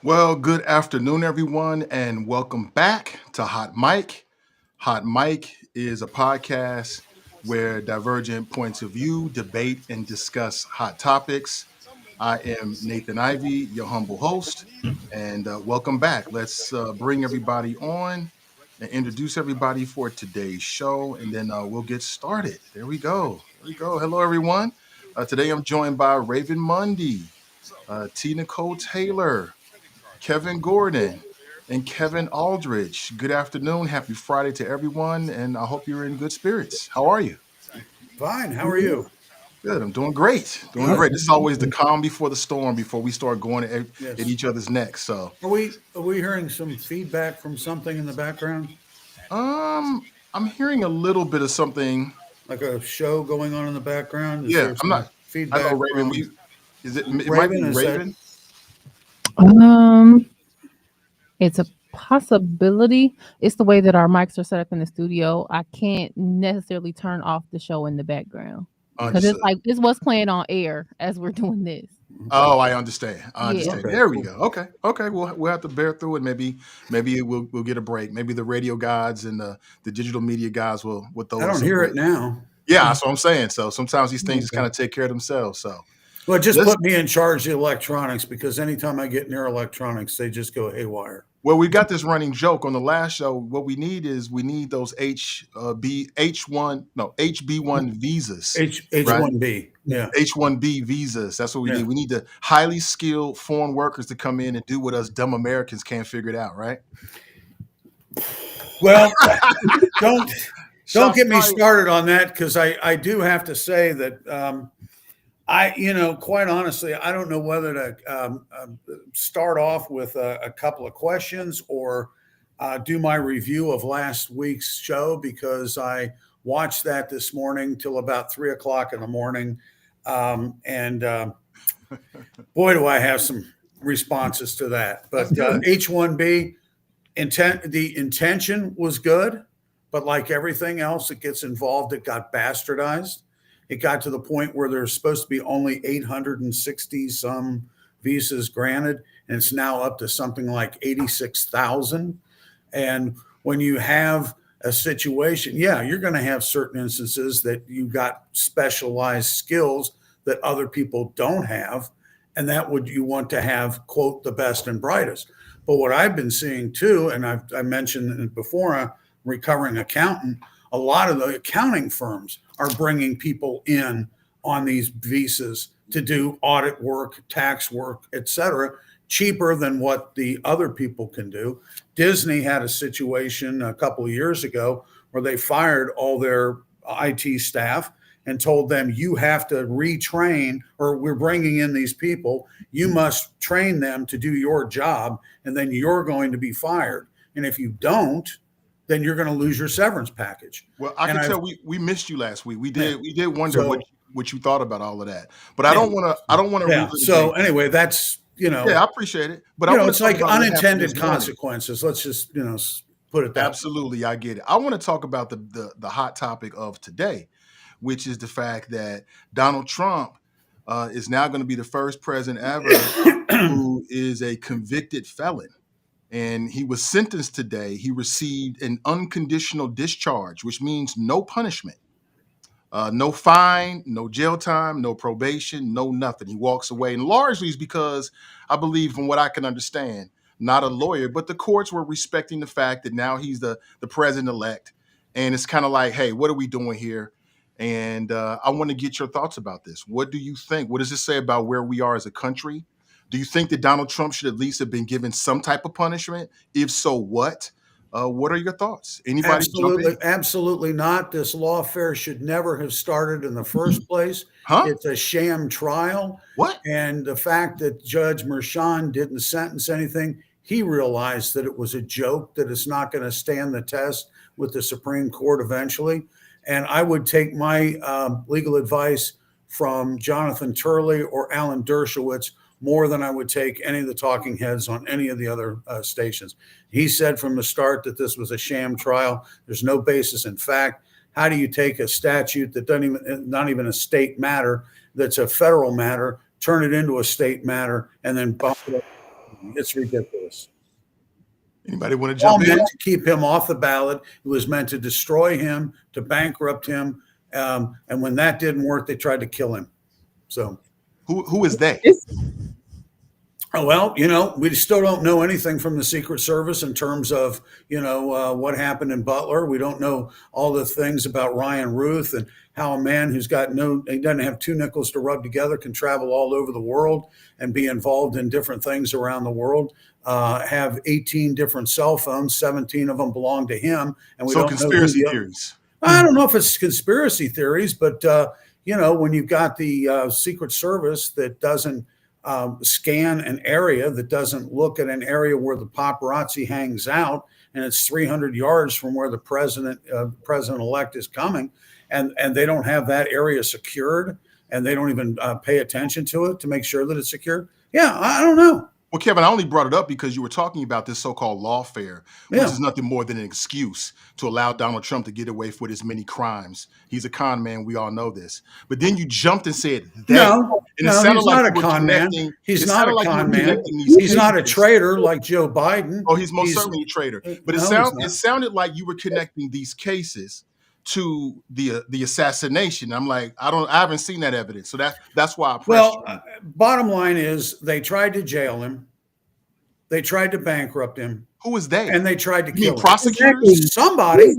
Well, good afternoon, everyone, and welcome back to Hot Mic. Hot Mic is a podcast where divergent points of view debate and discuss hot topics. I am Nathan Ivy, your humble host, and welcome back. Let's bring everybody on and introduce everybody for today's show, and then we'll get started. There we go. There we go. Hello, everyone. Today I'm joined by Raven Mundy, T.Nicole Taylor, Kevin Gordon, and Kevin Aldridge. Good afternoon. Happy Friday to everyone, and I hope you're in good spirits. How are you? Fine. How are you? Good. I'm doing great. Doing great. This is always the calm before the storm before we start going at Yes. each other's necks. So, Are we hearing some feedback from something in the background, I'm hearing a little bit of something. like a show going on in the background? Is Yeah, there I'm some not. I know feedback Raven. from We is it? It might be Raven? Is that Raven. Um, it's a possibility. It's the way that our mics are set up in the studio. I can't necessarily turn off the show in the background because it's Understood. like it's what's playing on air as we're doing this. okay? Oh, I understand. I Yeah. understand. Okay, There we cool. go. Okay. Okay. We'll have to bear through it. Maybe we'll get a break. Maybe the radio gods and the digital media guys will I throw us don't a hear break. it now. Yeah, that's what I'm saying. So sometimes these things just kind Okay. of take care of themselves. So Well, just let's put me in charge of the electronics because anytime I get near electronics, they just go haywire. well, we got this running joke on the last show. What we need those HB1 visas, right? H1B. Yeah. H1B visas. That's what we need. Yeah. We need the highly skilled foreign workers to come in and do what us dumb Americans can't figure it out, right? Well, don't don't Shots get me fired. started on that because I do have to say that quite honestly, I don't know whether to start off with a couple of questions or do my review of last week's show because I watched that this morning till about 3 o'clock in the morning. And boy, do I have some responses to that. That's But good. H1B the intention was good, but like everything else that gets involved, it got bastardized. It got to the point where there's supposed to be only 860 some visas granted, and it's now up to something like 86,000. And when you have a situation, yeah, you're going to have certain instances that you got specialized skills that other people don't have, and that would you want to have, quote, the best and brightest. But what I've been seeing too, and I mentioned it before, a recovering accountant, a lot of the accounting firms are bringing people in on these visas to do audit work, tax work, et cetera, cheaper than what the other people can do. Disney had a situation a couple of years ago where they fired all their IT staff and told them, you have to retrain, or we're bringing in these people. You must train them to do your job, and then you're going to be fired. And if you don't, then you're going to lose your severance package. Well, I And can I've, tell we missed you last week. We yeah, did wonder so, what you thought about all of that. But yeah, I don't want to yeah. So relitigate. anyway, that's, Yeah, I appreciate it. But I want to it's talk like about what happened this unintended morning. consequences. Let's just, put it that way. Absolutely, I get it. I want to talk about the hot topic of today, which is the fact that Donald Trump is now going to be the first president ever who is a convicted felon. And he was sentenced today. He received an unconditional discharge, which means no punishment, no fine, no jail time, no probation, no nothing. He walks away. And largely is because I believe, from what I can understand, not a lawyer, but the courts were respecting the fact that now he's the president elect. And it's kind of like, hey, what are we doing here? And I want to get your thoughts about this. What do you think? What does this say about where we are as a country? Do you think that Donald Trump should at least have been given some type of punishment? If so, what are your thoughts? Anybody jump in? Absolutely, absolutely not. This lawfare should never have started in the first place. Huh? It's a sham trial. What? And the fact that Judge Merchan didn't sentence anything, he realized that it was a joke, that it's not going to stand the test with the Supreme Court eventually. And I would take my legal advice from Jonathan Turley or Alan Dershowitz more than I would take any of the talking heads on any of the other stations. He said from the start that this was a sham trial. There's no basis in fact. How do you take a statute that doesn't even, not even a state matter, that's a federal matter, turn it into a state matter, and then bump it up? It's ridiculous. Anybody want to jump in? Meant to keep him off the ballot. It was meant to destroy him, to bankrupt him. And when that didn't work, they tried to kill him. So who is they? Well, we still don't know anything from the Secret Service in terms of, what happened in Butler. We don't know all the things about Ryan Ruth and how a man who's he doesn't have two nickels to rub together can travel all over the world and be involved in different things around the world, have 18 different cell phones, 17 of them belong to him. And we don't know conspiracy theories. I don't know if it's conspiracy theories, but, when you've got the Secret Service that doesn't scan an area, that doesn't look at an area where the paparazzi hangs out, and it's 300 yards from where the president-elect is coming, and they don't have that area secured, and they don't even pay attention to it to make sure that it's secure. Yeah, I don't know. Well, Kevin, I only brought it up because you were talking about this so-called lawfare, which is nothing more than an excuse to allow Donald Trump to get away with his many crimes. He's a con man. We all know this. But then you jumped and said, no, he's not a con man. He's not a con man. He's not a traitor like Joe Biden. Oh, he's certainly a traitor. But it sounded like you were connecting these cases to the assassination. I'm like, I haven't seen that evidence. So that's why I pressed you. Bottom line is they tried to jail him. They tried to bankrupt him. Who is they? And they tried to kill him. Prosecutors? Exactly. Somebody.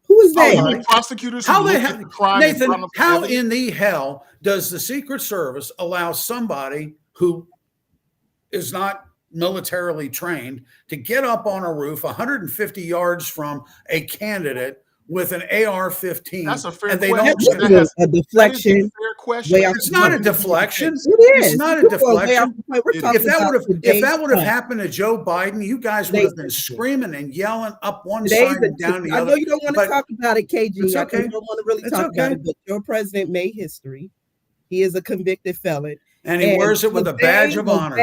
Who is they? Prosecutors? Nathan, how in the hell does the Secret Service allow somebody who is not militarily trained to get up on a roof 150 yards from a candidate with an AR-15? That's a fair question. A deflection. Fair question. It's not a deflection. It is. It's not a deflection. If that would have happened to Joe Biden, you guys would have been screaming and yelling up one side and down the other. I know you don't want to talk about it, KG. It's okay. You don't want to really talk about it, but your president made history. He is a convicted felon. And he wears it with a badge of honor.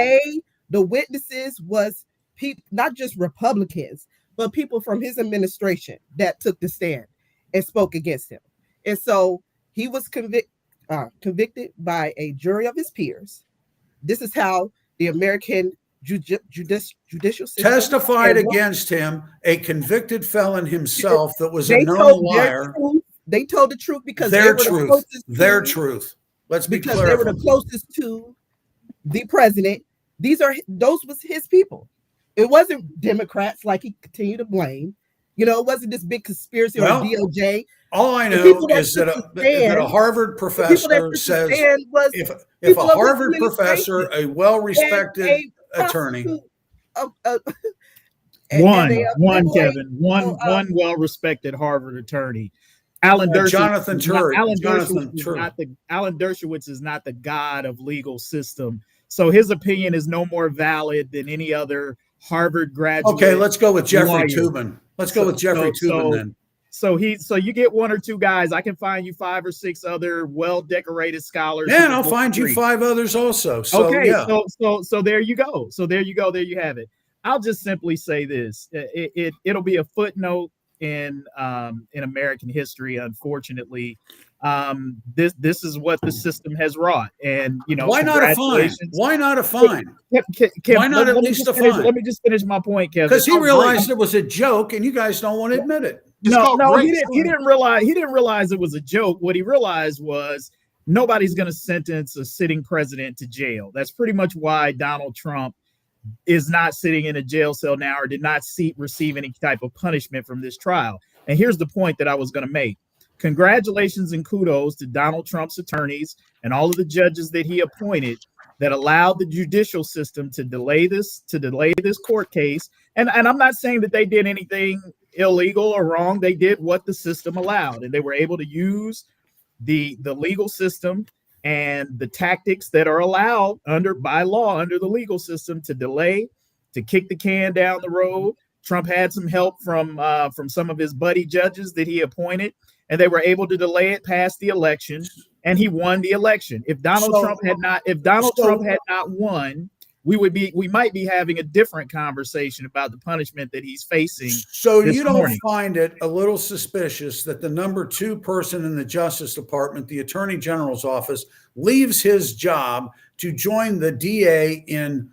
The witnesses was people, not just Republicans, but people from his administration that took the stand and spoke against him. And so he was convicted by a jury of his peers. This is how the American judicial system testified against him, a convicted felon himself that was a known liar. They told the truth because their truth. Let's be clear. They were the closest to the president. Those was his people. It wasn't Democrats like he continued to blame. It wasn't this big conspiracy or DOJ. All I know is that a Harvard professor says if a Harvard professor, a well-respected attorney, one well-respected Harvard attorney, Alan Dershowitz. Jonathan Turek. Alan Dershowitz is not the god of legal system, so his opinion is no more valid than any other Harvard graduate. Okay, let's go with Jeffrey Toobin. Let's go with Jeffrey Toobin then. So you get one or two guys. I can find you 5 or 6 other well-decorated scholars. Yeah, and I'll find you 5 others also. So, okay, yeah. so there you go. There you have it. I'll just simply say this: it'll be a footnote in American history. Unfortunately, this is what the system has wrought, and why not a fine? Why not a fine? Why not at least a fine? Let me just finish my point, Kevin. Because he realized it was a joke, and you guys don't want to admit it. No, he didn't realize it was a joke. What he realized was nobody's going to sentence a sitting president to jail. That's pretty much why Donald Trump is not sitting in a jail cell now, or did not receive any type of punishment from this trial. And here's the point that I was going to make. Congratulations and kudos to Donald Trump's attorneys and all of the judges that he appointed that allowed the judicial system to delay this court case. And I'm not saying that they did anything illegal or wrong. They did what the system allowed, and they were able to use the legal system and the tactics that are allowed by law under the legal system to delay, to kick the can down the road. Trump had some help from some of his buddy judges that he appointed, and they were able to delay it past the election, and he won the election. If Donald Trump had not won, we might be having a different conversation about the punishment that he's facing. So you don't find it a little suspicious that the number 2 person in the Justice Department, the Attorney General's office, leaves his job to join the DA in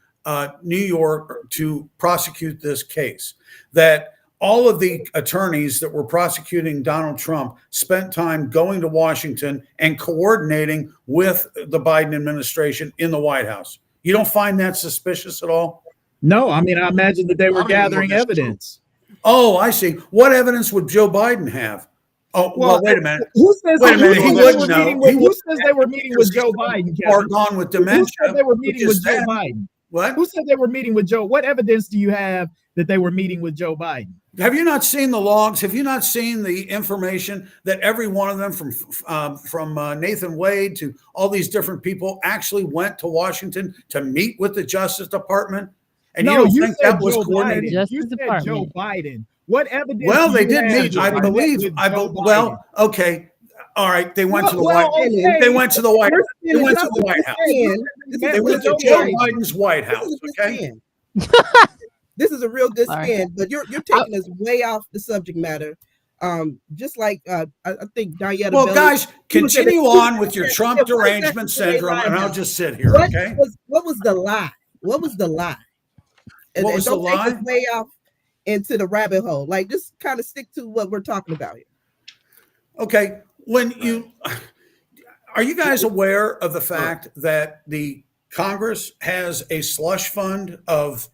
New York to prosecute this case. That all of the attorneys that were prosecuting Donald Trump spent time going to Washington and coordinating with the Biden administration in the White House. You don't find that suspicious at all? No, I mean, I imagine that they were gathering evidence. Oh, I see. What evidence would Joe Biden have? Oh, well, wait a minute. Who says Wait a minute. He wouldn't know. Who says they were meeting with Joe Biden? Or gone with dementia. Who said they were meeting with Joe Biden? What? Who said they were meeting with Joe? What evidence do you have that they were meeting with Joe Biden? Have you not seen the logs? Have you not seen the information that every one of them, from Nathan Wade to all these different people, actually went to Washington to meet with the Justice Department? And no, you don't think that was coordinated? You said Joe Biden. What evidence? Well, they did meet. I believe. Well, okay. All right. They went to the White House. They went to the White House. They went to the White House. They went to Joe Biden's White House. Okay. This is a real good spin, but you're taking us way off the subject matter. Just like I think Diana. Well, guys, continue on with your Trump derangement syndrome, and I'll just sit here. Okay. What was the lie? What was the lie? What was the lie? Take us way off into the rabbit hole. Like, just kind of stick to what we're talking about here. Okay. Are you guys aware of the fact that the Congress has a slush fund of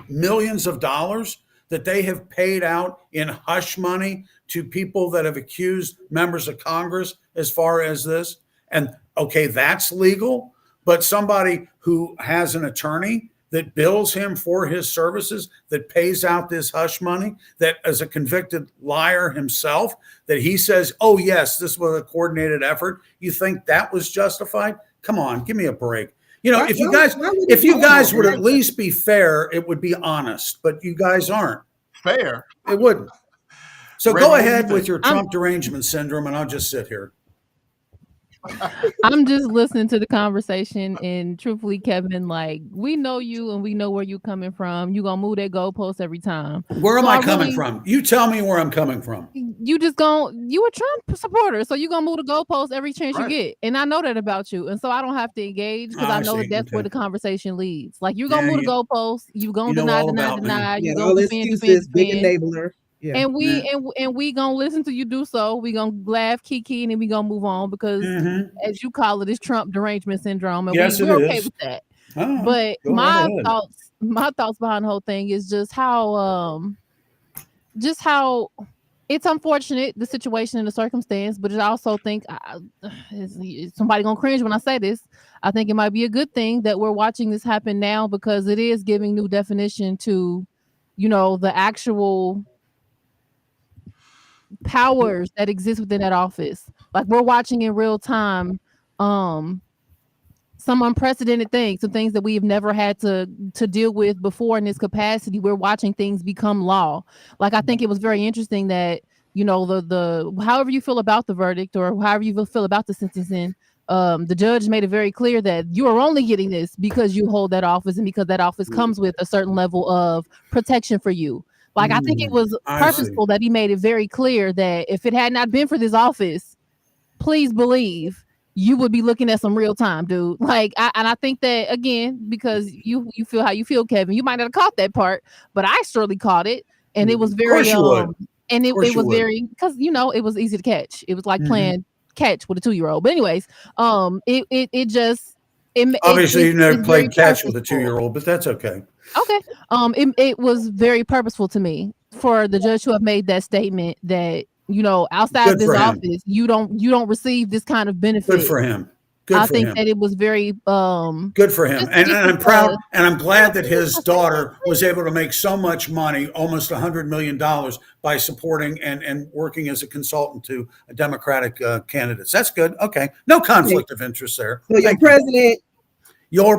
millions of dollars that they have paid out in hush money to people that have accused members of Congress as far as this? And okay, that's legal, but somebody who has an attorney that bills him for his services, that pays out this hush money, that as a convicted liar himself, that he says, oh yes, this was a coordinated effort. You think that was justified? Come on, give me a break. You know, if you guys would at least be fair, it would be honest, but you guys aren't. Fair? It wouldn't. So go ahead with your Trump derangement syndrome, and I'll just sit here. I'm just listening to the conversation, and truthfully, Kevin, like, we know you and we know where you're coming from. You're gonna move that goalpost every time. Where am I coming from? You tell me where I'm coming from. You a Trump supporter, so you're gonna move the goalpost every chance you get. And I know that about you. And so I don't have to engage because I know that that's where the conversation leads. Like, you're gonna move the goalpost, you're gonna deny, you're gonna defend, big enabler. Yeah. And we gonna listen to you do so. We gonna laugh, kiki, and then we gonna move on because, as you call it, it's Trump derangement syndrome, and we're okay with that. But my thoughts behind the whole thing is just how it's unfortunate, the situation and the circumstance. But I also think somebody gonna cringe when I say this. I think it might be a good thing that we're watching this happen now because it is giving new definition to, the actual powers that exist within that office. Like, we're watching in real time some unprecedented things, some things that we have never had to deal with before in this capacity. We're watching things become law. Like, I think it was very interesting that, the however you feel about the verdict or however you feel about the sentencing, the judge made it very clear that you are only getting this because you hold that office and because that office comes with a certain level of protection for you. Like, I think it was purposeful that he made it very clear that if it had not been for this office, please believe you would be looking at some real time, dude. Like, I think that, again, because you feel how you feel, Kevin, you might not have caught that part, but I surely caught it. And it was very, and it was very, because, it was easy to catch. It was like playing catch with a 2-year-old. But anyways, obviously you've never played catch with a 2-year-old, but that's okay. Okay. It was very purposeful to me for the judge to have made that statement that, outside of this office, you don't receive this kind of benefit. Good for him. I think that it was very good for him. And I'm proud and I'm glad that his daughter was able to make so much money, almost $100 million, by supporting and working as a consultant to Democratic candidates. That's good. Okay. No conflict of interest there. So your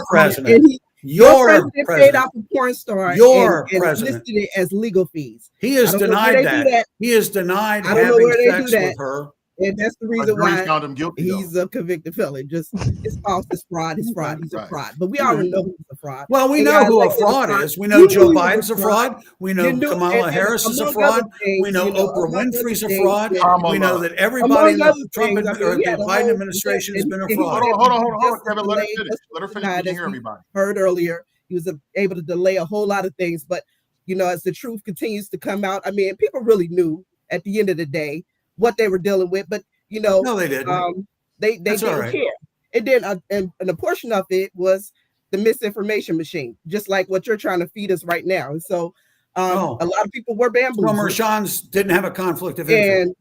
president paid off a porn star and listed it as legal fees. He has denied that. He has denied having sex with her. And that's the A reason jury why found him guilty. he's a convicted felon. Just it's false, it's fraud, it's fraud. He's a Right. fraud. But we already know he's a fraud. Well, we And know guys who like a him fraud fraud. is. We know You Joe knew he was Biden's a fraud. We know You knew- Kamala and Harris is a among fraud. other things, We know you know, Oprah among other Winfrey's a things, fraud. Kamala. We know that everybody in among the other Trump things, I mean, or he the had a Biden whole administration has and- been a and he fraud. was Hold on, able to just Kevin. Let her delay finish. just Let her finish. deny We can as hear we everybody. Heard earlier, he was able to delay a whole lot of things. But you know, as the truth continues to come out, I mean, people really knew at the end of the day what they were dealing with. But you know, No, they didn't. they That's all didn't right. care. And then and a portion of it was the misinformation machine, just like what you're trying to feed us right now. And so a lot of people were So bamboozled. Mershon's didn't have a conflict of interest. And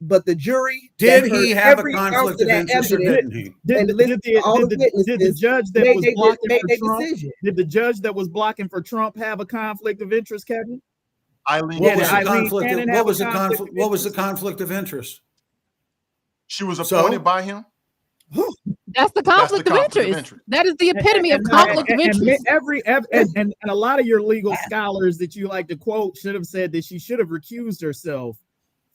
but the jury Did that he heard have a every conflict ounce of that interest or evidence didn't he? and listened to all the did the witnesses, judge that made was they- blocking made for their Trump? decision. Did the judge that was blocking for Trump have a conflict of interest, Kevin? Eileen, What was did the Eileen conflict? Cannon What have was a the conflict conflict? of What was the interest? conflict of interest? she was So? appointed by him. That's the conflict of interest. That is the epitome of conflict of interest. And a lot of your legal scholars that you like to quote should have said that she should have recused herself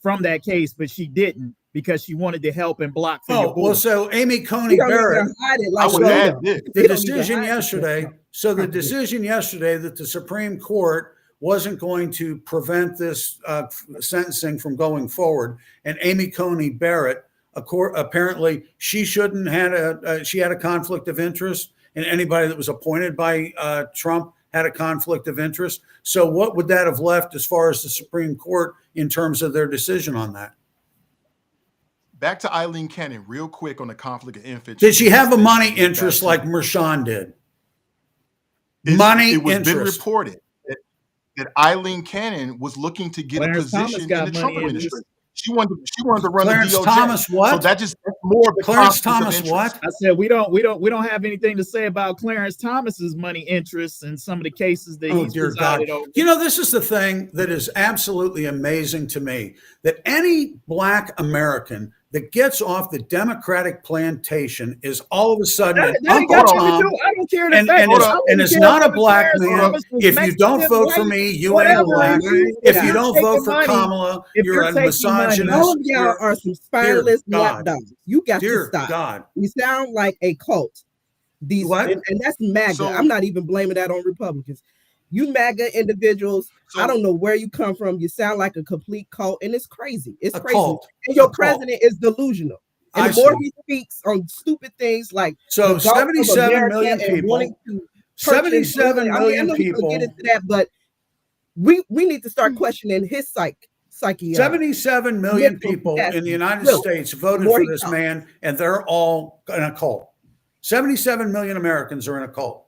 from that case, but she didn't because she wanted to help and block for your Oh, boy. well, so Amy Coney You don't Barrett, even hide it I like would we add know. this. the You don't even decision hide it. yesterday. So the decision yesterday that the Supreme Court wasn't going to prevent this sentencing from going forward, and Amy Coney Barrett, apparently she shouldn't had she had a conflict of interest, and anybody that was appointed by Trump had a conflict of interest. So what would that have left as far as the Supreme Court in terms of their decision on that? Back to Eileen Cannon, real quick on the conflict of interest. Did she have a money interest like Mershon did? It was interest. been reported that Eileen Cannon was looking to get Clarence a Thomas position got in the money Trump interest. administration. She wanted to run Clarence the DOJ. Thomas what? So that's more of the Clarence conflict of Thomas interest. what? I said we don't have anything to say about Clarence Thomas's money interests and some of the cases that Oh, he's dear God. presided over. You know, this is the thing that is absolutely amazing to me, that any Black American that gets off the Democratic plantation is all of a sudden an That ain't Uncle got nothing to Tom do. I don't care the and fact is, that I and don't is care not a whether Black Clarence man. Thomas was If you don't Mexican, vote for white, me, you ain't whatever, Black. you- If if you you're don't taking vote for money- Kamala, if you're you're a taking money- misogynist. All of y'all are some spineless God. lapdogs. You got to Dear stop. God. You sound like a cult. These What? and that's MAGA. So- I'm not even blaming that on Republicans. You MAGA individuals, So- I don't know where you come from. You sound like a complete cult, and it's crazy. It's A crazy. cult. And your A cult. president is delusional. And I the more see. he speaks on stupid things like So the Gulf of 77 America million and people, wanting to purchase 77 oil, million I know we're gonna people. get into that, but we need to start questioning his psyche. 77 million mental people capacity. in the United Really? States voted More for he this comes. man, and they're all in a cult. 77 million Americans are in a cult.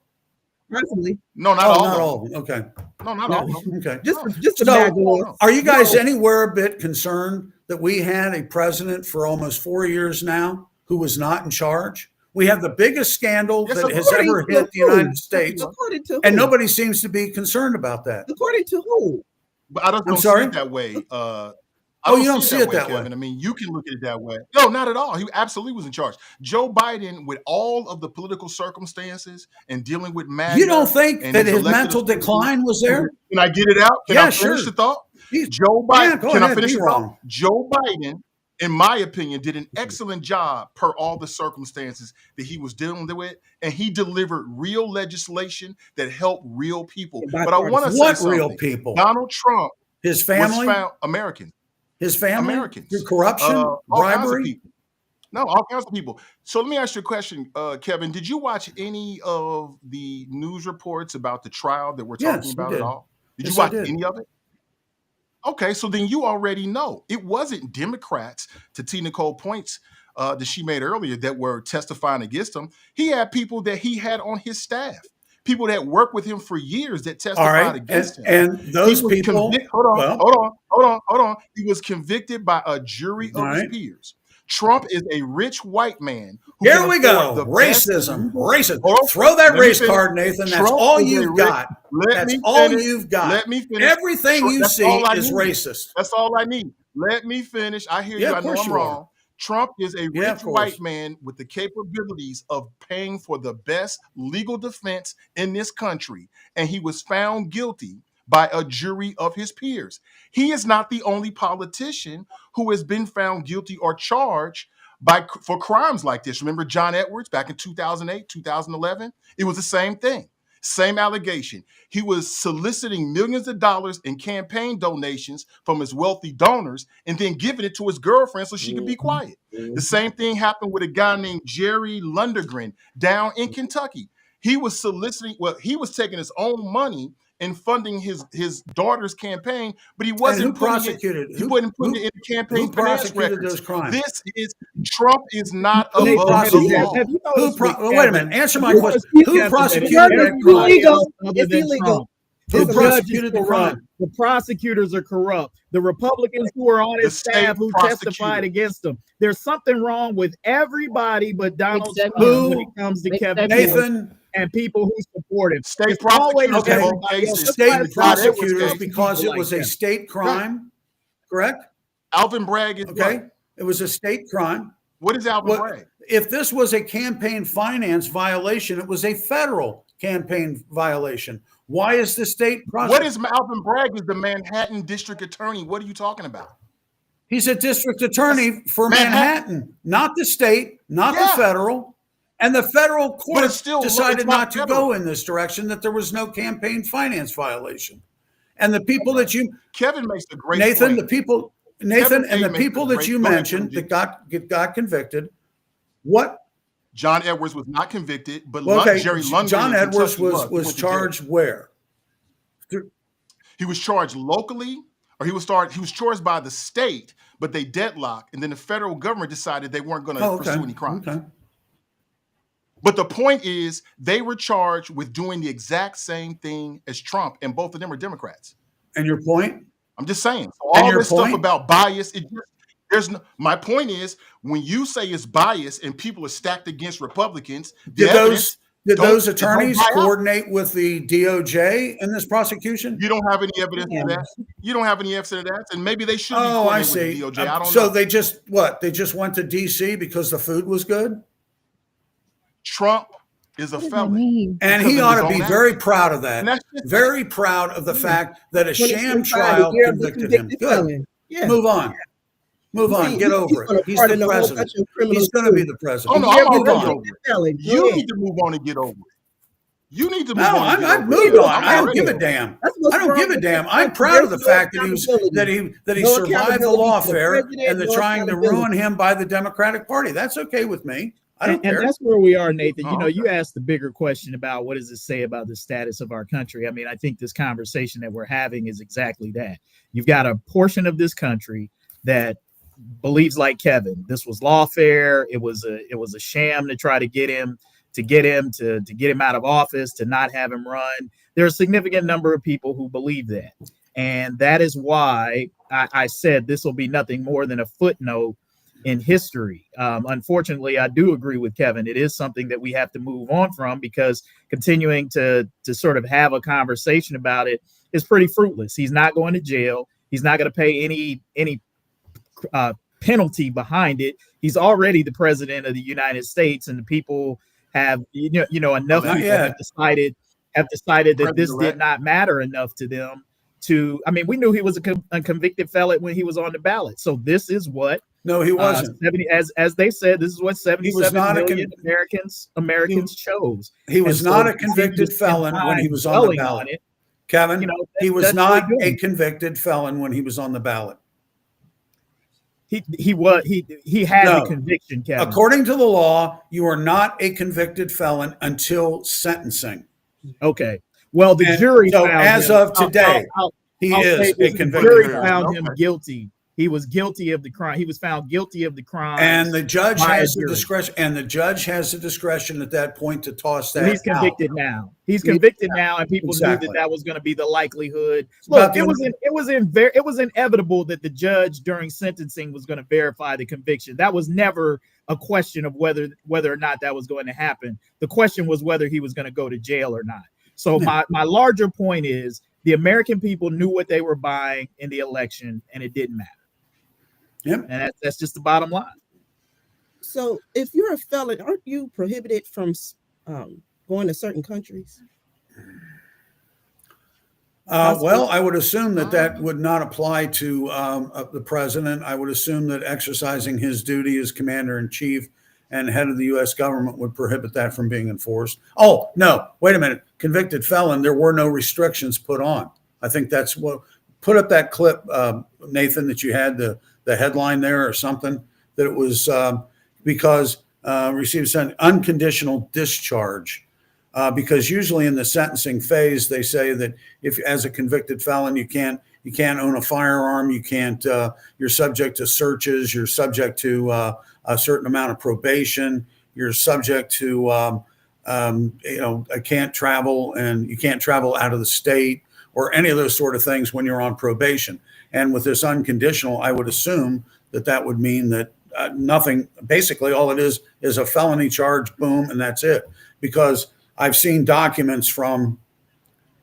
Possibly. No, not Oh, all. not of all. Okay. them. No, not No. all. of them. Okay. Just So, the MAGA ones. Are you guys No. anywhere a bit concerned that we had a president for almost 4 years now who was not in charge? We have the biggest scandal Yes, that has according ever to hit the who? United States, According to who? and nobody seems to be concerned about that. According to who? But I just I'm don't sorry? see it that way. Oh, you don't see it that way. Kevin. I mean, you can look at it that way. No, not at all. He absolutely was in charge. Joe Biden, with all of the political circumstances and dealing with MAGA. You don't think and that his elected mental officials- decline was there? Can I get it out? Can Yeah, I finish sure. the thought? He's- Joe Yeah, Biden. go Can I ahead, finish be the thought? wrong. Joe Biden, in my opinion, did an excellent job per all the circumstances that he was dealing with, and he delivered real legislation that helped real people. And But I want to say What something. real people? Donald Trump His was family? found American. His family? Americans. Through corruption? All kinds of bribery? people. No, all kinds of people. So let me ask you a question, Kevin. Did you watch any of the news reports about the trial that we're talking Yes, about we at did. all? Did Yes, you I watch did. any of it? Okay, so then you already know. It wasn't Democrats, to T.Nicole points that she made earlier, that were testifying against him. He had people that he had on his staff, people that worked with him for years that All testified right. against him. And those He was people. hold on. He was convicted by a jury All of his right. peers. Trump is a rich white man. Who Here can we afford go. the best Racism. legal- Racism. Hold on. Throw that Let me race finish. card, Nathan. That's Trump all is a you've rich- got. Let That's me all finish. you've got. Let me finish. Everything you That's see all I is need. racist. That's all I need. Let me finish. I hear Yeah, you. of I know course I'm you are. wrong. Trump is a Yeah, of rich course. white man with the capabilities of paying for the best legal defense in this country. And he was found guilty by a jury of his peers. He is not the only politician who has been found guilty or charged for crimes like this. Remember John Edwards back in 2008, 2011? It was the same thing. Same allegation. He was soliciting millions of dollars in campaign donations from his wealthy donors and then giving it to his girlfriend so she could be quiet. The same thing happened with a guy named Jerry Lundergren down in Kentucky. He was he was taking his own money and funding his daughter's campaign, but he wasn't putting it in the campaign finance records. Those crimes? Trump is not above the law. Wait a minute. Answer my question. Who prosecuted that crime? It's illegal. Who prosecuted the crime? The prosecutors are corrupt. The Republicans who are on his staff who testified against him. There's something wrong with everybody but Donald Trump when it comes to Kevin Nathan and people who support him. State prosecutors, state prosecutors, because it was a state crime, correct? Alvin Bragg is okay. It was a state crime. What is Alvin Bragg? If this was a campaign finance violation, it was a federal campaign violation. Why is the state prosecutor? What is Alvin Bragg? Is the Manhattan district attorney? What are you talking about? He's a district attorney for Manhattan, not the state, not the federal. And the federal court decided not to go in this direction, that there was no campaign finance violation. And the people that Kevin makes a great Nathan, point. the people that you mentioned that got convicted, what? John Edwards was not convicted, but Jerry Lundgren. John Edwards was charged where? He was charged locally, or he was charged by the state, but they deadlocked, and then the federal government decided they weren't going to pursue any crimes. Okay. But the point is, they were charged with doing the exact same thing as Trump, and both of them are Democrats. And your point? I'm just saying. So all this stuff about bias, my point is, when you say it's bias and people are stacked against Republicans, did those attorneys coordinate with the DOJ in this prosecution? You don't have any evidence of that. You don't have any evidence of that, and maybe they should. Oh, I With see. the DOJ. I don't know. So they just went to DC because the food was good? Trump is a felon. And he ought to be very proud of that. Very proud of the fact that a sham trial convicted him. Good. Yeah. Move on. Move on. Get over it. He's the president. He's going to be the president. Oh, no, I'm already over it. You need to move on and get over it. You need to move on. No, I've moved on. I don't give a damn. I don't give a damn. I'm proud of the fact that he survived the lawfare and they're trying to ruin him by the Democratic Party. That's okay with me. And that's where we are, Nathan. You know, you asked the bigger question about what does it say about the status of our country. I mean, I think this conversation that we're having is exactly that. You've got a portion of this country that believes like Kevin. This was lawfare. It was a sham to try to get him out of office, to not have him run. There's a significant number of people who believe that. And that is why I said this will be nothing more than a footnote in history. Unfortunately, I do agree with Kevin. It is something that we have to move on from, because continuing to sort of have a conversation about it is pretty fruitless. He's not going to jail. He's not going to pay any penalty behind it. He's already the president of the United States, and the people have enough people have decided that this did not matter enough to them to. I mean, we knew he was a convicted felon when he was on the ballot. So this is what. No, he wasn't. 70, as they said, this is what 77 million Americans chose. He was not a convicted felon when he was on the ballot. Kevin, he was not a convicted felon when he was on the ballot. He had a conviction, Kevin. According to the law, you are not a convicted felon until sentencing. Okay. Well, the jury found as him, of today, he is a convicted felon. The jury found him guilty. He was guilty of the crime. He was found guilty of the crime. And the judge has the discretion. And the judge has the discretion at that point to toss that. He's convicted now. He's convicted now, and people knew that was going to be the likelihood. Look, it was inevitable that the judge during sentencing was going to verify the conviction. That was never a question of whether or not that was going to happen. The question was whether he was going to go to jail or not. So my larger point is the American people knew what they were buying in the election, and it didn't matter. Yep. And that's just the bottom line. So if you're a felon, aren't you prohibited from going to certain countries? Well, I would assume that would not apply to the president. I would assume that exercising his duty as commander in chief and head of the U.S. government would prohibit that from being enforced. Oh, no, wait a minute. Convicted felon, there were no restrictions put on. I think that's what, put up that clip, Nathan, that you had the headline there or something, that it was because received an unconditional discharge. Because usually in the sentencing phase, they say that if, as a convicted felon, you can't own a firearm, you can't, you're subject to searches, you're subject to a certain amount of probation, you're subject to, I can't travel, and you can't travel out of the state or any of those sort of things when you're on probation. And with this unconditional, I would assume that would mean that nothing, basically all it is a felony charge, boom, and that's it. Because I've seen documents from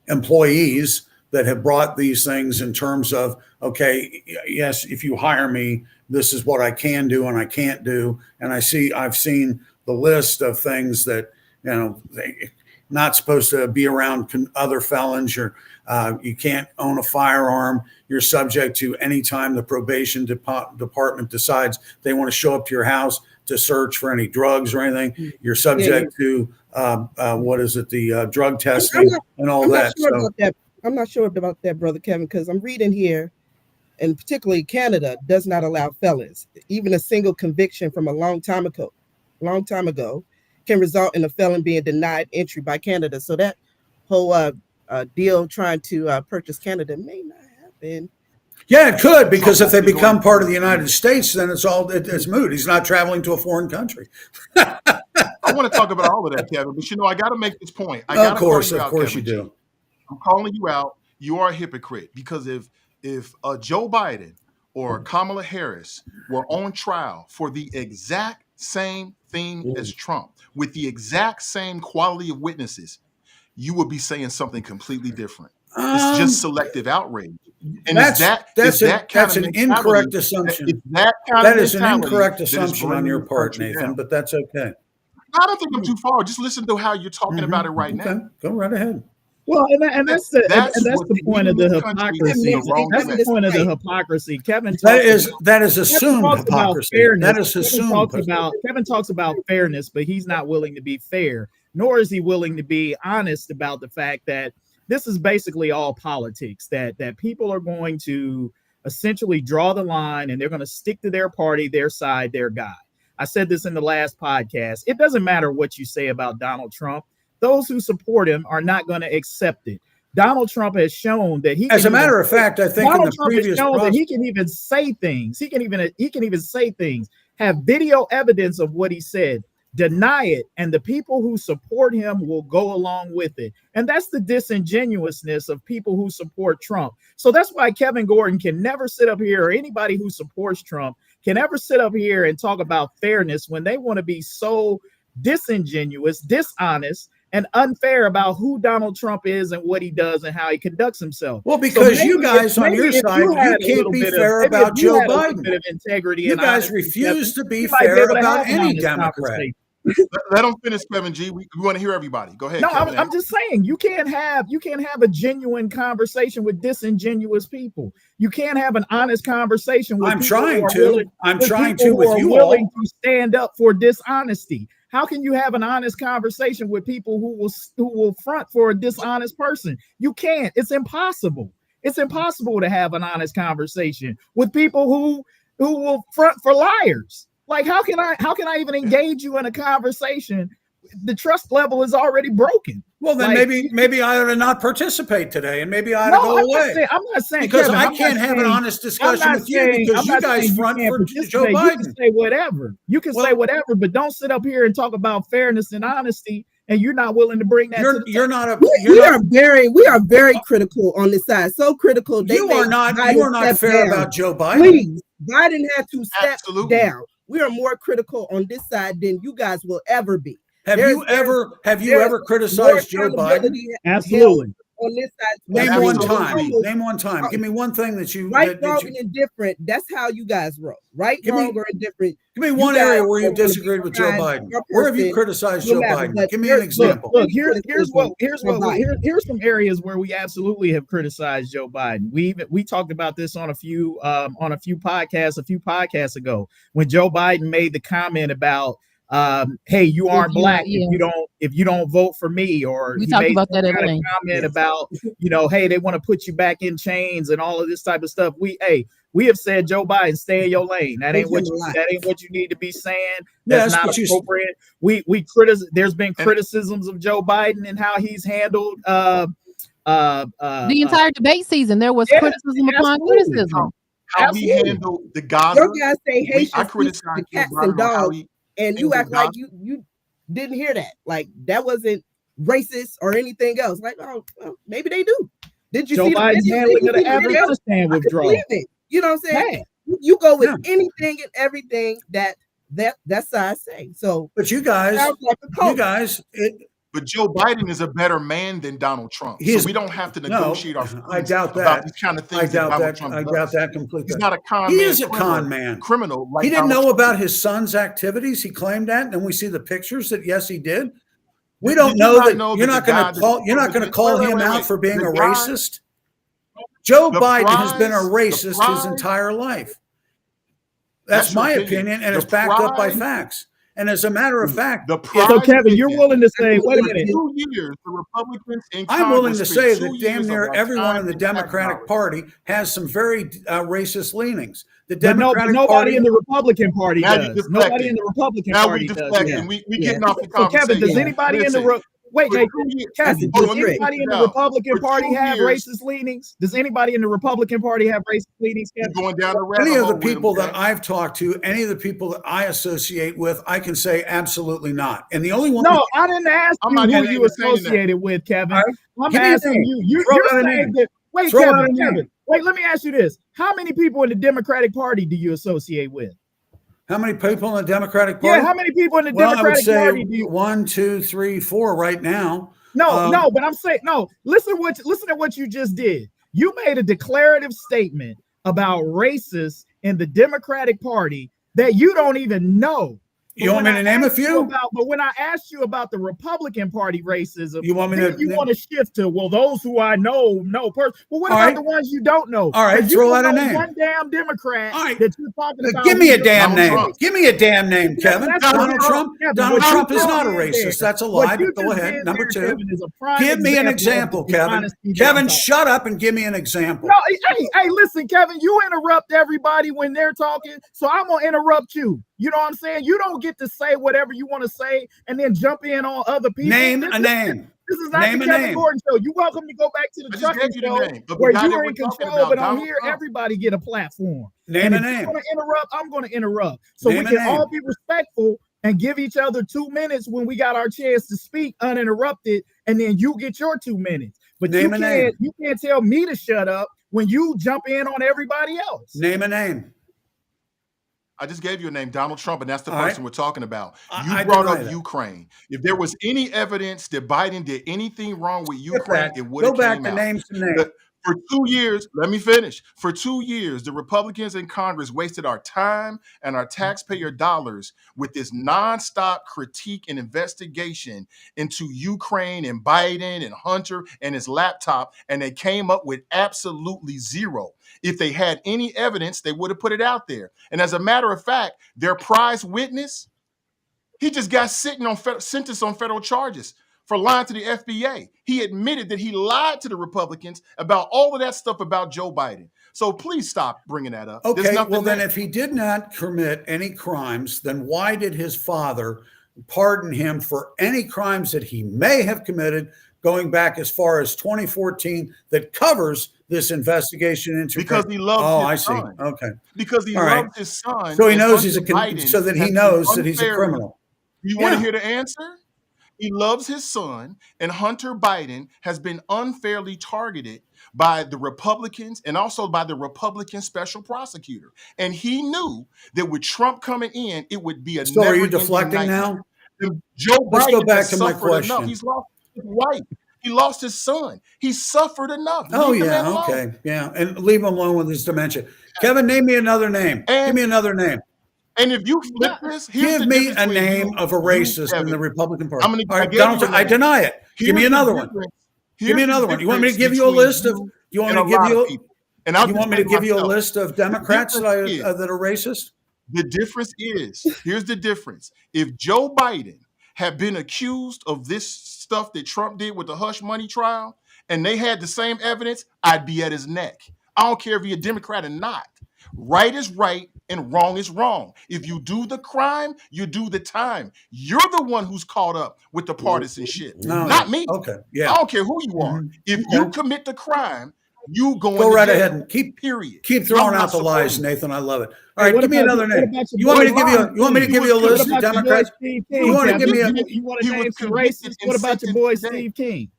employees that have brought these things in terms of, okay, yes, if you hire me, this is what I can do and I can't do. And I've seen the list of things that, they not supposed to be around other felons. You can't own a firearm. You're subject to any time the probation department decides they want to show up to your house to search for any drugs or anything. You're subject to the drug testing and all that. I'm not sure about that, Brother Kevin, because I'm reading here, and particularly Canada does not allow felons. Even a single conviction from a long time ago can result in a felon being denied entry by Canada. So that whole deal trying to purchase Canada may not happen. Yeah, it could, because if they become part of the United States, then it's moot. He's not traveling to a foreign country. I want to talk about all of that, Kevin, but I got to make this point. Of course you do. I'm calling you out. You are a hypocrite, because if Joe Biden or Kamala Harris were on trial for the exact same thing as Trump, with the exact same quality of witnesses, you would be saying something completely different. It's just selective outrage. And that's an incorrect assumption. That is an incorrect assumption on your part, Nathan, but that's okay. I don't think I'm too far. Just listen to how you're talking about it right now. Go right ahead. Well, and that's the point of the hypocrisy. That's the point of the hypocrisy. Kevin that is assumed hypocrisy. That is assumed. Kevin talks about fairness, but he's not willing to be fair, nor is he willing to be honest about the fact that this is basically all politics, that people are going to essentially draw the line and they're going to stick to their party, their side, their guy. I said this in the last podcast. It doesn't matter what you say about Donald Trump. Those who support him are not going to accept it. Donald Trump has shown that he. As a matter of fact, I think Donald Trump has shown that he can even say things. He can even say things. Have video evidence of what he said. Deny it, and the people who support him will go along with it. And that's the disingenuousness of people who support Trump. So that's why Kevin Gordon can never sit up here, or anybody who supports Trump can never sit up here and talk about fairness when they want to be so disingenuous, dishonest, and unfair about who Donald Trump is and what he does and how he conducts himself. Well, because you guys on your side, you can't be fair about Joe Biden. Bit of integrity. You guys refuse to be fair about any Democrat. Let them finish, Kevin G. We want to hear everybody. Go ahead. No, Kevin. I'm just saying you can't have a genuine conversation with disingenuous people. You can't have an honest conversation with. I'm trying to with you all. Willing to stand up for dishonesty. How can you have an honest conversation with people who will front for a dishonest person? You can't. It's impossible. It's impossible to have an honest conversation with people who will front for liars. Like, how can I even engage you in a conversation? The trust level is already broken. Well, then maybe I ought to not participate today, and maybe I ought to go away. I'm not saying because Kevin, I can't have an honest discussion with you because you guys front for Joe Biden. You can say whatever. You can say whatever, but don't sit up here and talk about fairness and honesty, and you're not willing to bring that. We are very critical on this side. So critical. You are not fair about Joe Biden. Please, Biden had to step down. We are more critical on this side than you guys will ever be. Have you ever criticized Joe Biden? Absolutely. on this side. Name Absolutely. one time. Almost- Name one time. Give me one thing that you right, that wrong, you, and indifferent. That's how you guys roll. Right, Give me- wrong, or indifferent. give me You one guys area where are you've gonna be disagreed with Joe behind Biden. your Where have you person, criticized no Joe matter, Biden? but Give me an example. Look, here's from Biden. here's some areas where we absolutely have criticized Joe Biden. We talked about this on a few podcasts ago when Joe Biden made the comment about hey, you aren't black if you don't vote for me, or We he talked made about some that at kind of length. comment about, hey, they want to put you back in chains and all of this type of stuff. We have said, Joe Biden, stay in your lane. That ain't what you need to be saying. That's not appropriate. There's been criticisms of Joe Biden and how he's handled the entire debate season. There was criticism upon criticism. How he handled the Gaza. Your guys say Haitians I criticized the Joe cats Biden and on how dogs, he and you act handled like you didn't hear that. Like that wasn't racist or anything else. Like, oh, well, maybe they do. Did you Joe see Biden's the handling of the Afghanistan withdrawal? You know what I'm saying? You go with anything and everything that side say. So, but you guys, but Joe Biden is a better man than Donald Trump. So we don't have to negotiate our I doubt that. about these kind of things. I doubt that. Trump I does. doubt that completely. He's not a con he man. He is a con man. Criminal. Like he didn't Donald know Trump. about his son's activities. He claimed that, and then we see the pictures that yes, he did. We don't know that. You're not going to call him out for being a racist. Joe Biden has been a racist his entire life. That's my opinion, and it's backed up by facts. And as a matter of fact, so Kevin, you're willing to say, wait a minute. 2 years, the Republicans in I'm willing to say that damn near everyone in the Democratic Party has some very racist leanings. The Democratic nobody in the Republican Party does. Nobody in the Republican Party does. We getting off the conversation. So Kevin, does anybody in the Kevin, does anybody in the Republican Party have racist leanings? Does anybody in the Republican Party have racist leanings? Going down the any of the people that I've talked to, any of the people that I associate with, I can say absolutely not. And the only one. No, I didn't ask you who you associated with, Kevin. I'm asking you. You're saying that. Wait, Kevin. Wait, let me ask you this. How many people in the Democratic Party do you associate with? How many people in the Democratic Party? Yeah, how many people in the Democratic Party do you? 1, 2, 3, 4 right now. No, but I'm saying no. Listen to what you just did. You made a declarative statement about racists in the Democratic Party that you don't even know. You want me to name a few? But when I asked you about the Republican Party racism, you want to shift to, well, those who I know person. Well, what about the ones you don't know? All right, throw out a name. One damn Democrat that you're talking about. Give me a damn name. Give me a damn name, Kevin. Donald Trump. Donald Trump is not a racist. That's a lie. But go ahead. Number 2. Give me an example, Kevin. Kevin, shut up and give me an example. No, hey, listen, Kevin. You interrupt everybody when they're talking, so I'm gonna interrupt you. You know what I'm saying? You don't get to say whatever you want to say and then jump in on other people. Name a name. This is not the Kevin Gordon show. You're welcome to go back to the trucking show where you're in control, but on here, everybody get a platform. Name a name. If you're going to interrupt, I'm going to interrupt. So we can all be respectful and give each other 2 minutes when we got our chance to speak uninterrupted, and then you get your 2 minutes. But you can't tell me to shut up when you jump in on everybody else. Name a name. I just gave you a name, Donald Trump, and that's the person we're talking about. You brought up Ukraine. If there was any evidence that Biden did anything wrong with Ukraine, it would have came out. Go back to names to names. For 2 years, let me finish. For 2 years, the Republicans in Congress wasted our time and our taxpayer dollars with this nonstop critique and investigation into Ukraine and Biden and Hunter and his laptop, and they came up with absolutely zero. If they had any evidence, they would have put it out there. And as a matter of fact, their prize witness, he just got sentenced on federal charges for lying to the FBA. He admitted that he lied to the Republicans about all of that stuff about Joe Biden. So please stop bringing that up. Okay, well then if he did not commit any crimes, then why did his father pardon him for any crimes that he may have committed going back as far as 2014 that covers this investigation into because he loves his son. Okay. Because he loves his son. So he knows he's he knows that he's a criminal. You want to hear the answer? He loves his son, and Hunter Biden has been unfairly targeted by the Republicans and also by the Republican special prosecutor. And he knew that with Trump coming in, it would be a So are you deflecting now? Joe Biden Let's go back to my question. He's lost his wife. He lost his son. He suffered enough. Oh, Leave the man yeah. alone. Okay. Yeah. And leave him alone with his dementia. Kevin, name me another name. Give me another name. And if you flip this, here's Give the me difference a between name of a racist in Kevin. the Republican Party. I'm gonna, All right, I gave Donald you a Trump, I name. deny it. Give me Here's the another one. difference. Give me Here's the another one. You want me to give difference you a between list of? you You want and me to give a lot you? of people. And I'll You want me just to say give you a myself. list of Democrats that are racist? The difference is, here's the difference. If Joe Biden had been accused of this stuff that Trump did with the hush money trial, and they had the same evidence, I'd be at his neck. I don't care if you're a Democrat or not. Right is right and wrong is wrong. If you do the crime, you do the time. You're the one who's caught up with the partisanship, not me. Okay. Yeah. I don't care who you are. If you commit the crime, you go right jail. ahead and keep throwing out the lies, Nathan. I love it. All right, give me another name. You want me to give you a list of Democrats? You want to give me you want to name some racists? What about your boy Steve King?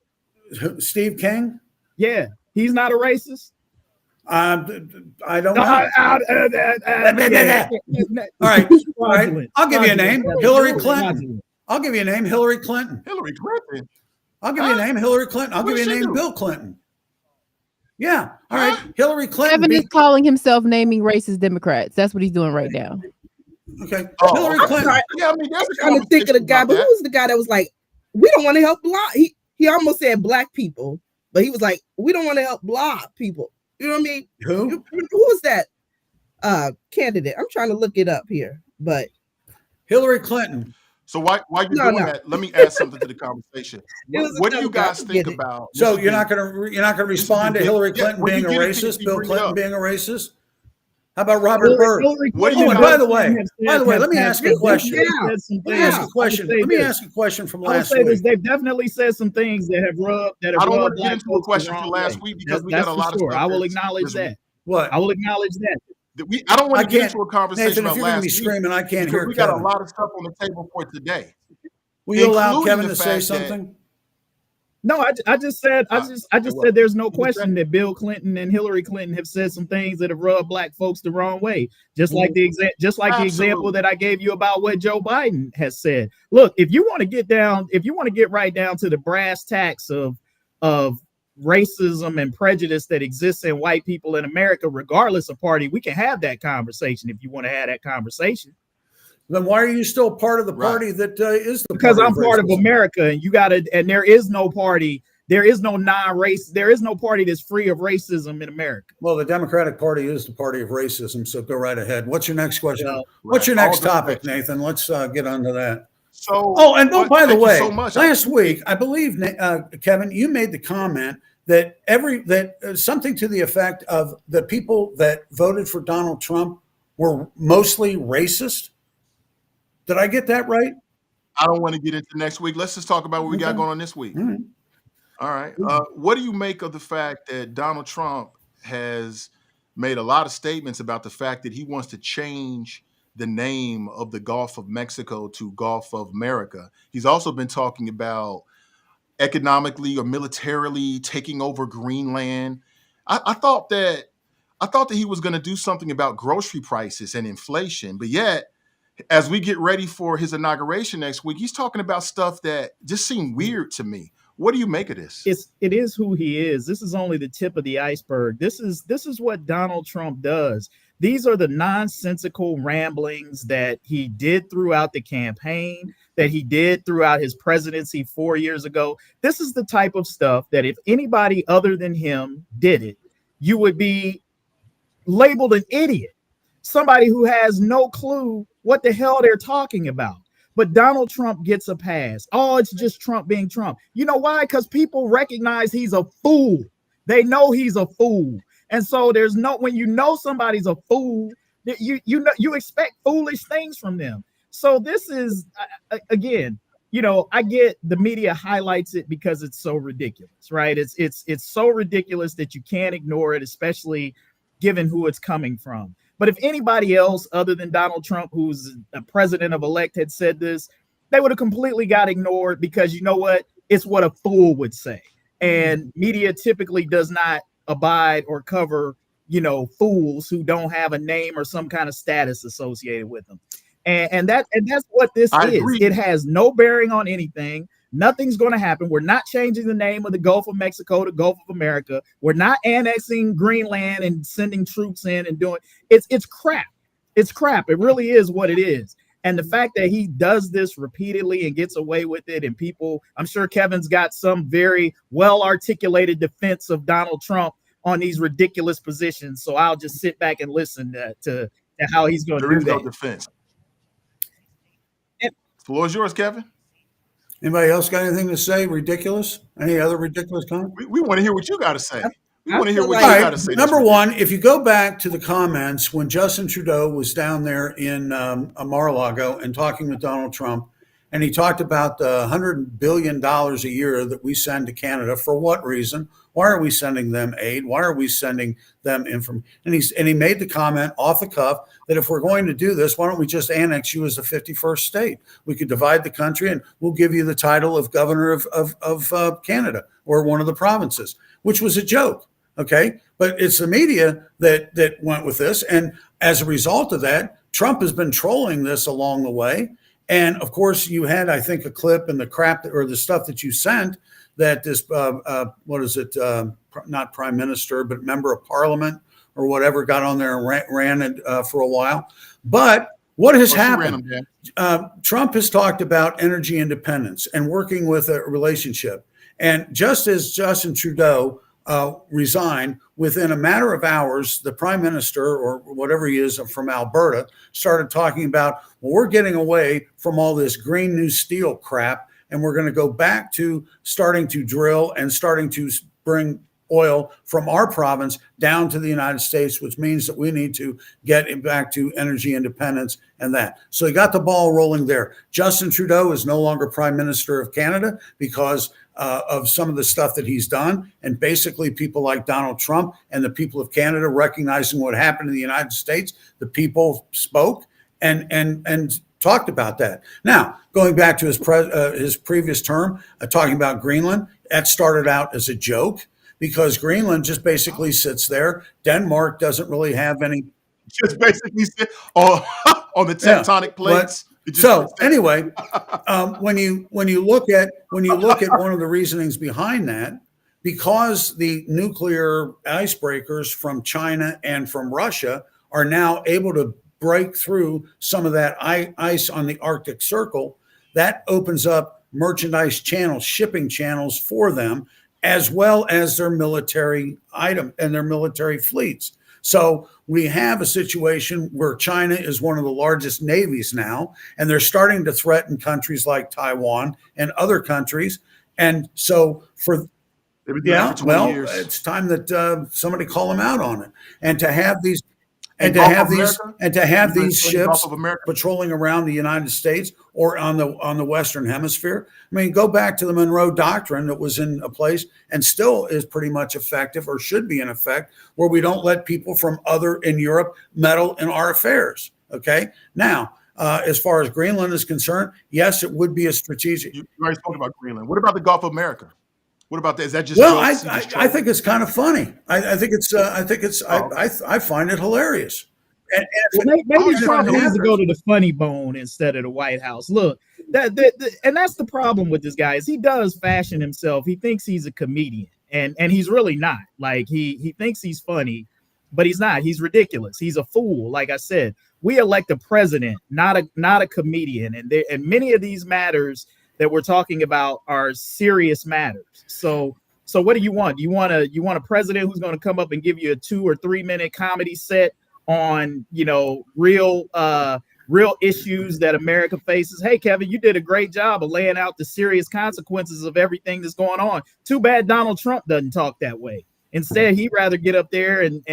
Steve King? Yeah, he's not a racist. I don't know. All right. I'll give you a name. Hillary Clinton. I'll give you a name. Hillary Clinton. Hillary Clinton. I'll give you a name. Hillary Clinton. I'll give you a name. Bill Clinton. Yeah. All right. Hillary Clinton. Kevin is calling himself naming racist Democrats. That's what he's doing right now. Okay. Hillary Clinton. Yeah, I mean, I'm trying to think of the guy, but who was the guy that was like, we don't want to help black? He almost said black people, but he was like, we don't want to help black people. You know what I mean? Who was that candidate? I'm trying to look it up here, but Hillary Clinton. So while you're doing that, let me add something to the conversation. What do you guys think about? So you're not gonna respond to Hillary Clinton being a racist, Bill Clinton being a racist? How about Robert Byrd? What do you? By the way, let me ask a question. Let me ask a question from last week. They've definitely said some things that have rubbed. I don't want to get into a question from last week because we got a lot of stuff. I will acknowledge that. What? I will acknowledge that. I don't want to get into a conversation Nathan, about if you're going to be last screaming, I can't hear. We got a lot of stuff on the table for today. Will you allow Kevin to say something? No, I just said said there's no question that Bill Clinton and Hillary Clinton have said some things that have rubbed black folks the wrong way. Just like the example that I gave you about what Joe Biden has said. Look, if you want to get right down to the brass tacks of racism and prejudice that exists in white people in America, regardless of party, we can have that conversation if you want to have that conversation. Then why are you still part of the party that is the because I'm part of America, and there is no party, there is no party that's free of racism in America. Well, the Democratic Party is the party of racism, so go right ahead. What's your next question? What's your next topic, Nathan? Let's get onto that. So, by the way, last week, I believe, Kevin, you made the comment that something to the effect of the people that voted for Donald Trump were mostly racist. Did I get that right? I don't want to get into next week. Let's just talk about what we got going on this week. All right. What do you make of the fact that Donald Trump has made a lot of statements about the fact that he wants to change the name of the Gulf of Mexico to Gulf of America? He's also been talking about economically or militarily taking over Greenland. I thought that he was going to do something about grocery prices and inflation, but yet, as we get ready for his inauguration next week, he's talking about stuff that just seemed weird to me. What do you make of this? It is who he is. This is only the tip of the iceberg. This is what Donald Trump does. These are the nonsensical ramblings that he did throughout the campaign, that he did throughout his presidency 4 years ago. This is the type of stuff that if anybody other than him did it, you would be labeled an idiot. Somebody who has no clue what the hell they're talking about. But Donald Trump gets a pass. Oh, it's just Trump being Trump. You know why? Because people recognize he's a fool. They know he's a fool. And so when you know somebody's a fool, you expect foolish things from them. So this is, again, I get the media highlights it because it's so ridiculous, right? It's so ridiculous that you can't ignore it, especially given who it's coming from. But if anybody else other than Donald Trump, who's a president-elect, had said this, they would have completely got ignored because you know what? It's what a fool would say. And media typically does not abide or cover, fools who don't have a name or some kind of status associated with them. And that's what this is. Agree. It has no bearing on anything. Nothing's going to happen. We're not changing the name of the Gulf of Mexico to Gulf of America. We're not annexing Greenland and sending troops in and doing it's crap. It's crap. It really is what it is. And the fact that he does this repeatedly and gets away with it, and people, I'm sure Kevin's got some very well articulated defense of Donald Trump on these ridiculous positions. So I'll just sit back and listen to how he's going to do that. There is no defense. The floor is yours, Kevin. Anybody else got anything to say? Ridiculous? Any other ridiculous comment? We want to hear what you got to say. We want to hear feel what like- you got to say. Number one, if you go back to the comments when Justin Trudeau was down there in Mar-a-Lago and talking with Donald Trump, and he talked about the $100 billion a year that we send to Canada. For what reason? Why are we sending them aid? Why are we sending them information? And he made the comment off the cuff that if we're going to do this, why don't we just annex you as the 51st state? We could divide the country and we'll give you the title of governor of Canada or one of the provinces, which was a joke. Okay. But it's the media that went with this. And as a result of that, Trump has been trolling this along the way. And of course, you had, I think, a clip and the crap or the stuff that you sent that this, what is it? Not prime minister, but member of parliament or whatever got on there and ran it for a while. But what has happened? Trump has talked about energy independence and working with a relationship. And just as Justin Trudeau resigned, within a matter of hours, the prime minister or whatever he is from Alberta started talking about, well, we're getting away from all this green new steel crap, and we're going to go back to starting to drill and starting to bring oil from our province down to the United States, which means that we need to get back to energy independence and that. So he got the ball rolling there. Justin Trudeau is no longer Prime Minister of Canada because of some of the stuff that he's done. And basically people like Donald Trump and the people of Canada recognizing what happened in the United States, the people spoke and talked about that. Now, going back to his previous term, talking about Greenland, that started out as a joke because Greenland just basically sits there. Denmark doesn't really have any. Just basically sit on the tectonic plates. So anyway, when you look at one of the reasonings behind that, because the nuclear icebreakers from China and from Russia are now able to break through some of that ice on the Arctic Circle, that opens up merchandise channels, shipping channels for them, as well as their military item and their military fleets. So we have a situation where China is one of the largest navies now, and they're starting to threaten countries like Taiwan and other countries. And so it's time that somebody call them out on it. And to have these these ships patrolling around the United States or on the Western Hemisphere. I mean, go back to the Monroe Doctrine that was in a place and still is pretty much effective or should be in effect, where we don't let people from in Europe meddle in our affairs. Okay. Now, as far as Greenland is concerned, yes, it would be a strategic. You already spoke about Greenland. What about the Gulf of America? What about that? Is that just? Well, I think it's kind of funny. I find it hilarious. And maybe Trump needs to go to the funny bone instead of the White House. Look, and that's the problem with this guy is he does fashion himself. He thinks he's a comedian, and he's really not. Like he thinks he's funny, but he's not. He's ridiculous. He's a fool. Like I said, we elect a president, not a comedian, and many of these matters that we're talking about are serious matters. So what do you want? You want a president who's going to come up and give you a 2 or 3 minute comedy set on, real issues that America faces? Hey, Kevin, you did a great job of laying out the serious consequences of everything that's going on. Too bad Donald Trump doesn't talk that way. Instead, he'd rather get up there and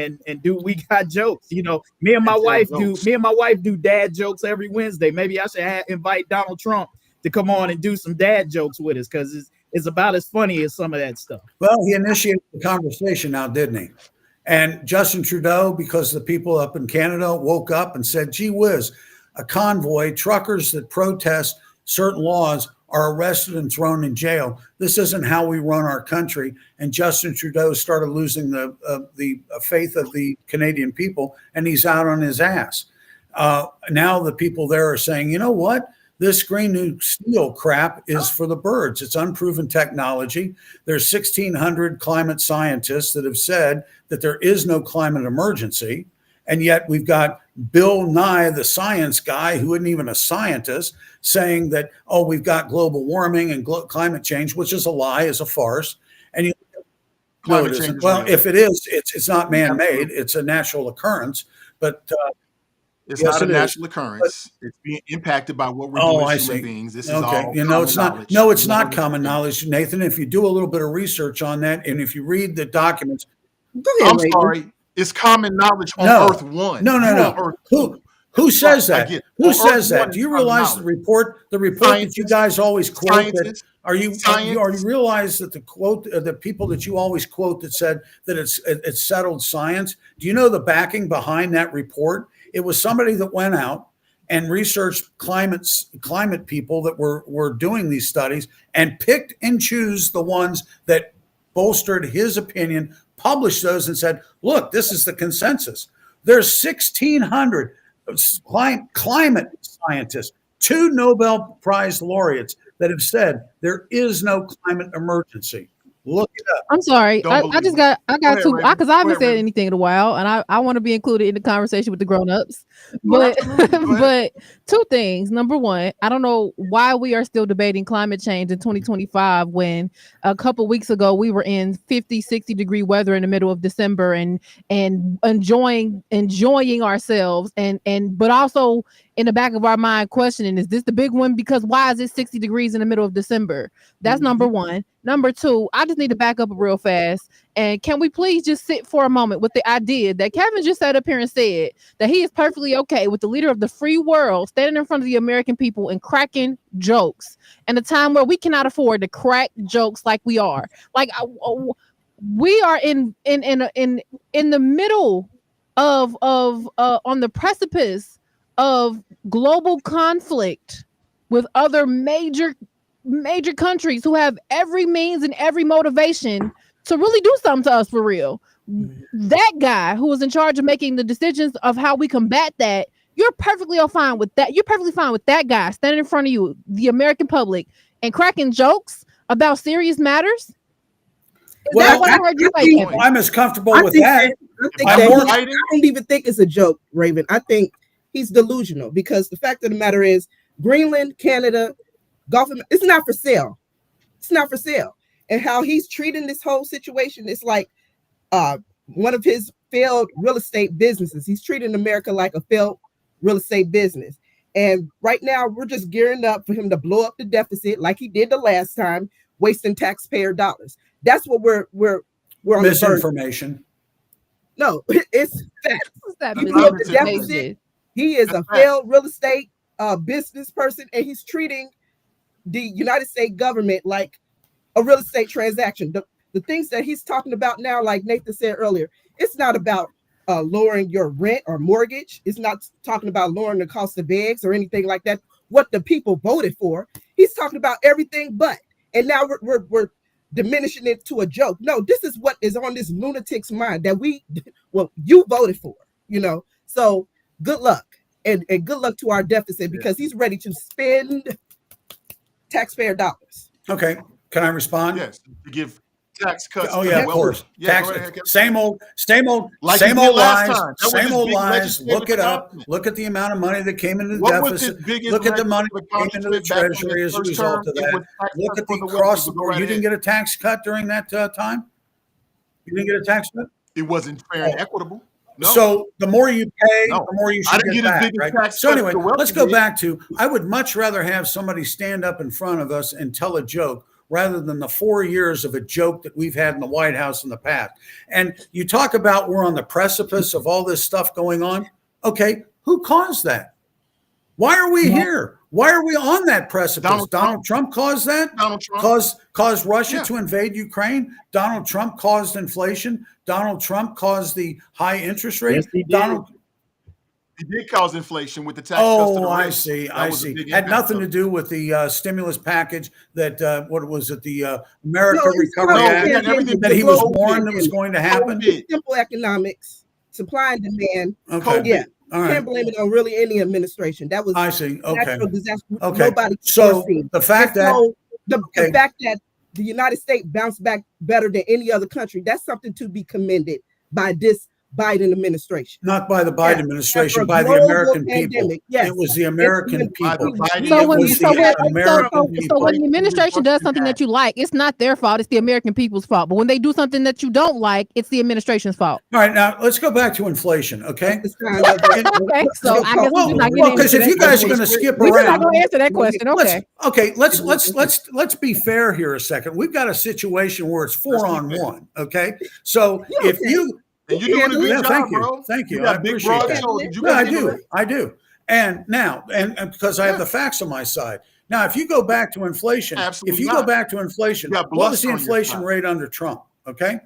do We Got Jokes. Me and my wife do dad jokes every Wednesday. Maybe I should invite Donald Trump to come on and do some dad jokes with us, because it's about as funny as some of that stuff. Well, he initiated the conversation now, didn't he? And Justin Trudeau, because the people up in Canada woke up and said, gee whiz, a convoy, truckers that protest certain laws are arrested and thrown in jail. This isn't how we run our country. And Justin Trudeau started losing the faith of the Canadian people, and he's out on his ass. Now the people there are saying, you know what? This Green New Steel crap is for the birds. It's unproven technology. There's 1,600 climate scientists that have said that there is no climate emergency. And yet we've got Bill Nye, the science guy, who isn't even a scientist, saying that, oh, we've got global warming and climate change, which is a lie, is a farce. And no, it isn't. Well, if it is, it's not man-made. It's a natural occurrence. But it's not a natural occurrence. It's being impacted by what we're doing as human beings. This is all it's not. No, it's not common knowledge, Nathan. If you do a little bit of research on that, and if you read the documents, I'm sorry, it's common knowledge on Earth 1. No. Who says that? Who says that? Do you realize the report that you guys always quote? Are you realize that the people that you always quote that said that it's settled science? Do you know the backing behind that report? It was somebody that went out and researched climate people that were doing these studies and picked and choose the ones that bolstered his opinion, published those and said, look, this is the consensus. There's 1,600 climate scientists, 2 Nobel Prize laureates that have said there is no climate emergency. Look it up. I'm sorry. I got two, because I haven't said anything in a while, and I want to be included in the conversation with the grown-ups. But but 2 things. Number one, I don't know why we are still debating climate change in 2025 when a couple weeks ago we were in 50, 60 degree weather in the middle of December and enjoying ourselves but also in the back of our mind questioning, is this the big one? Because why is it 60 degrees in the middle of December? That's number one. Number two, I just need to back up real fast. And can we please just sit for a moment with the idea that Kevin just sat up here and said that he is perfectly okay with the leader of the free world standing in front of the American people and cracking jokes in a time where we cannot afford to crack jokes like we are. Like we are in the middle of on the precipice of global conflict with other major countries who have every means and every motivation to really do something to us for real. That guy who was in charge of making the decisions of how we combat that, you're perfectly fine with that. You're perfectly fine with that guy standing in front of you, the American public, and cracking jokes about serious matters. Well, I'm as comfortable with that. I don't even think it's a joke, Raven. I think he's delusional because the fact of the matter is Greenland, Canada, Gulf, it's not for sale. It's not for sale. And how he's treating this whole situation is like one of his failed real estate businesses. He's treating America like a failed real estate business. And right now we're just gearing up for him to blow up the deficit like he did the last time, wasting taxpayer dollars. That's what we're on misinformation. No, it's facts. He blew up the deficit. He is a failed real estate business person, and he's treating the United States government like a real estate transaction. The things that he's talking about now, like Nathan said earlier, it's not about lowering your rent or mortgage. It's not talking about lowering the cost of eggs or anything like that. What the people voted for. He's talking about everything but. And now we're diminishing it to a joke. No, this is what is on this lunatic's mind that you voted for, So good luck. And good luck to our deficit because he's ready to spend taxpayer dollars. Okay. Can I respond? Yes. To give tax cuts. Oh yeah, of course. Yeah, same old lies. Same old lies. Look it up. Look at the amount of money that came into the deficit. Look at the money that came into the treasury as a result of that. Look at the cross the board. You didn't get a tax cut during that time? You didn't get a tax cut? It wasn't fair and equitable. No. So the more you pay, the more you should get back, right? So anyway, let's go back to, I would much rather have somebody stand up in front of us and tell a joke rather than the 4 years of a joke that we've had in the White House in the past. And you talk about we're on the precipice of all this stuff going on. Okay, who caused that? Why are we here? Why are we on that precipice? Donald Trump caused that? Donald Trump caused Russia to invade Ukraine? Donald Trump caused inflation? Donald Trump caused the high interest rate? Yes, he did. He did cause inflation with the tax cuts to the rich. I see. Had nothing to do with the stimulus package that, what was it, the America Recovery Act that he was warned that was going to happen? Simple economics, supply and demand. Okay. Yeah. All You right. can't blame it on really any administration. That was I see. Okay. natural disaster. Okay. Nobody could So foresee. the fact And that so the okay. fact that the United States bounced back better than any other country, that's something to be commended by this Biden administration. Not by the Biden After administration, a by the global American people. pandemic, yes. It was the American It's when By the people. Biden So It when was so the when American so people. when the administration does something that you like, it's not their fault. It's the American people's fault. But when they do something that you don't like, it's the administration's fault. All right, now let's go back to inflation, okay? it's kind of Okay, so I guess we're just not getting Because into if you that. guys are going to skip We're just not around, going to answer that question. Okay. let's be fair here a second. We've got a situation where it's 4-on-1, okay? So Yeah, if okay. you And you're doing a good Yeah, job, thank you. bro. Thank you. You I got big appreciate broad that. shoulders. You No, I got do. I do. And now, and because I have the facts on my side. Now, if you go back to inflation, Absolutely if you not. go back to inflation, You got what was the bluster on your inflation side. rate under Trump? Okay.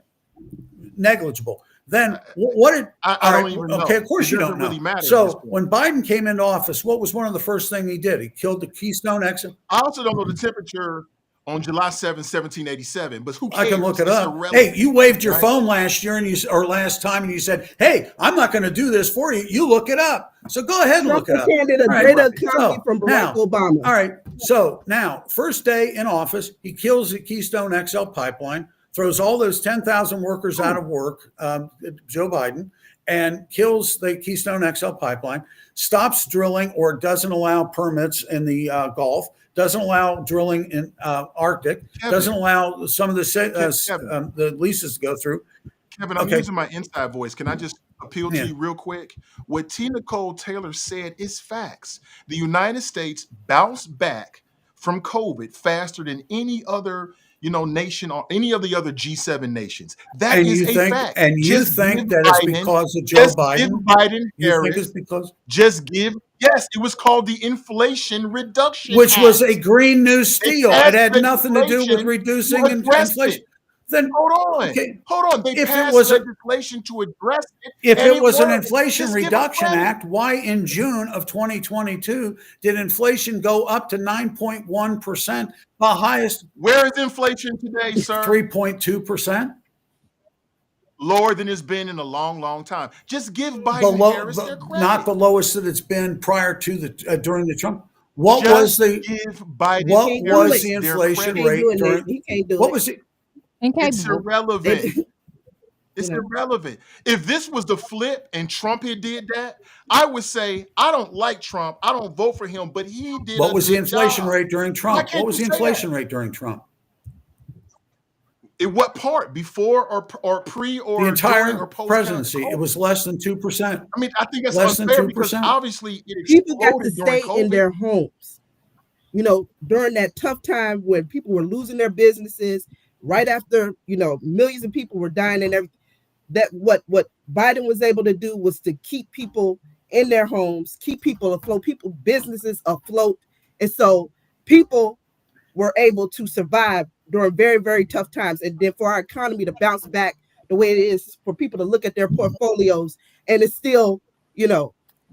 Negligible. Then what did I all don't right, even okay, know. of course It you don't doesn't know. really matter at this So point. when Biden came into office, what was one of the first things he did? He killed the Keystone XL. I also don't know the temperature on July 7, 1787, but who cares? I can look it It's up. irrelevant, Hey, you waved your right? phone last year or last time, and you said, "Hey, I'm not going to do this for you." You look it up. So go ahead and Trump look it up. handed a All right. greater economy So, from Barack now, Obama. All right. So now, first day in office, he kills the Keystone XL pipeline, throws all those 10,000 workers out of work, Joe Biden, and kills the Keystone XL pipeline, stops drilling or doesn't allow permits in the Gulf, doesn't allow drilling in Arctic, Kevin. doesn't allow some of the Kevin. the leases to go through. Kevin, I'm Okay. using my inside voice. Can I just appeal to Yeah. you real quick? What T.Nicole Taylor said is facts. The United States bounced back from COVID faster than any other, nation or any of the other G7 nations. That And is you a think, fact. and you Just think give that it's Biden- because of Joe just give Biden? Biden You think Harris. it's because, Yes, it was called the Inflation Reduction which was Act. a Green New Deal. passed It had nothing to do with legislation reducing to address inflation. it. Then Hold on. okay, Hold on. They if it passed was a- legislation to address it. if and it was an worked. Inflation Just give them Reduction credit. Act, why in June of 2022 did inflation go up to 9.1%, the highest Where is inflation today, sir? 3.2%? Lower than it's been in a long, long time. Just give Biden and Harris their credit. Not the lowest that it's been prior to the during the Trump. What Just was the give Biden what and was Harris the their inflation credit. rate during? He can't do What it. was it? It's Incapable. irrelevant. It's You know. irrelevant. If this was the flip and Trump had did that, I would say I don't like Trump. I don't vote for him, but he did. What a was the good inflation job. rate during Why Trump? can't What was you the say inflation rate during Trump? In what part? Before or pre or The entire during or post presidency, COVID? it was less than 2%. I mean, I think that's less than unfair because 2%. obviously it People got to exploded during stay COVID. in their homes. During that tough time when people were losing their businesses, right after, millions of people were dying and everything. That what Biden was able to do was to keep people in their homes, keep people afloat, businesses afloat. And so people were able to survive during very, very tough times. And then for our economy to bounce back the way it is, for people to look at their portfolios and it's still,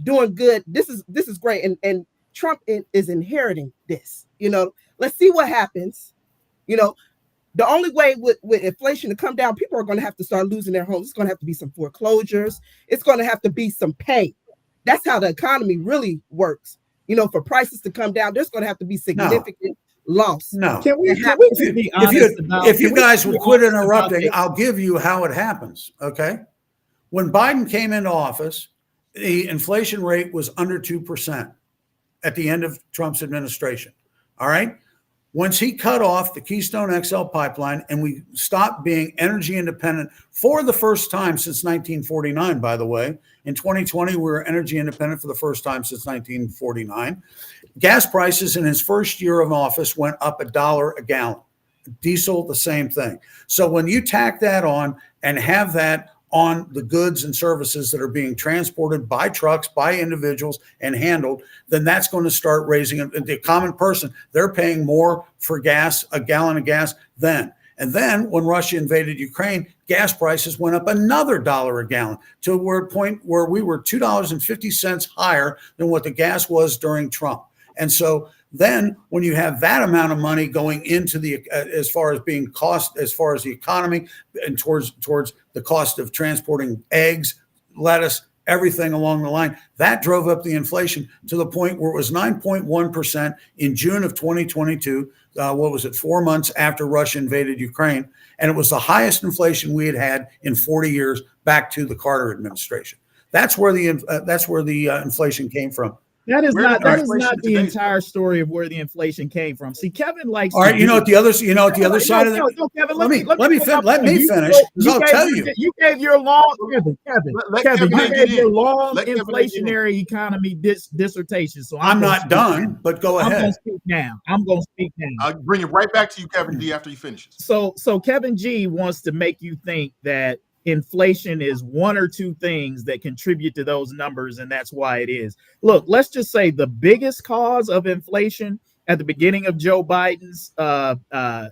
doing good. This is great. And Trump is inheriting this. Let's see what happens. The only way with inflation to come down, people are going to have to start losing their homes. It's going to have to be some foreclosures. It's going to have to be some pain. That's how the economy really works. For prices to come down, there's going to have to be significant loss. No. Can we just be honest about? If you can we guys just be would quit honest about interrupting, this? I'll give you how it happens. Okay. When Biden came into office, the inflation rate was under 2% at the end of Trump's administration. All right. Once he cut off the Keystone XL pipeline and we stopped being energy independent for the first time since 1949, by the way, in 2020, we were energy independent for the first time since 1949. Gas prices in his first year of office went up $1 a gallon. Diesel, the same thing. So when you tack that on and have that on the goods and services that are being transported by trucks, by individuals and handled, then that's going to start raising the common person. They're paying more for gas, a gallon of gas then. And then when Russia invaded Ukraine, gas prices went up another $1 a gallon to a point where we were $2.50 higher than what the gas was during Trump. And so then when you have that amount of money going into the as far as being cost, as far as the economy and towards the cost of transporting eggs, lettuce, everything along the line. That drove up the inflation to the point where it was 9.1% in June of 2022. What was it, 4 months after Russia invaded Ukraine? And it was the highest inflation we had in 40 years back to the Carter administration. That's where the inflation came from. That is Where not did that is inflation not the today entire story of where the inflation came from. See, Kevin likes. All right, you know what the other side of the. No, Kevin, Let me you finish, because I'll tell you. You gave your long Kevin, you gave your long Let Kevin inflationary economy dissertation. So I'm not done, but go I'm ahead. going to speak now. I'll bring it right back to you, Kevin D, after he finishes. So Kevin G wants to make you think that inflation is one or two things that contribute to those numbers, and that's why it is. Look, let's just say the biggest cause of inflation at the beginning of Joe Biden's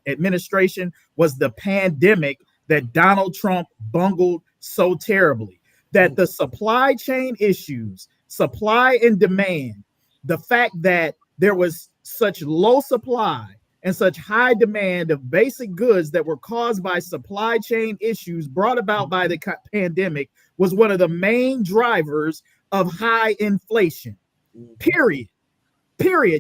administration was the pandemic that Donald Trump bungled so terribly. That the supply chain issues, supply and demand, the fact that there was such low supply and such high demand of basic goods that were caused by supply chain issues brought about by the pandemic was one of the main drivers of high inflation. Period.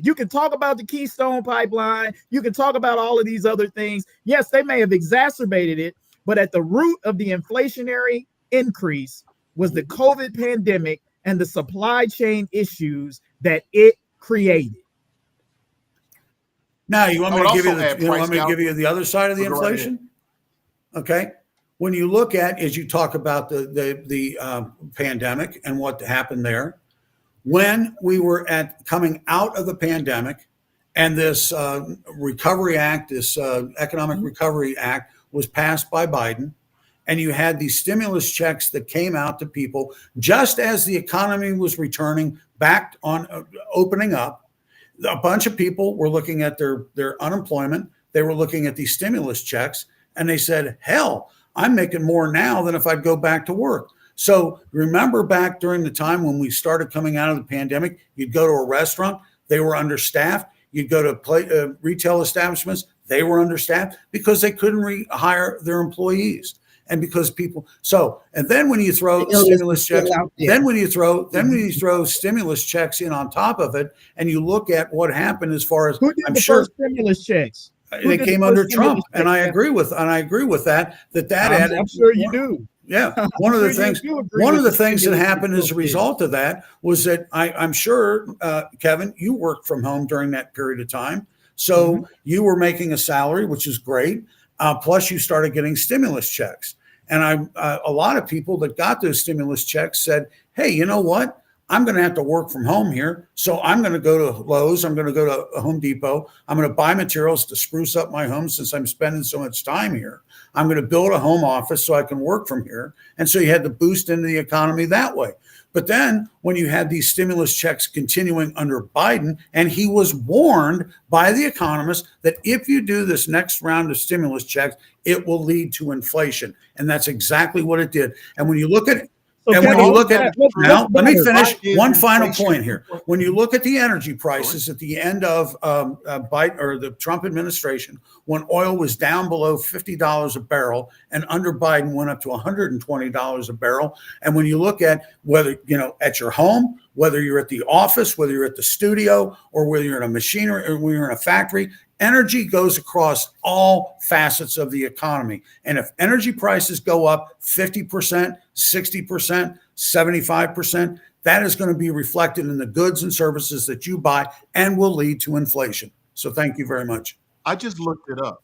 You can talk about the Keystone Pipeline. You can talk about all of these other things. Yes, they may have exacerbated it, but at the root of the inflationary increase was the COVID pandemic and the supply chain issues that it created. Now, you want me to give you the other side of the inflation? Okay. When you look at, as you talk about the pandemic and what happened there, when we were coming out of the pandemic, and this Recovery Act, this Economic Recovery Act was passed by Biden, and you had these stimulus checks that came out to people just as the economy was returning back on opening up. A bunch of people were looking at their unemployment. They were looking at these stimulus checks, and they said, hell, I'm making more now than if I'd go back to work. So remember back during the time when we started coming out of the pandemic, you'd go to a restaurant, they were understaffed. You'd go to retail establishments, they were understaffed because they couldn't hire their employees. And because people, and then when you throw stimulus checks, then when you throw stimulus checks in on top of it, and you look at what happened as far as, who did the first stimulus checks? They came under Trump, and I agree with that. Added. I'm sure you do. Yeah, one of the things that happened as a result of that was that I'm sure, Kevin, you worked from home during that period of time, so you were making a salary, which is great. Plus, you started getting stimulus checks. And a lot of people that got those stimulus checks said, hey, you know what? I'm going to have to work from home here. So I'm going to go to Lowe's. I'm going to go to Home Depot. I'm going to buy materials to spruce up my home since I'm spending so much time here. I'm going to build a home office so I can work from here. And so you had to boost into the economy that way. But then when you had these stimulus checks continuing under Biden, and he was warned by the economists that if you do this next round of stimulus checks, it will lead to inflation. And that's exactly what it did. And when you look at let me finish one final point here. When you look at the energy prices at the end of Biden or the Trump administration, when oil was down below $50 a barrel and under Biden went up to $120 a barrel. And when you look at whether, at your home, whether you're at the office, whether you're at the studio, or whether you're in a machinery or whether you're in a factory, energy goes across all facets of the economy. And if energy prices go up 50%, 60%, 75%, that is going to be reflected in the goods and services that you buy and will lead to inflation. So thank you very much. I just looked it up.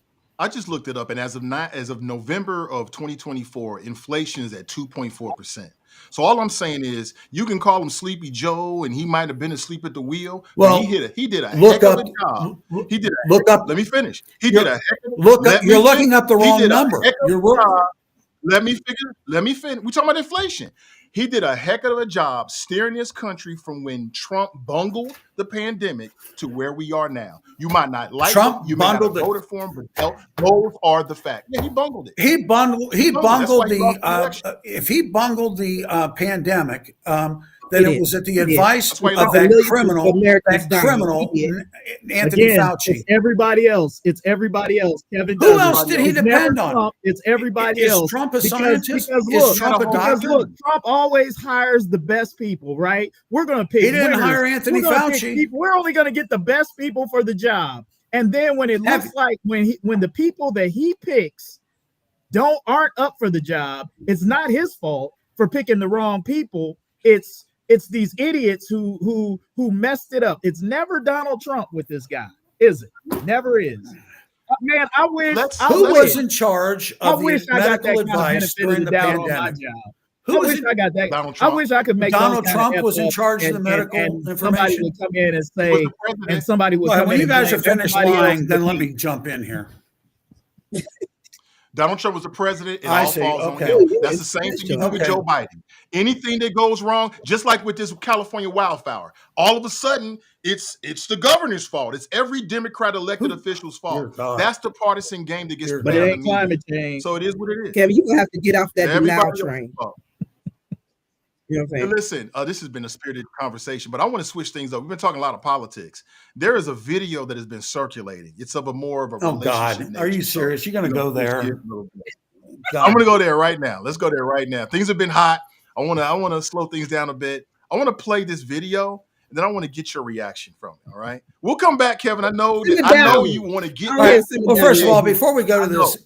And as of November of 2024, inflation is at 2.4%. So all I'm saying is, you can call him Sleepy Joe, and he might have been asleep at the wheel. Well, he did a heck of a job. Let me finish. You're looking up the wrong number. Let me finish. We're talking about inflation. He did a heck of a job steering this country from when Trump bungled the pandemic to where we are now. You might not like Trump it. You might not have voted for him, but those are the facts. Yeah, he bungled it. He bungled the pandemic, then it was at the advice of that criminal, Anthony Fauci. It's everybody else. It's everybody else. Kevin. Who else did he depend on? Trump, it's everybody else. Is Trump a scientist? Is Trump a doctor? Look, Trump always hires the best people, right? We're going to pick. He didn't hire Anthony Fauci. We're only going to get the best people for the job. And then when it looks like when the people that he picks aren't up for the job, it's not his fault for picking the wrong people. It's these idiots who messed it up. It's never Donald Trump with this guy, is it? Never is. Man, I wish. Who was in charge of the medical advice during the pandemic? I wish I got that. Donald Trump. I wish I could make Donald Trump was in charge of the medical information. Somebody would come in and say, and somebody would come in. When you guys are finished lying, then let me jump in here. Donald Trump was the president. It all falls on him. That's the same thing you do with Joe Biden. Anything that goes wrong, just like with this California wildfire, all of a sudden it's the governor's fault. It's every Democrat elected official's fault. That's the partisan game that gets. But it ain't climate change, so it is what it is. Kevin, you're gonna have to get off that denial train. You know what I'm saying? Listen, this has been a spirited conversation, but I want to switch things up. We've been talking a lot of politics. There is a video that has been circulating. It's of more of a relationship nature. Are you serious? You're going to go there? I'm going to go there right now. Let's go there right now. Things have been hot. I want to slow things down a bit. I want to play this video, and then I want to get your reaction from it. All right? We'll come back, Kevin. I know you want to get. Well, first of all, before we go to this,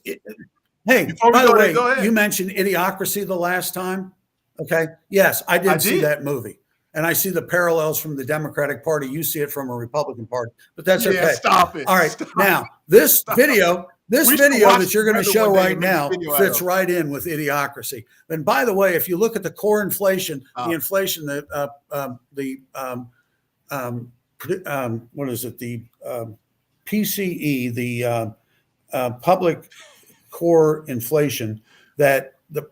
hey, by the way, you mentioned Idiocracy the last time. Okay. Yes, I did see that movie, and I see the parallels from the Democratic Party. You see it from a Republican Party, but that's okay. Stop it. All right. Now, this video that you're going to show right now fits right in with Idiocracy. And by the way, if you look at the core inflation, the inflation that what is it? The PCE, the public core inflation that the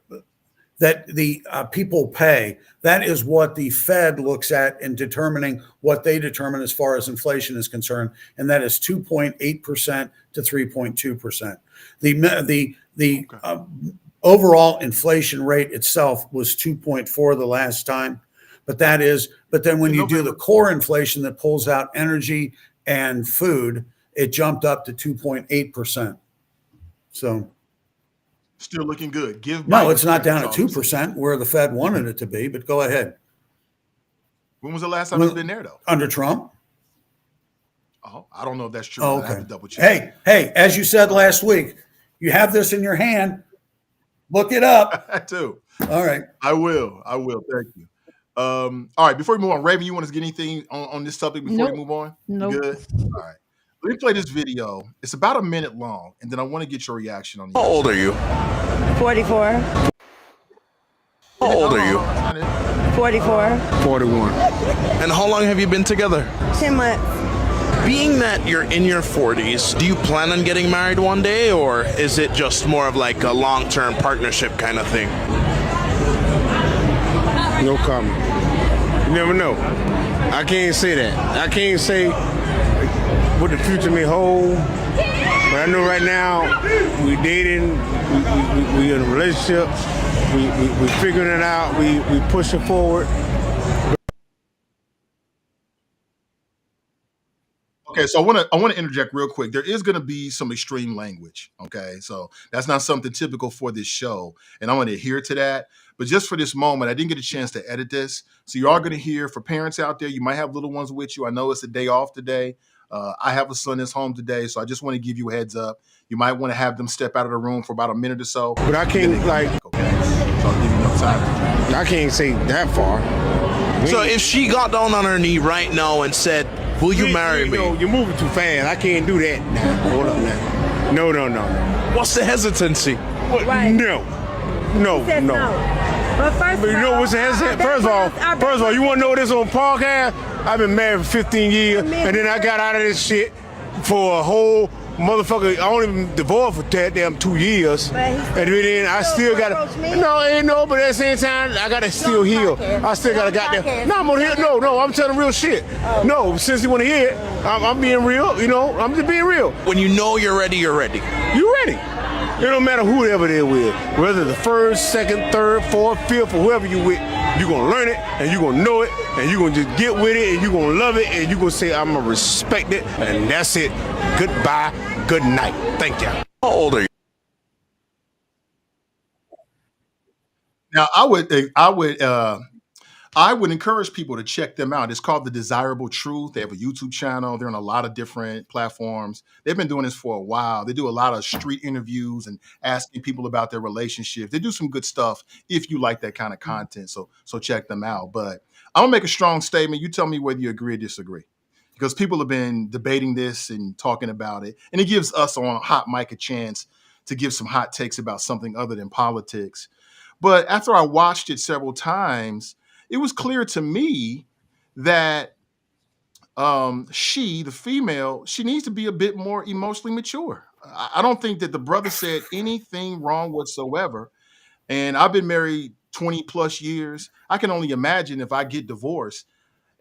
people pay. That is what the Fed looks at in determining what they determine as far as inflation is concerned, and that is 2.8% to 3.2%. The overall inflation rate itself was 2.4 the last time, but then when you do the core inflation that pulls out energy and food, it jumped up to 2.8%. So. Still looking good. No, it's not down at 2% where the Fed wanted it to be, but go ahead. When was the last time it's been there, though? Under Trump. Oh, I don't know if that's true. Oh, okay. I have to double check. Hey, as you said last week, you have this in your hand. Look it up. I do. All right. I will. Thank you. All right. Before we move on, Raven, you want to get anything on this topic before we move on? No. Nope. Good. All right. Let me play this video. It's about a minute long, and then I want to get your reaction on it. How old are you? 44. How old are you? 44. 41. And how long have you been together? 10 months. Being that you're in your 40s, do you plan on getting married one day, or is it just more of like a long-term partnership kind of thing? No comment. You never know. I can't say that. I can't say what the future may hold. But I know right now we dating, we in a relationship, we figuring it out, we pushing forward. Okay, so I want to interject real quick. There is going to be some extreme language. Okay, so that's not something typical for this show, and I want to adhere to that. But just for this moment, I didn't get a chance to edit this, so you are going to hear, for parents out there, you might have little ones with you. I know it's a day off today. I have a son that's home today, so I just want to give you a heads up. You might want to have them step out of the room for about a minute or so. But I can't okay, so I'll give you enough time. I can't say that far. So if she got down on her knee right now and said, "Will you marry me?" No, you're moving too fast. I can't do that now. Hold up now. No. What's the hesitancy? Right. No. But first But you know what's the hesitancy? First of all, you want to know this on podcast? I've been married for 15 years, and then I got out of this shit for a whole motherfucker. I only been divorced for damn 2 years, and then I still got to. But at the same time, I got to still heal. I still got to goddamn. No, I'm gonna hear. No, I'm telling real shit. No, since you want to hear it, I'm being real. You know, I'm just being real. When you know you're ready, you're ready. You ready? It don't matter whoever they're with, whether the first, second, third, fourth, fifth, or whoever you with, you're gonna learn it and you're gonna know it and you're gonna just get with it and you're gonna love it and you're gonna say, I'm gonna respect it, and that's it. Goodbye, good night. Thank you. How old are you? Now, I would encourage people to check them out. It's called The Desirable Truth. They have a YouTube channel. They're on a lot of different platforms. They've been doing this for a while. They do a lot of street interviews and asking people about their relationships. They do some good stuff if you like that kind of content. So check them out. But I'm gonna make a strong statement. You tell me whether you agree or disagree, because people have been debating this and talking about it, and it gives us on Hot Mic a chance to give some hot takes about something other than politics. But after I watched it several times, it was clear to me that the female, she needs to be a bit more emotionally mature. I don't think that the brother said anything wrong whatsoever. And I've been married 20 plus years. I can only imagine if I get divorced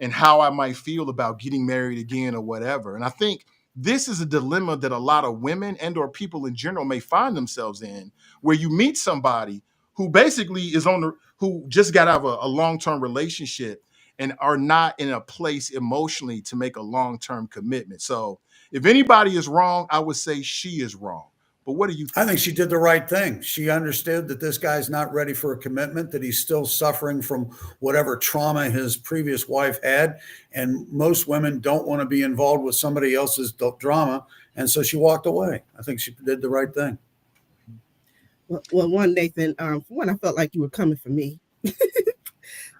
and how I might feel about getting married again or whatever. And I think this is a dilemma that a lot of women and or people in general may find themselves in, where you meet somebody who basically who just got out of a long-term relationship and are not in a place emotionally to make a long-term commitment. So if anybody is wrong, I would say she is wrong. But what do you think? I think she did the right thing. She understood that this guy's not ready for a commitment, that he's still suffering from whatever trauma his previous wife had. And most women don't want to be involved with somebody else's drama. And so she walked away. I think she did the right thing. Well, one, Nathan, for one, I felt like you were coming for me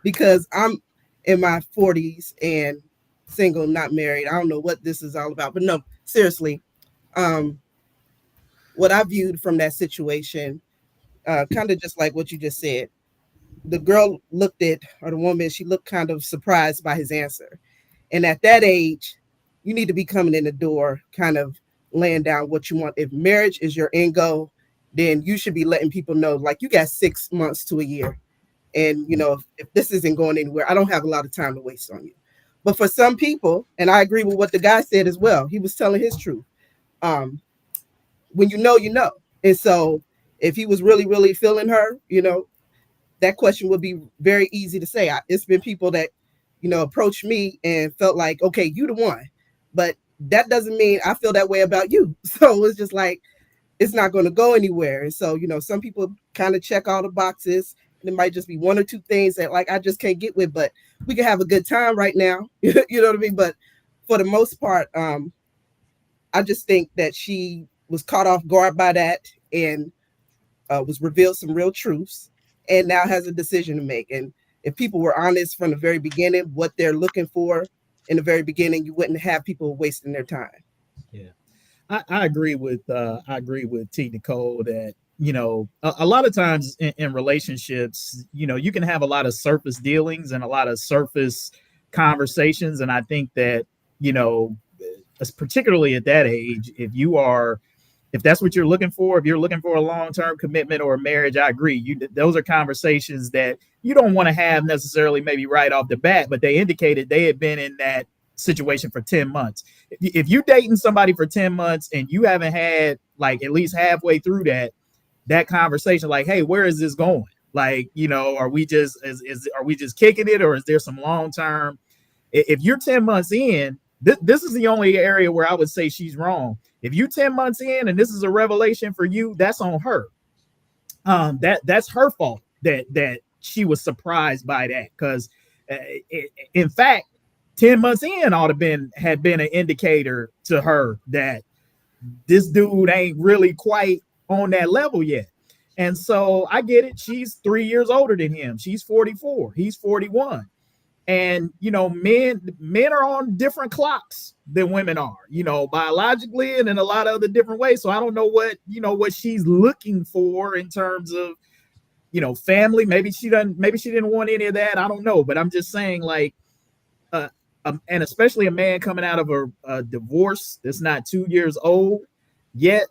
because I'm in my 40s and single, not married. I don't know what this is all about, but no, seriously. What I viewed from that situation, kind of just like what you just said, the girl the woman, she looked kind of surprised by his answer. And at that age, you need to be coming in the door, kind of laying down what you want. If marriage is your end goal, then you should be letting people know, like, you got 6 months to a year. And, if this isn't going anywhere, I don't have a lot of time to waste on you. But for some people, and I agree with what the guy said as well, he was telling his truth. When you know, you know. And so if he was really, really feeling her, that question would be very easy to say. It's been people that, approached me and felt like, okay, you the one. But that doesn't mean I feel that way about you. So it's just like, it's not going to go anywhere. And so, some people kind of check all the boxes. And it might just be one or two things that, like, I just can't get with, but we can have a good time right now. You know what I mean? But for the most part, I just think that she was caught off guard by that and was revealed some real truths and now has a decision to make. And if people were honest from the very beginning, what they're looking for in the very beginning, you wouldn't have people wasting their time. Yeah. I agree with T.Nicole that, a lot of times in relationships, you can have a lot of surface dealings and a lot of surface conversations. And I think that, particularly at that age, if that's what you're looking for, if you're looking for a long-term commitment or a marriage, I agree. Those are conversations that you don't want to have necessarily maybe right off the bat, but they indicated they had been in that situation for 10 months. If you're dating somebody for 10 months and you haven't had, like, at least halfway through that conversation, like, hey, where is this going? Like, are we just kicking it, or is there some long-term? If you're 10 months in, this is the only area where I would say she's wrong. If you're 10 months in and this is a revelation for you, that's on her. That's her fault that she was surprised by that. Because in fact, 10 months in had been an indicator to her that this dude ain't really quite on that level yet. And so I get it. She's 3 years older than him. She's 44. He's 41. And, men are on different clocks than women are, biologically and in a lot of other different ways. So I don't know what she's looking for in terms of, family. Maybe she didn't want any of that. I don't know. But I'm just saying, like, and especially a man coming out of a divorce that's not 2 years old yet.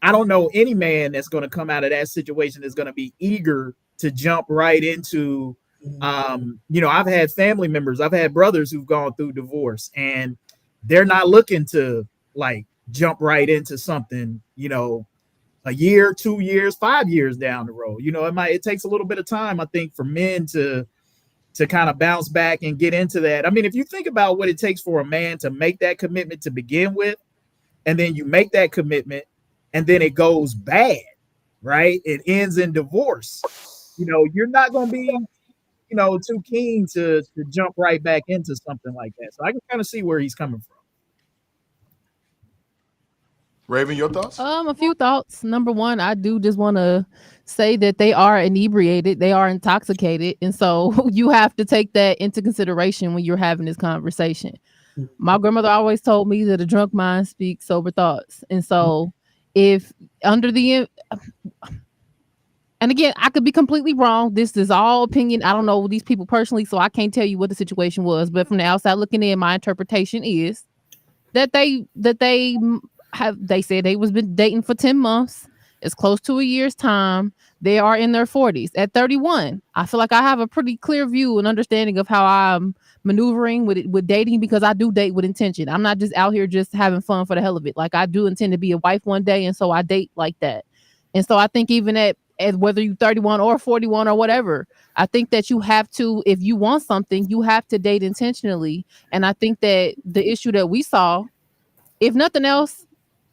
I don't know any man that's going to come out of that situation that's going to be eager to jump right into, I've had family members, I've had brothers who've gone through divorce, and they're not looking to, like, jump right into something, a year, 2 years, 5 years down the road. You know, it takes a little bit of time, I think, for men to kind of bounce back and get into that. I mean, if you think about what it takes for a man to make that commitment to begin with, and then you make that commitment and then it goes bad, right? It ends in divorce. You know, you're not going to be, you know, too keen to jump right back into something like that. So I can kind of see where he's coming from. Raven, your thoughts? A few thoughts. Number one, I do just want to say that they are inebriated, they are intoxicated, and so you have to take that into consideration when you're having this conversation. My grandmother always told me that a drunk mind speaks sober thoughts, and so if under the and again, I could be completely wrong. This is all opinion. I don't know these people personally, so I can't tell you what the situation was. But from the outside looking in, my interpretation is that they said they was been dating for 10 months. It's close to a year's time. They are in their 40s. At 31, I feel like I have a pretty clear view and understanding of how I'm maneuvering with dating, because I do date with intention. I'm not just out here just having fun for the hell of it. Like, I do intend to be a wife one day, and so I date like that. And so I think even at whether you're 31 or 41 or whatever, I think that you have to, if you want something, you have to date intentionally. And I think that the issue that we saw, if nothing else,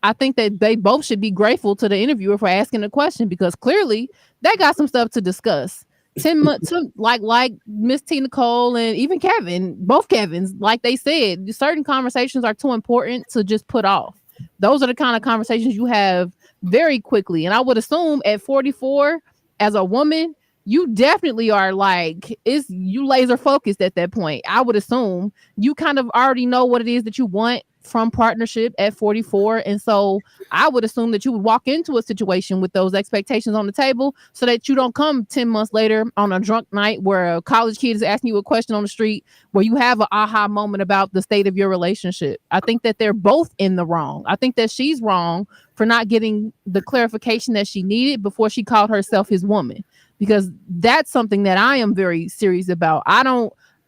I think that they both should be grateful to the interviewer for asking the question, because clearly they got some stuff to discuss. 10 months, like Miss T.Nicole and even Kevin, both Kevins, like they said, certain conversations are too important to just put off. Those are the kind of conversations you have very quickly. And I would assume at 44, as a woman, you definitely are like, you laser focused at that point. I would assume you kind of already know what it is that you want from partnership at 44. And so I would assume that you would walk into a situation with those expectations on the table, so that you don't come 10 months later on a drunk night where a college kid is asking you a question on the street, where you have an aha moment about the state of your relationship. I think that they're both in the wrong. I think that she's wrong for not getting the clarification that she needed before she called herself his woman, because that's something that I am very serious about. I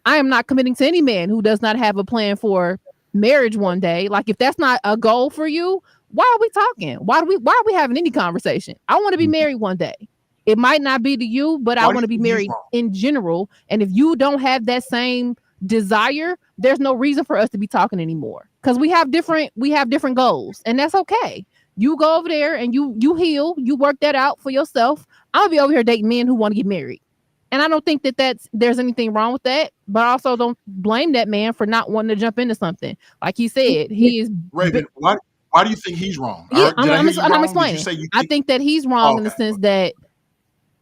am not committing to any man who does not have a plan for marriage one day. Like, if that's not a goal for you, why are we talking? Why are we having any conversation? I want to be married one day. It might not be to you, but I want to be married in general. And if you don't have that same desire, there's no reason for us to be talking anymore, because we have different goals, and that's okay. You go over there and you heal, you work that out for yourself. I'll be over here dating men who want to get married. And I don't think that there's anything wrong with that, but I also don't blame that man for not wanting to jump into something. Like he said, he is. Raven, why do you think he's wrong? Yeah, I'm explaining. I think that he's wrong in the sense that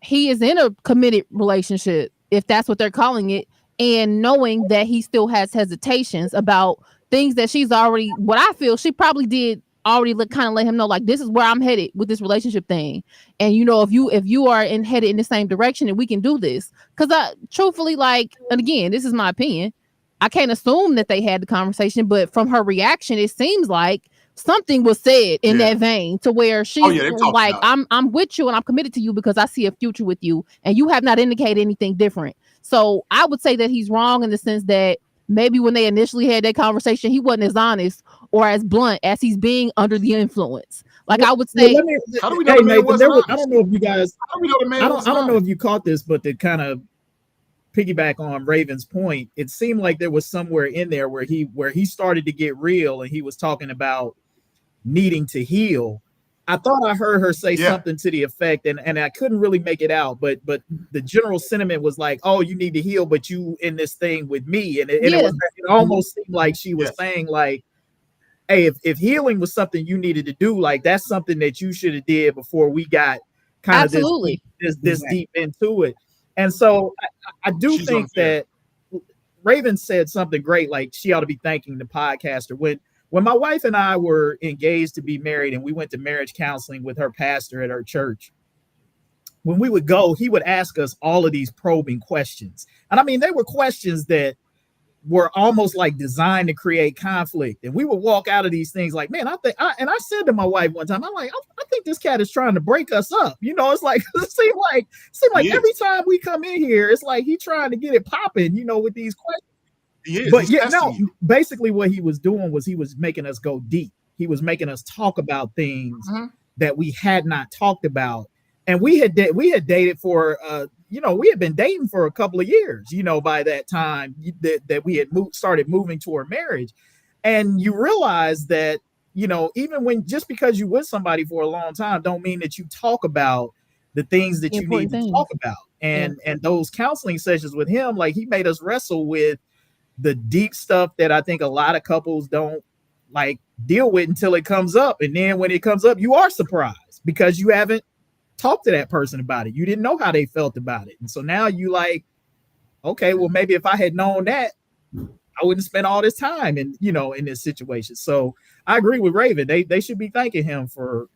he is in a committed relationship, if that's what they're calling it, and knowing that he still has hesitations about things that she's already, what I feel she probably did already kind of let him know, like, this is where I'm headed with this relationship thing. And, you know, if you are headed in the same direction, and we can do this. Because I truthfully, like, and again, this is my opinion, I can't assume that they had the conversation, but from her reaction, it seems like something was said in that vein, to where she's like, I'm with you and I'm committed to you because I see a future with you, and you have not indicated anything different. So I would say that he's wrong in the sense that maybe when they initially had that conversation, he wasn't as honest or as blunt as he's being under the influence. Like, I would say, how do we know the man was honest? I don't know if you guys, I don't know if you caught this, but to kind of piggyback on Raven's point, it seemed like there was somewhere in there where he started to get real, and he was talking about needing to heal. I thought I heard her say something to the effect, and I couldn't really make it out, but the general sentiment was like, oh, you need to heal, but you in this thing with me. And it almost seemed like she was saying, like, hey, if healing was something you needed to do, like, that's something that you should have did before we got kind of this deep into it. And so I do think that Raven said something great, like she ought to be thanking the podcaster. When my wife and I were engaged to be married, and we went to marriage counseling with her pastor at our church, when we would go, he would ask us all of these probing questions. And I mean, they were questions that were almost like designed to create conflict. And we would walk out of these things like, man, I said to my wife one time, I'm like, I think this cat is trying to break us up. You know, it's like, it seemed like every time we come in here, it's like he trying to get it popping, you know, with these questions. But basically what he was doing was he was making us go deep. He was making us talk about things that we had not talked about. And we had dated for we had been dating for a couple of years, by that time that we had started moving toward marriage. And you realize that, even just because you're with somebody for a long time, don't mean that you talk about the things that you need to talk about. And those counseling sessions with him, like, he made us wrestle with the deep stuff that I think a lot of couples don't like deal with until it comes up. And then when it comes up, you are surprised because you haven't talked to that person about it. You didn't know how they felt about it. And so now you like, okay, well, maybe if I had known that, I wouldn't spend all this time in this situation. So I agree with Raven. They should be thanking him for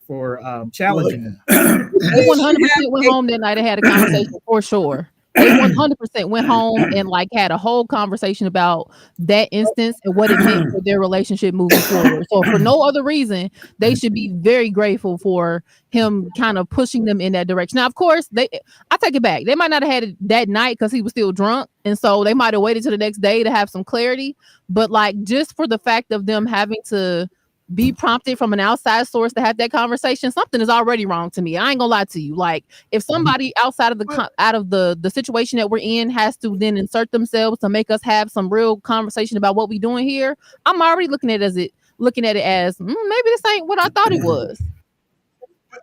challenging them. They 100% went home that night and had a conversation for sure. They 100% went home and like had a whole conversation about that instance and what it meant for their relationship moving forward. So for no other reason, they should be very grateful for him kind of pushing them in that direction. Now, of course, I take it back. They might not have had it that night because he was still drunk. And so they might have waited till the next day to have some clarity. But like, just for the fact of them having to be prompted from an outside source to have that conversation, something is already wrong to me. I ain't gonna lie to you. Like, if somebody outside of the situation that we're in has to then insert themselves to make us have some real conversation about what we're doing here, I'm already looking at it as maybe this ain't what I thought it was.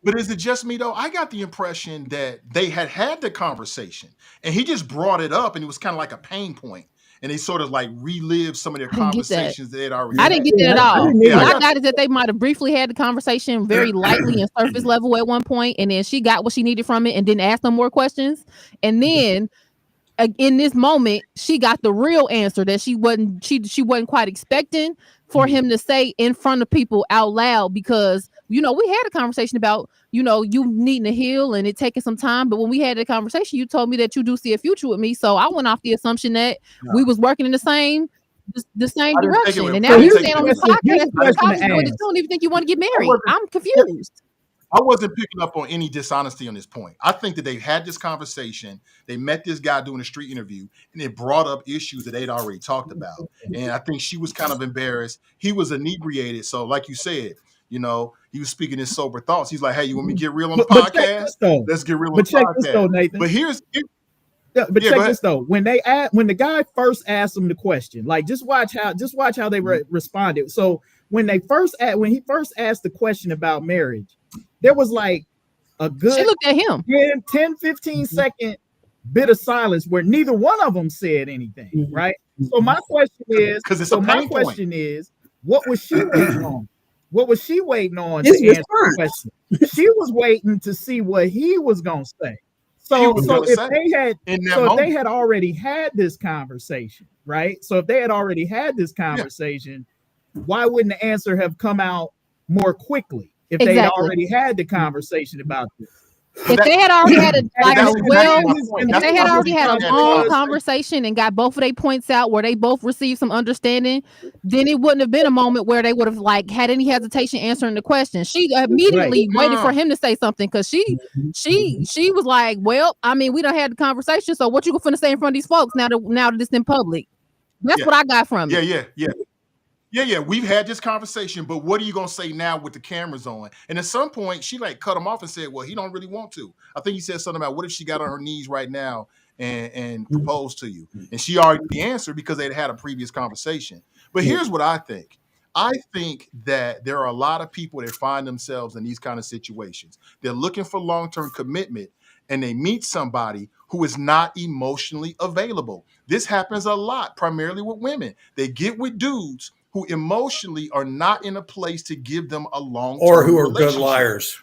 But is it just me though? I got the impression that they had the conversation and he just brought it up and it was kind of like a pain point. And they sort of like relived some of their conversations that they'd already had. I didn't get that at all. I got it that they might have briefly had the conversation very lightly and surface level at one point, and then she got what she needed from it and didn't ask no more questions. And then in this moment, she got the real answer that she wasn't quite expecting for him to say in front of people out loud, because we had a conversation about you needing to heal and it taking some time, but when we had the conversation, you told me that you do see a future with me, so I went off the assumption that we was working in the same direction. And now you're saying on this podcast that you don't even think you want to get married. I'm confused. I wasn't picking up on any dishonesty on this point. I think that they had this conversation. They met this guy doing a street interview, and it brought up issues that they'd already talked about. And I think she was kind of embarrassed. He was inebriated. So like you said, he was speaking his sober thoughts. He's like, hey, you want me to get real on the podcast? Let's get real on the podcast. Check this though, Nathan. But check this though. When the guy first asked him the question, like just watch how they responded. So when he first asked the question about marriage, there was like a good she looked at him 10-15 second bit of silence where neither one of them said anything, right? So my question is, what was she waiting on? What was she waiting on to answer the question? She was waiting to see what he was gonna say. So if they had already had this conversation, right? So if they had already had this conversation, why wouldn't the answer have come out more quickly if they had already had the conversation about this? If they had already had a long conversation and got both of their points out where they both received some understanding, then it wouldn't have been a moment where they would have like had any hesitation answering the question. She immediately waited for him to say something because she was like, well, I mean, we done had the conversation, so what you gonna say in front of these folks now that it's in public? That's what I got from it. Yeah. We've had this conversation, but what are you gonna say now with the cameras on? And at some point, she like cut him off and said, "Well, he don't really want to." I think he said something about, "What if she got on her knees right now and proposed to you?" And she already answered because they'd had a previous conversation. But here's what I think. I think that there are a lot of people that find themselves in these kind of situations. They're looking for long-term commitment, and they meet somebody who is not emotionally available. This happens a lot, primarily with women. They get with dudes who emotionally are not in a place to give them a long-term or who are good liars.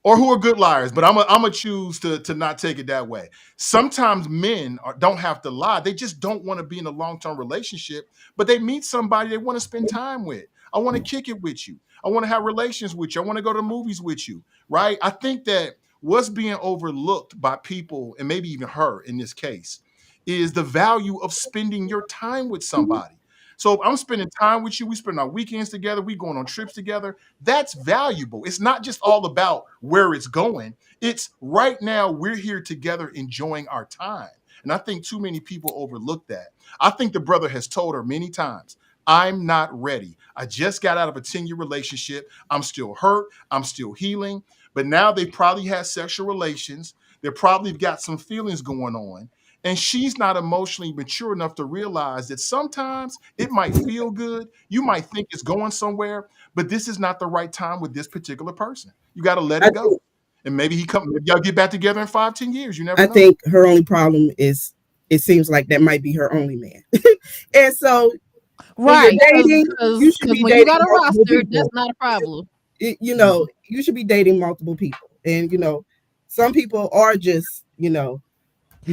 Or who are good liars, but I'm gonna choose to not take it that way. Sometimes men don't have to lie; they just don't want to be in a long-term relationship. But they meet somebody they want to spend time with. I want to kick it with you. I want to have relations with you. I want to go to the movies with you. Right? I think that what's being overlooked by people, and maybe even her in this case, is the value of spending your time with somebody. So if I'm spending time with you, we spend our weekends together, we going on trips together, that's valuable. It's not just all about where it's going. It's right now we're here together enjoying our time. And I think too many people overlook that. I think the brother has told her many times, I'm not ready. I just got out of a 10-year relationship. I'm still hurt. I'm still healing. But now they probably had sexual relations. They probably got some feelings going on. And she's not emotionally mature enough to realize that sometimes it might feel good. You might think it's going somewhere, but this is not the right time with this particular person. You got to let I it go. think, And maybe maybe y'all get back together in 5-10 years. You never I know. think her only problem is it seems like that might be her only man. And so when you're Right, dating, you should because be when you dating got a multiple roster, that's people. not a problem. You know, you should be dating multiple people. And some people are just, you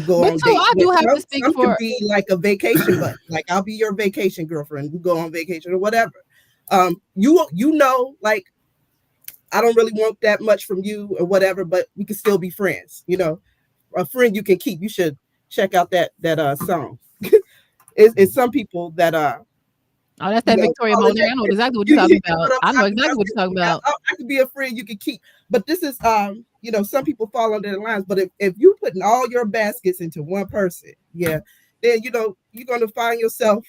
go But on too, dates I with. do have to speak Some can for. be like a vacation buddy. Like I'll be your vacation girlfriend. We go on vacation or whatever. Like I don't really want that much from you or whatever, but we can still be friends. A friend you can keep. You should check out that song. It's some people that Oh, that's that Victoria call it Monet. I know exactly what you, you're you talking know about. what I I'm know talking exactly about. what you're talking about. I could be a friend you can keep, but this is some people fall under the lines. But if you're putting all your baskets into one person, then you're gonna find yourself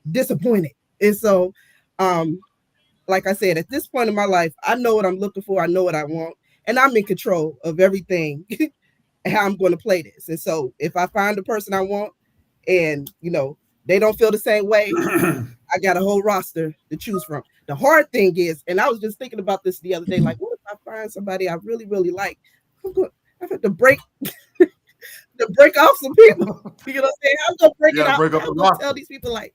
disappointed. And so, like I said, at this point in my life, I know what I'm looking for. I know what I want, and I'm in control of everything and how I'm going to play this. And so, if I find the person I want, and they don't feel the same way, I got a whole roster to choose from. The hard thing is, and I was just thinking about this the other day, like, what if I find somebody I really, really like? I have to break off some people. You know what I'm saying? I'm gonna break You it got to out. break up I'm the gonna roster. tell these people, like,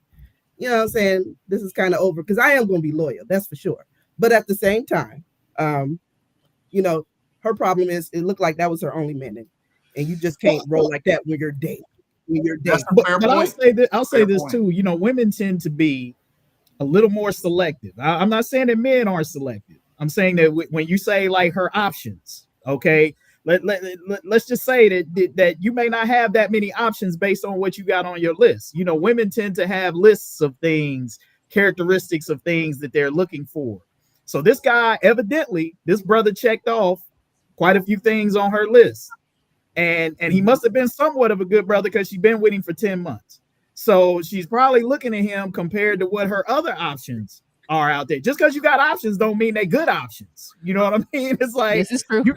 what I'm saying, this is kind of over, because I am gonna be loyal, that's for sure. But at the same time, her problem is it looked like that was her only man, and you just can't roll like that when you're dating. That's a fair But point. I'll say this too. Women tend to be a little more selective. I'm not saying that men aren't selective. I'm saying that when you say like her options, okay, let's just say that you may not have that many options based on what you got on your list. Women tend to have lists of things, characteristics of things that they're looking for. So this guy, evidently, this brother checked off quite a few things on her list. And he must have been somewhat of a good brother because she's been with him for 10 months. So she's probably looking at him compared to what her other options are out there. Just because you got options don't mean they're good options. You know what I mean? It's like This is true. you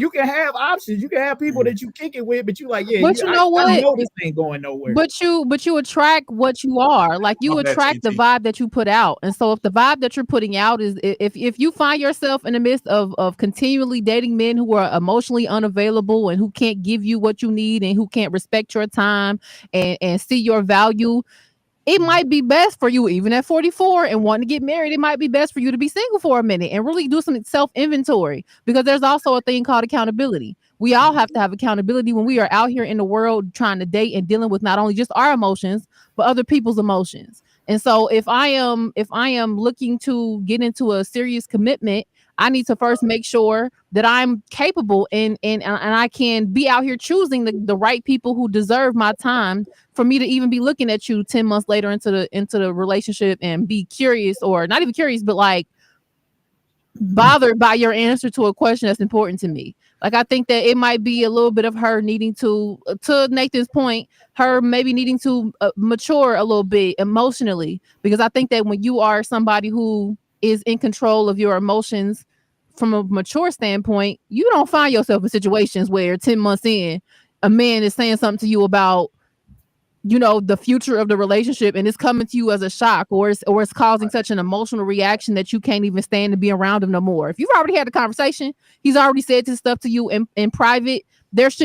can have options. You can have people that you kick it with, but you like, yeah, But you know what? I know this ain't going nowhere. But you attract what you are. Like you attract the vibe that you put out. And so if the vibe that you're putting out is if you find yourself in the midst of continually dating men who are emotionally unavailable and who can't give you what you need and who can't respect your time and see your value, it might be best for you, even at 44 and wanting to get married, it might be best for you to be single for a minute and really do some self-inventory, because there's also a thing called accountability. We all have to have accountability when we are out here in the world trying to date and dealing with not only just our emotions, but other people's emotions. And so if I am looking to get into a serious commitment, I need to first make sure that I'm capable and I can be out here choosing the right people who deserve my time for me to even be looking at you 10 months later into the relationship and be curious, or not even curious, but like bothered by your answer to a question that's important to me. Like, I think that it might be a little bit of her needing to Nathan's point, her maybe needing to mature a little bit emotionally, because I think that when you are somebody who is in control of your emotions from a mature standpoint, you don't find yourself in situations where 10 months in, a man is saying something to you about the future of the relationship, and it's coming to you as a shock, or it's causing such an emotional reaction that you can't even stand to be around him no more. If you've already had the conversation, he's already said this stuff to you in private, there's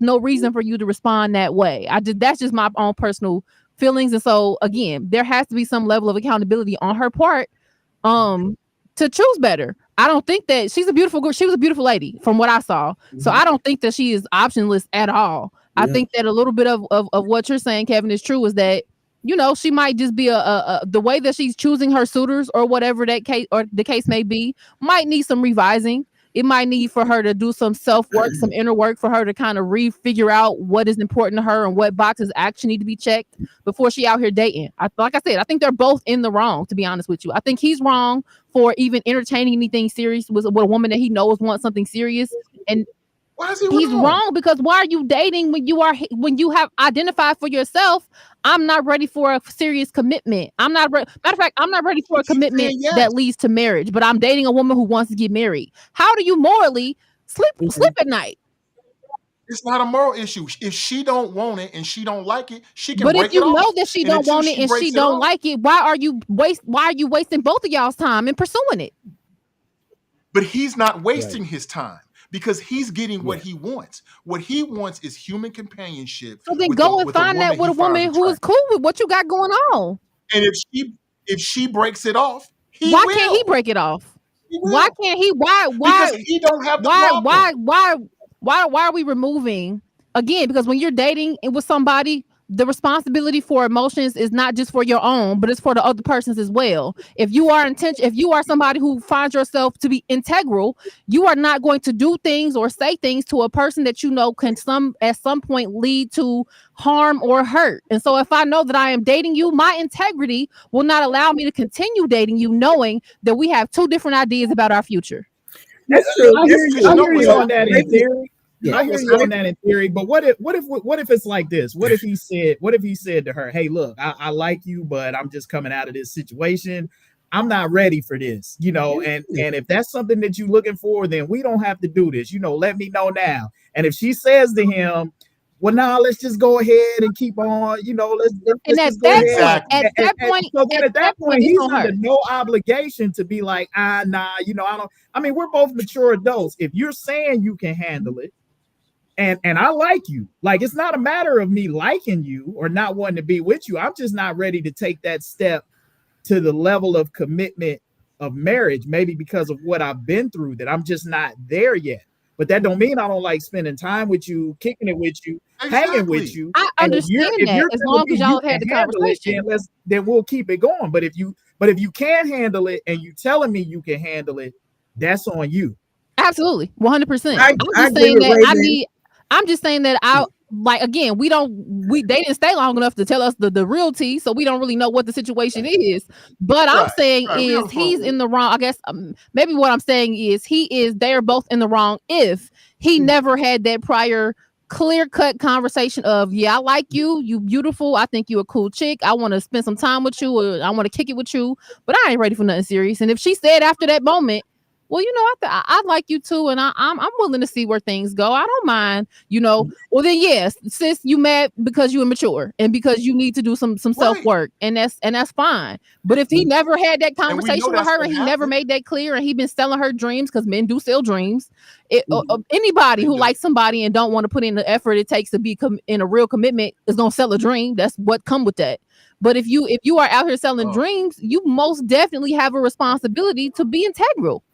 no reason for you to respond that way. That's just my own personal feelings. And so again, there has to be some level of accountability on her part to choose better. I don't think that she's a beautiful girl. She was a beautiful lady from what I saw. So I don't think that she is optionless at all. I think that a little bit of what you're saying, Kevin, is true, is that, she might just be the way that she's choosing her suitors or whatever that case or the case may be might need some revising. It might need for her to do some self-work, some inner work, for her to kind of figure out what is important to her and what boxes actually need to be checked before she out here dating. Like I said, I think they're both in the wrong, to be honest with you. I think he's wrong for even entertaining anything serious with a woman that he knows wants something serious. And Why is he He's wrong? wrong because why are you dating when you have identified for yourself? I'm not ready for a serious commitment. Matter of fact, I'm not ready for a commitment yes. that leads to marriage. But I'm dating a woman who wants to get married. How do you morally sleep at night? It's not a moral issue. If she don't want it and she don't like it, she can But if break it you know off. that she And don't until want it and breaks she it don't off, like it, why are you wasting both of y'all's time in pursuing it? but he's not wasting his time because he's getting what he wants. What he wants is human companionship. So then go and find that with a woman who is cool with what you got going on. And if she breaks it off, Why can't he break it off? Why can't he? Because he don't have the problem. Why are we removing again? Because when you're dating with somebody, the responsibility for emotions is not just for your own, but it's for the other person's as well. If you are somebody who finds yourself to be integral, you are not going to do things or say things to a person that you know can at some point lead to harm or hurt. And so if I know that I am dating you, my integrity will not allow me to continue dating you, knowing that we have two different ideas about our future. That's true. I hear you on that in theory. Yeah, I hear you on that in theory, but what if it's like this? What if he said to her, "Hey, look, I like you, but I'm just coming out of this situation. I'm not ready for this, and if that's something that you're looking for, then we don't have to do this. Let me know now." And if she says to him, "Well, now let's just go ahead and keep on, let's just go ahead." At that point, he's under no obligation to be like, nah, I don't. I mean, we're both mature adults. If you're saying you can handle it, and I like you, like it's not a matter of me liking you or not wanting to be with you. I'm just not ready to take that step to the level of commitment of marriage, maybe because of what I've been through, that I'm just not there yet. But that don't mean I don't like spending time with you, kicking it with you, hanging with you. I understand that as long as y'all have had the conversation, then we'll keep it going. But if you can't handle it and you telling me you can handle it, that's on you. Absolutely, 100%. I'm just saying that I like, again, they didn't stay long enough to tell us the real tea, so we don't really know what the situation is. But I'm saying is he's in the wrong. I guess maybe what I'm saying is they're both in the wrong if he never had that prior clear-cut conversation of, yeah, I like you beautiful, I think you a cool chick, I want to spend some time with you, or I want to kick it with you, but I ain't ready for nothing serious. And if she said after that moment, well, I like you too, and I'm willing to see where things go. I don't mind, Well, then yes, sis, you mad because you're immature and because you need to do some self work, and that's fine. But if he never had that conversation with her and he never made that clear, and he been selling her dreams, because men do sell dreams. Anybody who likes somebody and don't want to put in the effort it takes to be in a real commitment is gonna sell a dream. That's what come with that. But if you are out here selling dreams, you most definitely have a responsibility to be integral.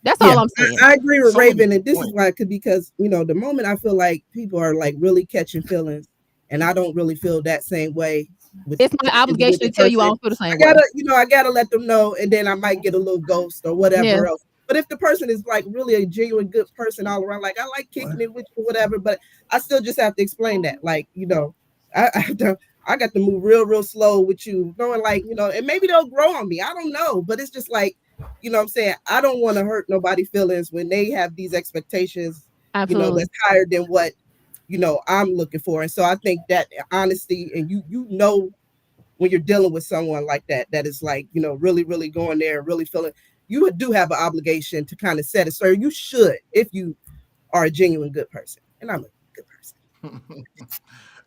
That's all I'm saying. I agree with Raven, and this is why, because the moment I feel like people are like really catching feelings, and I don't really feel that same way. It's my obligation to tell you I don't feel the same way. I gotta let them know, and then I might get a little ghost or whatever else. But if the person is like really a genuine good person all around, like I like kicking it with you, whatever, but I still just have to explain that, like I got to move real slow with you, knowing like and maybe they'll grow on me. I don't know, but it's just like. What I'm saying? I don't want to hurt nobody's feelings when they have these expectations, Absolutely. That's higher than what, I'm looking for. And so I think that honesty, and when you're dealing with someone like that is like, really, really going there and really feeling, you do have an obligation to kind of set it. So you should, if you are a genuine good person. And I'm a good person.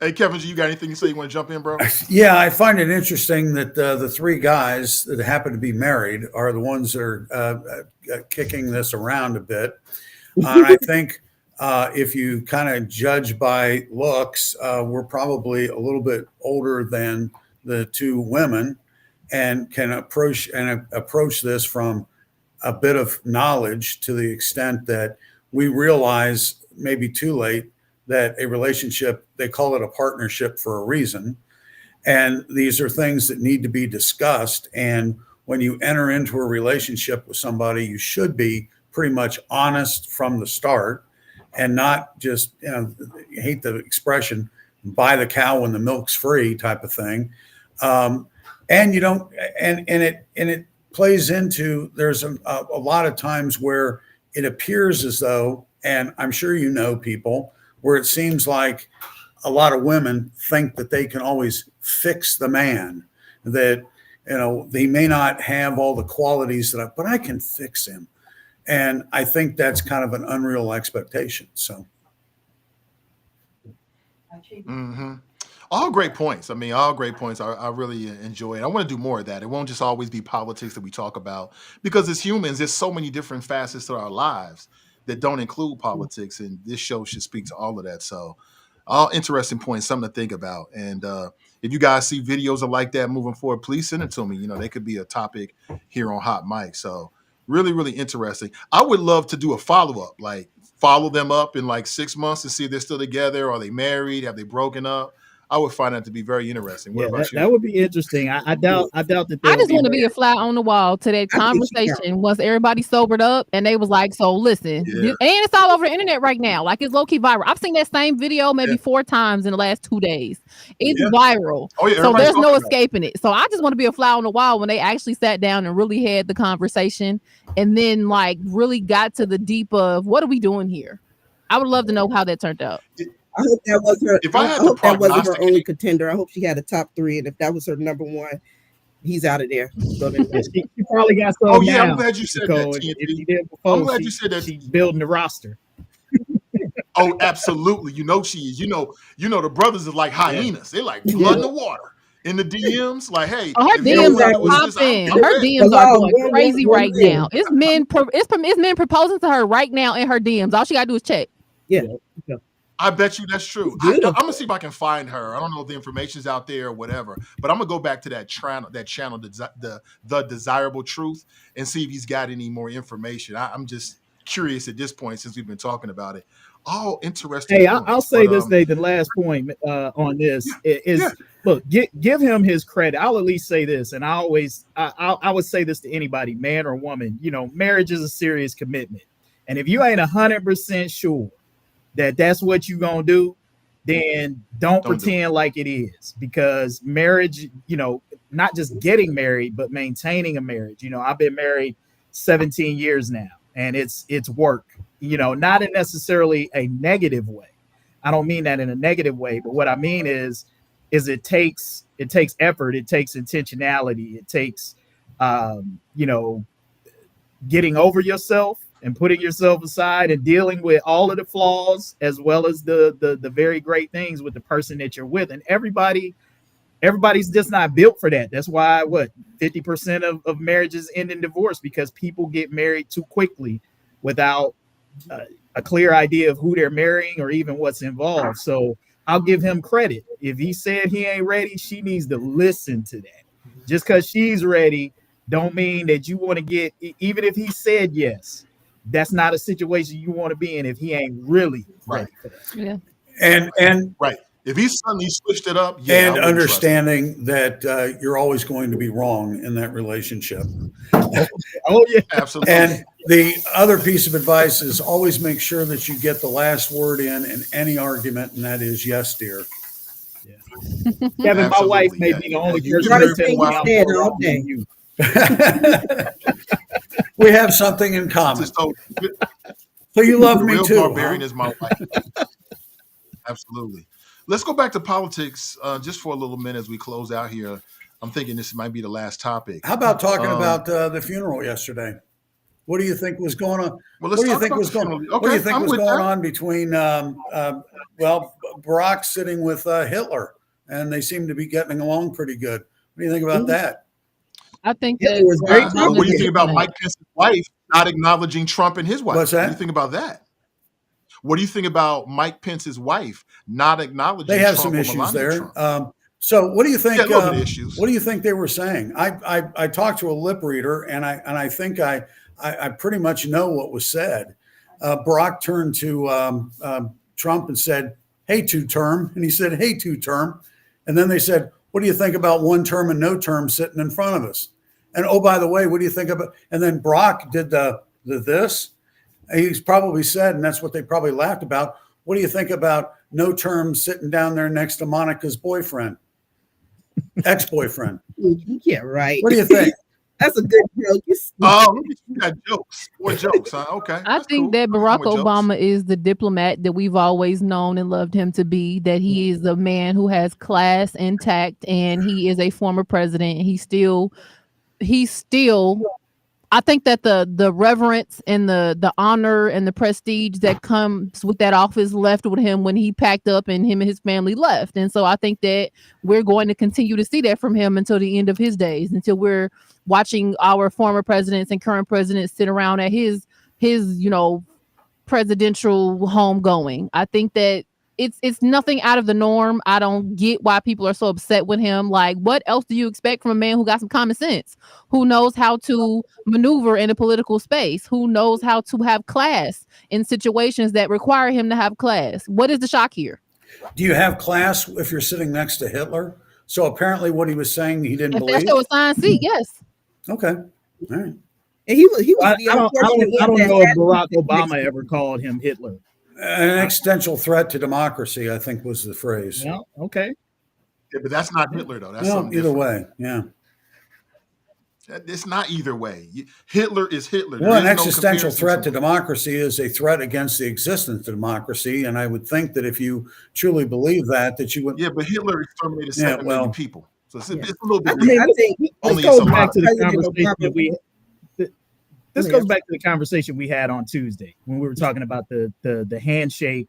Hey, Kevin, you got anything to say? You want to jump in, bro? Yeah, I find it interesting that the three guys that happen to be married are the ones that are kicking this around a bit. And I think if you kind of judge by looks, we're probably a little bit older than the two women, and can approach this from a bit of knowledge, to the extent that we realize, maybe too late, that a relationship, they call it a partnership for a reason. And these are things that need to be discussed. And when you enter into a relationship with somebody, you should be pretty much honest from the start, and not just, I hate the expression, buy the cow when the milk's free type of thing. And you don't, and it plays into, there's a lot of times where it appears as though And I'm sure you know people where it seems like a lot of women think that they can always fix the man, that, they may not have all the qualities but I can fix him. And I think that's kind of an unreal expectation. So. Mm-hmm. All great points. I mean, all great points. I really enjoy it. I want to do more of that. It won't just always be politics that we talk about, because as humans, there's so many different facets to our lives that don't include politics. And this show should speak to all of that. So all interesting points, something to think about. And if you guys see videos of like that moving forward, please send it to me. They could be a topic here on Hot Mic. So really, really interesting. I would love to do a follow-up, like follow them up in like 6 months to see if they're still together. Are they married? Have they broken up? I would find that to be very interesting. What about you? That would be interesting. I doubt that. I just want to be a fly on the wall to that conversation once everybody sobered up and they was like, so listen, and it's all over the internet right now. Like, it's low key viral. I've seen that same video maybe 4 times in the last 2 days. It's viral. Oh, yeah, so there's no escaping it. So I just want to be a fly on the wall when they actually sat down and really had the conversation and then like really got to the deep of what are we doing here? I would love to know how that turned out. I hope that was her. If I had I hope that wasn't her prognosticate- only contender. I hope she had a top 3, and if that was her number 1, he's out of there. So She probably got some. Oh, yeah, now, I'm glad you said Nicole. that, If TNT. she did before, I'm glad you said that. She's building the roster. Oh, absolutely. She is. The brothers is like hyenas. They're like blood in the water. In the DMs, like, hey, Oh, her if you don't DMs wanna are do this, popping. I'm Her in. DMs are going One crazy right thing. now. It's men proposing to her right now in her DMs. All she gotta do is check. Yeah. I bet you that's true. I'm gonna see if I can find her. I don't know if the information's out there or whatever, but I'm gonna go back to that channel, the Desirable Truth, and see if he's got any more information. I'm just curious at this point since we've been talking about it. Oh, interesting. Hey, I'll say this, Nathan. Last point on this is look, give him his credit. I'll at least say this, and I would say this to anybody, man or woman. Marriage is a serious commitment, and if you ain't 100% sure that that's what you're gonna do, then don't pretend like it is, because marriage, not just getting married, but maintaining a marriage. I've been married 17 years now, and it's work. Not in necessarily a negative way. I don't mean that in a negative way, but what I mean is it takes effort, it takes intentionality, it takes getting over yourself and putting yourself aside and dealing with all of the flaws as well as the very great things with the person that you're with. And everybody's just not built for that. That's why 50% of marriages end in divorce, because people get married too quickly without a clear idea of who they're marrying or even what's involved. So I'll give him credit. If he said he ain't ready, she needs to listen to that. Just because she's ready don't mean that you want to get, even if he said yes, that's not a situation you want to be in if he ain't really ready for that. Yeah. And right. If he suddenly switched it up, and understanding that you're always going to be wrong in that relationship. Oh yeah, absolutely. And the other piece of advice is always make sure that you get the last word in any argument, and that is yes, dear. Yeah. Kevin, my wife may be the only person we have something in common. So you love me too. Barbarian is my wife. Absolutely. Let's go back to politics just for a little minute as we close out here. I'm thinking this might be the last topic. How about talking about the funeral yesterday? What do you think was going on? Well, what do you think was going on? What do you think was going on between Barack sitting with Hitler, and they seem to be getting along pretty good? What do you think about that? I think that was great. What do you think about Mike Pence's wife not acknowledging Trump and his wife? What's that? What do you think about that? What do you think about Mike Pence's wife not acknowledging? They have Trump some issues there. Trump? So what do you think? Issues. What do you think they were saying? I talked to a lip reader, and I think I pretty much know what was said. Barack turned to Trump and said, "Hey, two-term," and he said, "Hey, two-term," and then they said, "What do you think about one term and no term sitting in front of us?" And oh, by the way, what do you think about? And then Barack did the this. He's probably said, and that's what they probably laughed about. What do you think about no term sitting down there next to Monica's boyfriend, ex-boyfriend? Yeah, right. What do you think? That's a good joke. Oh, you got jokes. More jokes, huh? Okay. I That's think cool. that I'm Barack with jokes. Obama is the diplomat that we've always known and loved him to be, that he is a man who has class intact, and he is a former president. He's still I think that the reverence and the honor and the prestige that comes with that office left with him when he packed up and him and his family left. And so I think that we're going to continue to see that from him until the end of his days, until we're watching our former presidents and current presidents sit around at his presidential home going. I think that it's nothing out of the norm. I don't get why people are so upset with him. Like, what else do you expect from a man who got some common sense, who knows how to maneuver in a political space, who knows how to have class in situations that require him to have class? What is the shock here? Do you have class if you're sitting next to Hitler? So apparently what he was saying he didn't If believe. that's your assigned seat, yes. Okay. All right. And he was I the don't unfortunate I one don't that know if had Barack to fix Obama it. ever called him Hitler. An existential threat to democracy, I think, was the phrase. Yeah, okay. Yeah, but that's not Hitler, though. That's No, something either different. way, yeah. It's not either way. Hitler is Hitler. Well, There an is no existential comparison threat to him. democracy is a threat against the existence of democracy, and I would think that if you truly believe that you would. Yeah, but Hitler exterminated Yeah, 7 million well, people. So it's Yeah. a little bit I different. think This Only goes it's a back lot. to the President conversation Obama- that we this Yeah. goes back to the conversation we had on Tuesday when we were talking about the handshake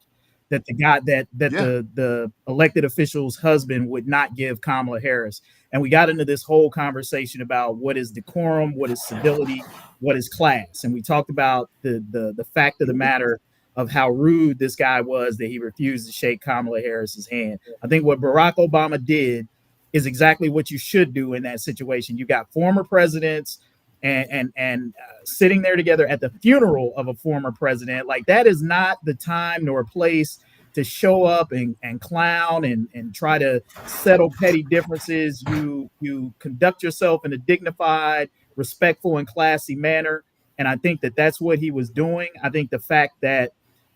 that the elected official's husband would not give Kamala Harris. And we got into this whole conversation about what is decorum, what is civility, what is class. And we talked about the fact of the matter of how rude this guy was that he refused to shake Kamala Harris's hand. I think what Barack Obama did is exactly what you should do in that situation. You got former presidents and sitting there together at the funeral of a former president. Like, that is not the time nor place to show up and clown and try to settle petty differences. You conduct yourself in a dignified, respectful, and classy manner. And I think that that's what he was doing. I think the fact that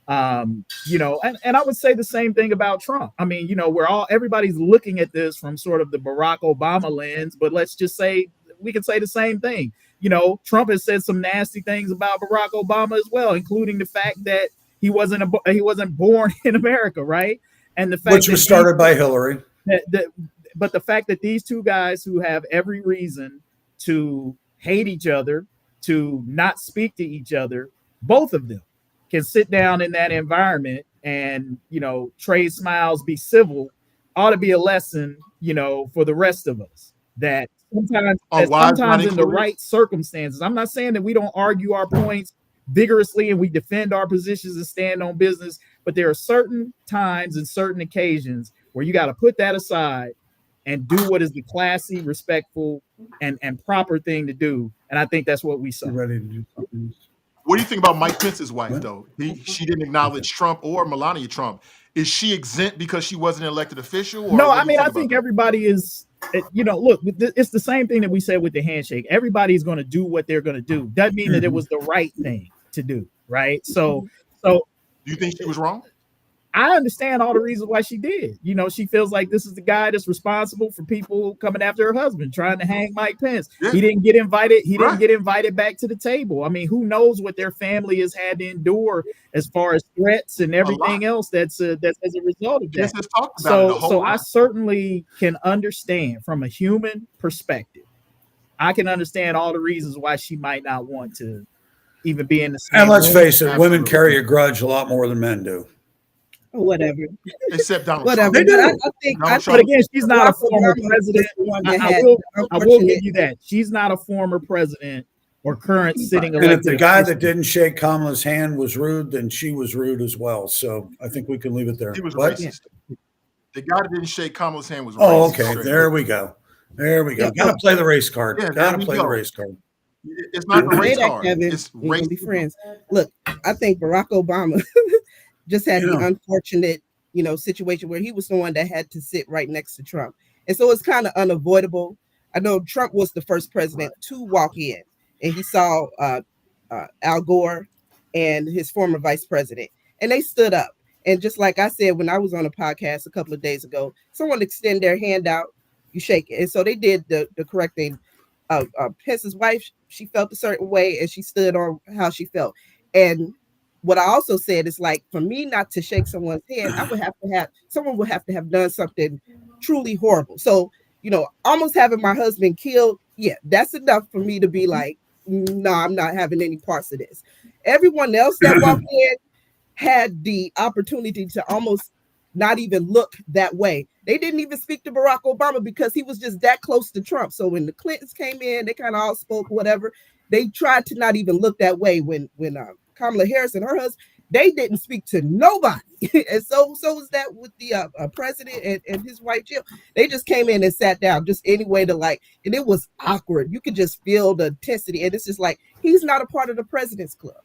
and I would say the same thing about Trump. I mean, everybody's looking at this from sort of the Barack Obama lens, but let's just say we can say the same thing. Trump has said some nasty things about Barack Obama as well, including the fact that he wasn't born in America, right? And the fact which was started by Hillary. But the fact that these two guys who have every reason to hate each other, to not speak to each other, both of them can sit down in that environment and, trade smiles, be civil, ought to be a lesson, for the rest of us. That sometimes in the right circumstances, I'm not saying that we don't argue our points vigorously and we defend our positions and stand on business, but there are certain times and certain occasions where you got to put that aside and do what is the classy, respectful, and proper thing to do. And I think that's what we saw. Ready to do something. What do you think about Mike Pence's wife, though? She didn't acknowledge Trump or Melania Trump. Is she exempt because she wasn't an elected official? Or no, I mean, I think everybody is, look, it's the same thing that we said with the handshake. Everybody's going to do what they're going to do. Doesn't mean that it was the right thing to do, right? So do you think she was wrong? I understand all the reasons why she did. She feels like this is the guy that's responsible for people coming after her husband, trying to hang Mike Pence. Yeah. He didn't get invited. He didn't get invited back to the table. I mean, who knows what their family has had to endure as far as threats and everything else that's as a result of that. So I certainly can understand from a human perspective. I can understand all the reasons why she might not want to even be in the same. And let's face it, women carry a grudge a lot more than men do. Whatever. Except Donald Whatever. Trump. I think but again, she's not a former president. I will give you that. She's not a former president or current sitting elected. And if the guy that didn't shake Kamala's hand was rude, then she was rude as well. So I think we can leave it there. He was racist. The guy that didn't shake Kamala's hand was racist. Oh, okay. There we go. Yeah, got to play the race card. Yeah, got to play the race card. It's not the race card. It's race. Be friends. Look, I think Barack Obama just had the unfortunate, situation where he was the one that had to sit right next to Trump. And so it's kind of unavoidable. I know Trump was the first president to walk in, and he saw Al Gore and his former vice president, and they stood up. And just like I said, when I was on a podcast a couple of days ago, someone extend their hand out, you shake it. And so they did the correct thing. Pence's wife, she felt a certain way and she stood on how she felt. And what I also said is like, for me not to shake someone's hand, someone would have to have done something truly horrible. So, almost having my husband killed, yeah, that's enough for me to be like, no, I'm not having any parts of this. Everyone else that walked in had the opportunity to almost not even look that way. They didn't even speak to Barack Obama because he was just that close to Trump. So when the Clintons came in, they kind of all spoke, whatever. They tried to not even look that way. When Kamala Harris and her husband, they didn't speak to nobody. And so was that with the president and his wife Jill. They just came in and sat down just any way to like, and it was awkward. You could just feel the intensity. And it's just like, he's not a part of the President's Club.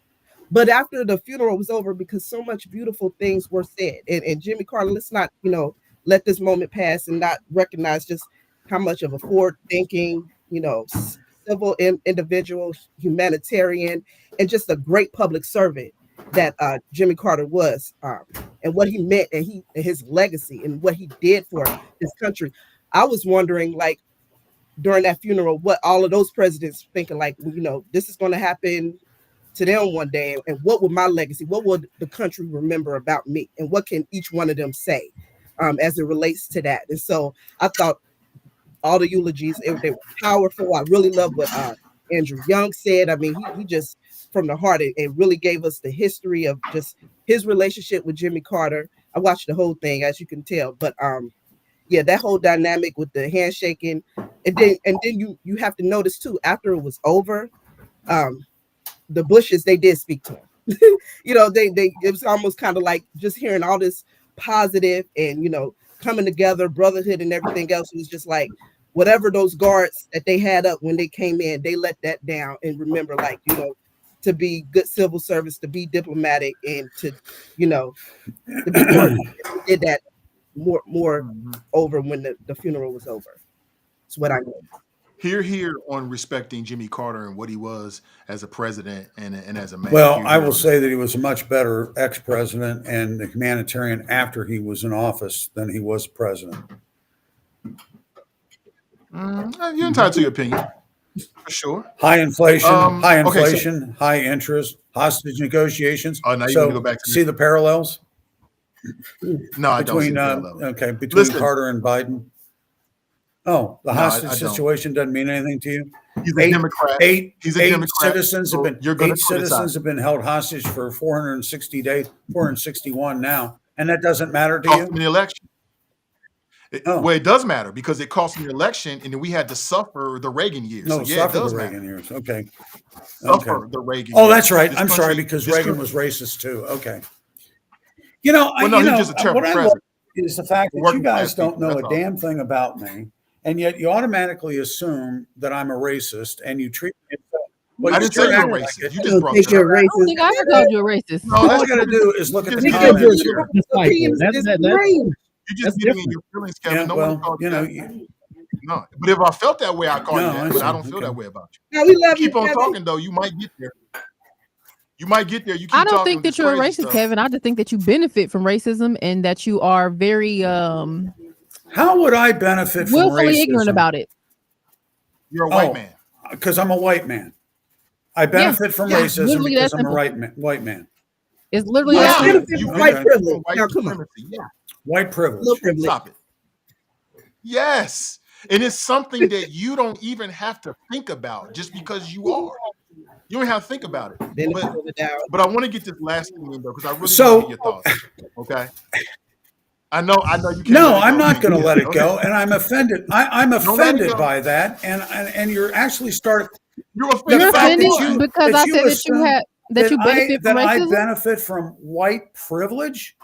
But after the funeral was over, because so much beautiful things were said, and Jimmy Carter, let's not, let this moment pass and not recognize just how much of a forward-thinking, civil individual, humanitarian, and just a great public servant that Jimmy Carter was, and what he meant, and his legacy, and what he did for this country. I was wondering, like, during that funeral, what all of those presidents thinking, like, this is going to happen to them one day, and what would my legacy, what would the country remember about me, and what can each one of them say as it relates to that? And so I thought all the eulogies, they were powerful. I really love what Andrew Young said. I mean, he just from the heart, it really gave us the history of just his relationship with Jimmy Carter. I watched the whole thing, as you can tell, but yeah, that whole dynamic with the handshaking, and then you have to notice too, after it was over, the Bushes, they did speak to him. It was almost kind of like just hearing all this positive and, coming together, brotherhood and everything else. It was just like, whatever those guards that they had up when they came in, they let that down and remember, like, to be good civil service, to be diplomatic, and to be more, did that more over when the funeral was over. That's what I mean. Here on respecting Jimmy Carter and what he was as a president and as a man. Well, I will say that he was a much better ex-president and a humanitarian after he was in office than he was president. You're entitled to your opinion, for sure. High inflation, Okay, high interest, hostage negotiations. Oh, now you're so gonna go back to see the parallels? No, I don't see the parallels. Between Listen. Carter and Biden. Oh, the hostage situation doesn't mean anything to you? He's a Democrat. He's a Democrat. Citizens have been held hostage for 460 days, 461 now, and that doesn't matter to you? In the election. Well, it does matter because it cost me the election, and then we had to suffer the Reagan years. No, so, yeah, suffer the Reagan years. Okay. Suffer the Reagan years. Oh, that's right. I'm sorry, because Reagan was racist too. Okay. He's just a terrible president. Is the fact that you guys don't know a damn thing about me, and yet you automatically assume that I'm a racist, and you treat me. Well, I didn't say you're a racist. You just brought it up. I don't think I ever called you a racist. No, all I got to do is look at the comments here. You just getting in your feelings, Kevin. No one called you that. No, but if I felt that way, I call you that. But I don't feel that way about you. No, we love keep you, on Kevin. Talking though. You might get there. You might get there. You keep I don't talking think that you're a racist, stuff. Kevin. I just think that you benefit from racism and that you are very how would I benefit from willfully racism? ignorant about it. You're a white man. Because I'm a white man. I benefit from racism because I'm a white man. It's literally white privilege. Now, come on. White privilege. Stop it. Yes. And it's something that you don't even have to think about just because you are. You don't have to think about it. But I want to get this last thing in though, because I really want to get your thoughts. Okay. I know you can't. No, I'm not going to let it go. And I'm offended. I'm offended by that. And you're actually You're offended because I said that you benefit from racism. I benefit from white privilege.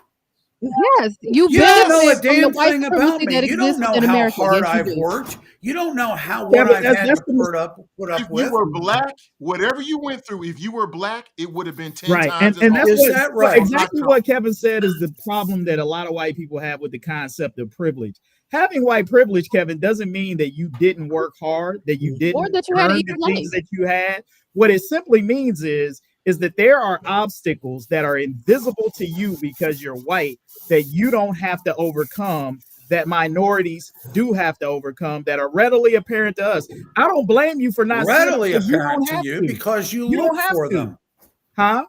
Yes, you don't know a benefit from damn the white thing about privilege me. that You don't exists know in how America. hard Yes, you I've do. worked. You don't know what I've had to put up if with. you were black, whatever you went through, if you were black, it would have been 10 right. times. And that's is that right? Exactly what Kevin said is the problem that a lot of white people have with the concept of privilege. Having white privilege, Kevin, doesn't mean that you didn't work hard, that you didn't or that you had earn equal the things life. that you had. What it simply means is that there are obstacles that are invisible to you because you're white that you don't have to overcome that minorities do have to overcome that are readily apparent to us. I don't blame you for not readily seeing it, apparent to you because you look for them. Huh?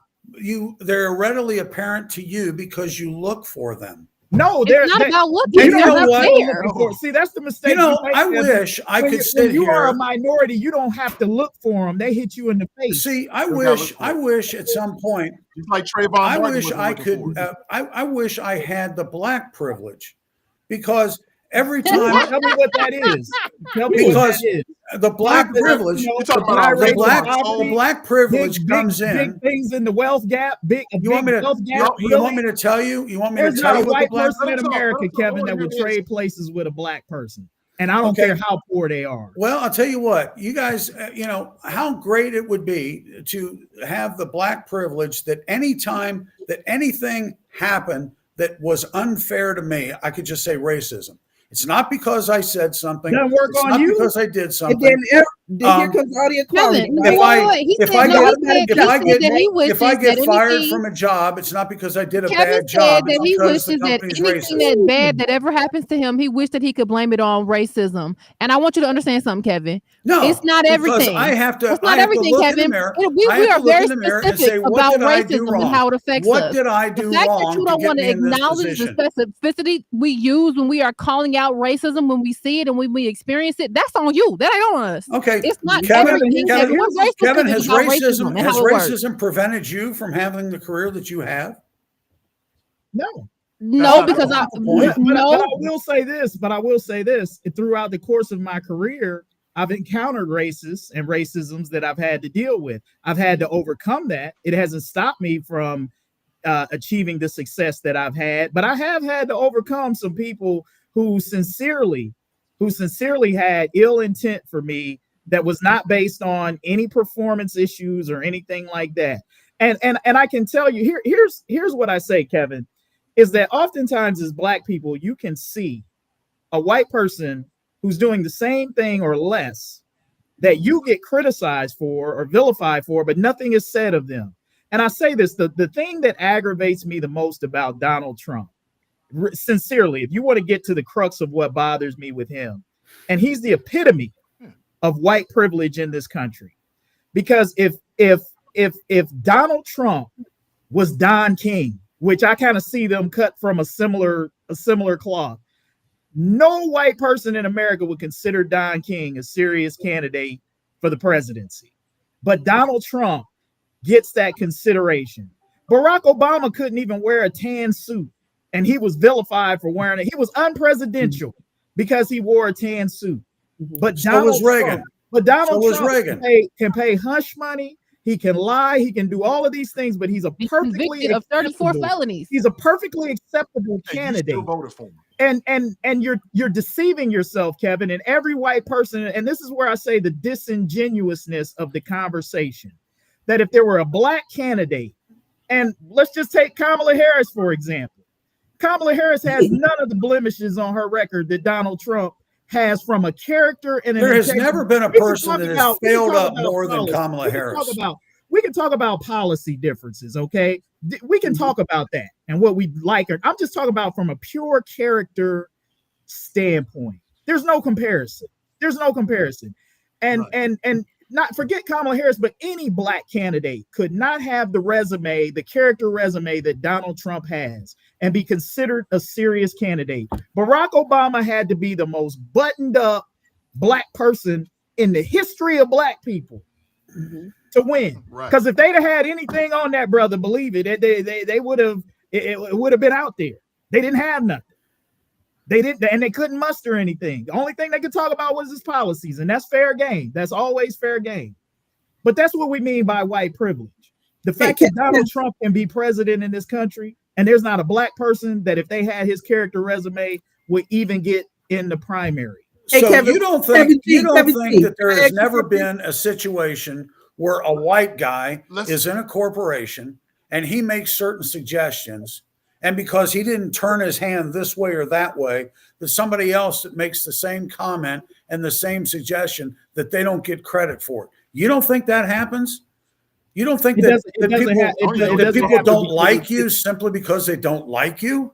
They're readily apparent to you because you look for them. No, it's not about looking. You know what? See, that's the mistake. You know, I wish I could sit when you here. are a minority, you don't have to look for them. They hit you in the face. See, I wish at some point, it's like Trayvon I Martin wish I could. I wish I had the black privilege, because every time. Tell me what that is. Tell me because what that is. the black privilege, the black privilege comes in. Big things in the wealth gap. You want me to tell you? You want me to There's tell not you a white what person in America, Kevin, that would trade places with a black person. And I don't care how poor they are. Well, I'll tell you what, you guys, you know, how great it would be to have the black privilege that anytime that anything happened that was unfair to me, I could just say racism. It's not because I said something. Doesn't work it's on not you. Because I did something. And then here comes all the equality. If I get fired from a job, it's not because I did a bad job. That he wishes that anything that bad that ever happens to him, he wished that he could blame it on racism. And I want you to understand something, Kevin. No, it's not everything. I have to. It's not everything, Kevin. We are very specific about racism and how it affects us. What did I do wrong? The fact that you don't want to acknowledge the specificity we use when we are calling out racism, when we see it and when we experience it, that's on you. That ain't on us. Okay. It's not Kevin, Kevin, has racism prevented you from having the career that you have? No, because but I will say this. Throughout the course of my career, I've encountered racisms that I've had to deal with. I've had to overcome that. It hasn't stopped me from achieving the success that I've had, but I have had to overcome some people who sincerely had ill intent for me that was not based on any performance issues or anything like that. And I can tell you, here's what I say, Kevin, is that oftentimes as Black people, you can see a white person who's doing the same thing or less that you get criticized for or vilified for, but nothing is said of them. And I say this, the thing that aggravates me the most about Donald Trump, sincerely, if you want to get to the crux of what bothers me with him, and he's the epitome of white privilege in this country. Because if Donald Trump was Don King, which I kind of see them cut from a similar cloth, no white person in America would consider Don King a serious candidate for the presidency. But Donald Trump gets that consideration. Barack Obama couldn't even wear a tan suit, and he was vilified for wearing it. He was unpresidential because he wore a tan suit. But Donald Trump can pay hush money. He can lie. He can do all of these things, but he's convicted of 34 felonies. He's a perfectly acceptable candidate. You still voted for him. And you're deceiving yourself, Kevin, and every white person. And this is where I say the disingenuousness of the conversation. That if there were a Black candidate, and let's just take Kamala Harris, for example. Kamala Harris has none of the blemishes on her record that Donald Trump has from a character and there has never been a person that has failed up more than Kamala Harris. We can talk about policy differences, okay? We can talk about that and what we like. I'm just talking about from a pure character standpoint. There's no comparison. And not forget Kamala Harris, but any Black candidate could not have the character resume that Donald Trump has and be considered a serious candidate. Barack Obama had to be the most buttoned up Black person in the history of Black people to win. Because if they'd have had anything on that, brother, believe it, they would have, it would have been out there. They didn't have nothing. They didn't, and they couldn't muster anything. The only thing they could talk about was his policies, and that's fair game. That's always fair game. But that's what we mean by white privilege. The fact that Donald Trump can be president in this country, and there's not a Black person that if they had his character resume would even get in the primary. So you don't think that there has never been a situation where a white guy is in a corporation and he makes certain suggestions, and because he didn't turn his hand this way or that way, that somebody else that makes the same comment and the same suggestion, that they don't get credit for it? You don't think that happens? You don't think that people don't like you simply because they don't like you?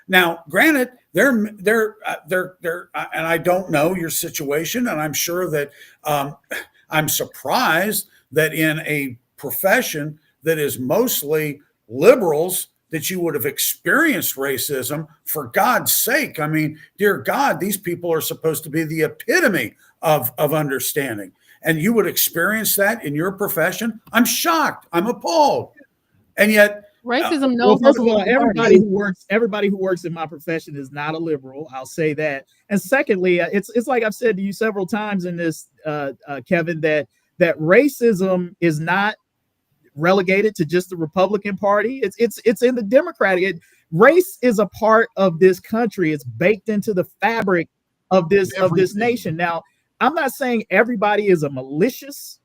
Now, granted, and I don't know your situation, and I'm sure that I'm surprised that in a profession that is mostly liberals that you would have experienced racism. For God's sake, I mean, dear God, these people are supposed to be the epitome of understanding, and you would experience that in your profession. I'm shocked. I'm appalled, and yet. Racism Well, knows first of no all, political everybody who works in my profession is not a liberal. I'll say that. And secondly, it's like I've said to you several times in this, Kevin, that racism is not relegated to just the Republican Party. It's in the Democratic. Race is a part of this country. It's baked into the fabric of this nation. Now, I'm not saying everybody is a malicious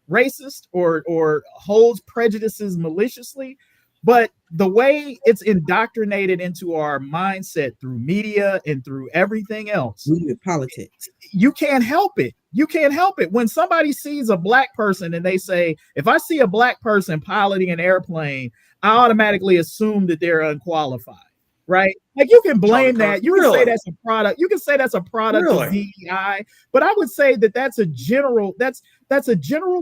racist or holds prejudices maliciously. But the way it's indoctrinated into our mindset through media and through everything else, politics, you can't help it. You can't help it. When somebody sees a black person and they say, if I see a black person piloting an airplane, I automatically assume that they're unqualified, right? Like you can blame that. You can say that's a product. You can say that's a product of DEI, but I would say that that's a general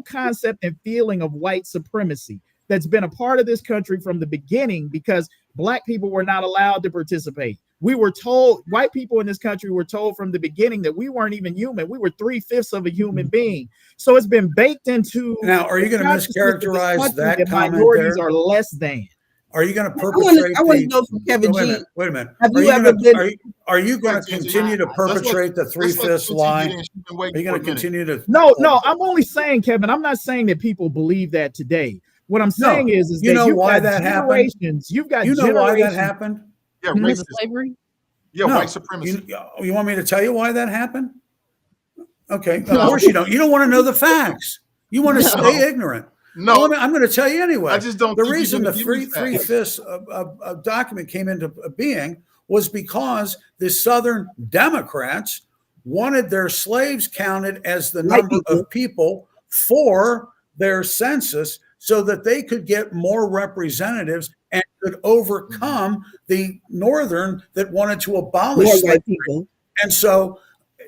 concept and feeling of white supremacy that's been a part of this country from the beginning, because black people were not allowed to participate. We were told, white people in this country were told from the beginning that we weren't even human. We were 3/5 of a human being. So it's been baked into. Now, are you going to mischaracterize that comment minorities there? are less than? Are you going to perpetrate? I want to know from Kevin G. Wait a minute. Have you ever been? Are you going to continue to perpetrate the 3/5 lie? Are you going to continue to? No. I'm only saying, Kevin. I'm not saying that people believe that today. What I'm saying is you know why that happened. You've got why that happened? Yeah, racism. Slavery. Yeah, white supremacy. You want me to tell you why that happened? Okay, of course you don't. You don't want to know the facts. You want to stay ignorant. No, well, I'm going to tell you anyway. I just don't. The reason the 3/5 of document came into being was because the Southern Democrats wanted their slaves counted as the number of people for their census, so that they could get more representatives and could overcome the Northern that wanted to abolish slavery. And so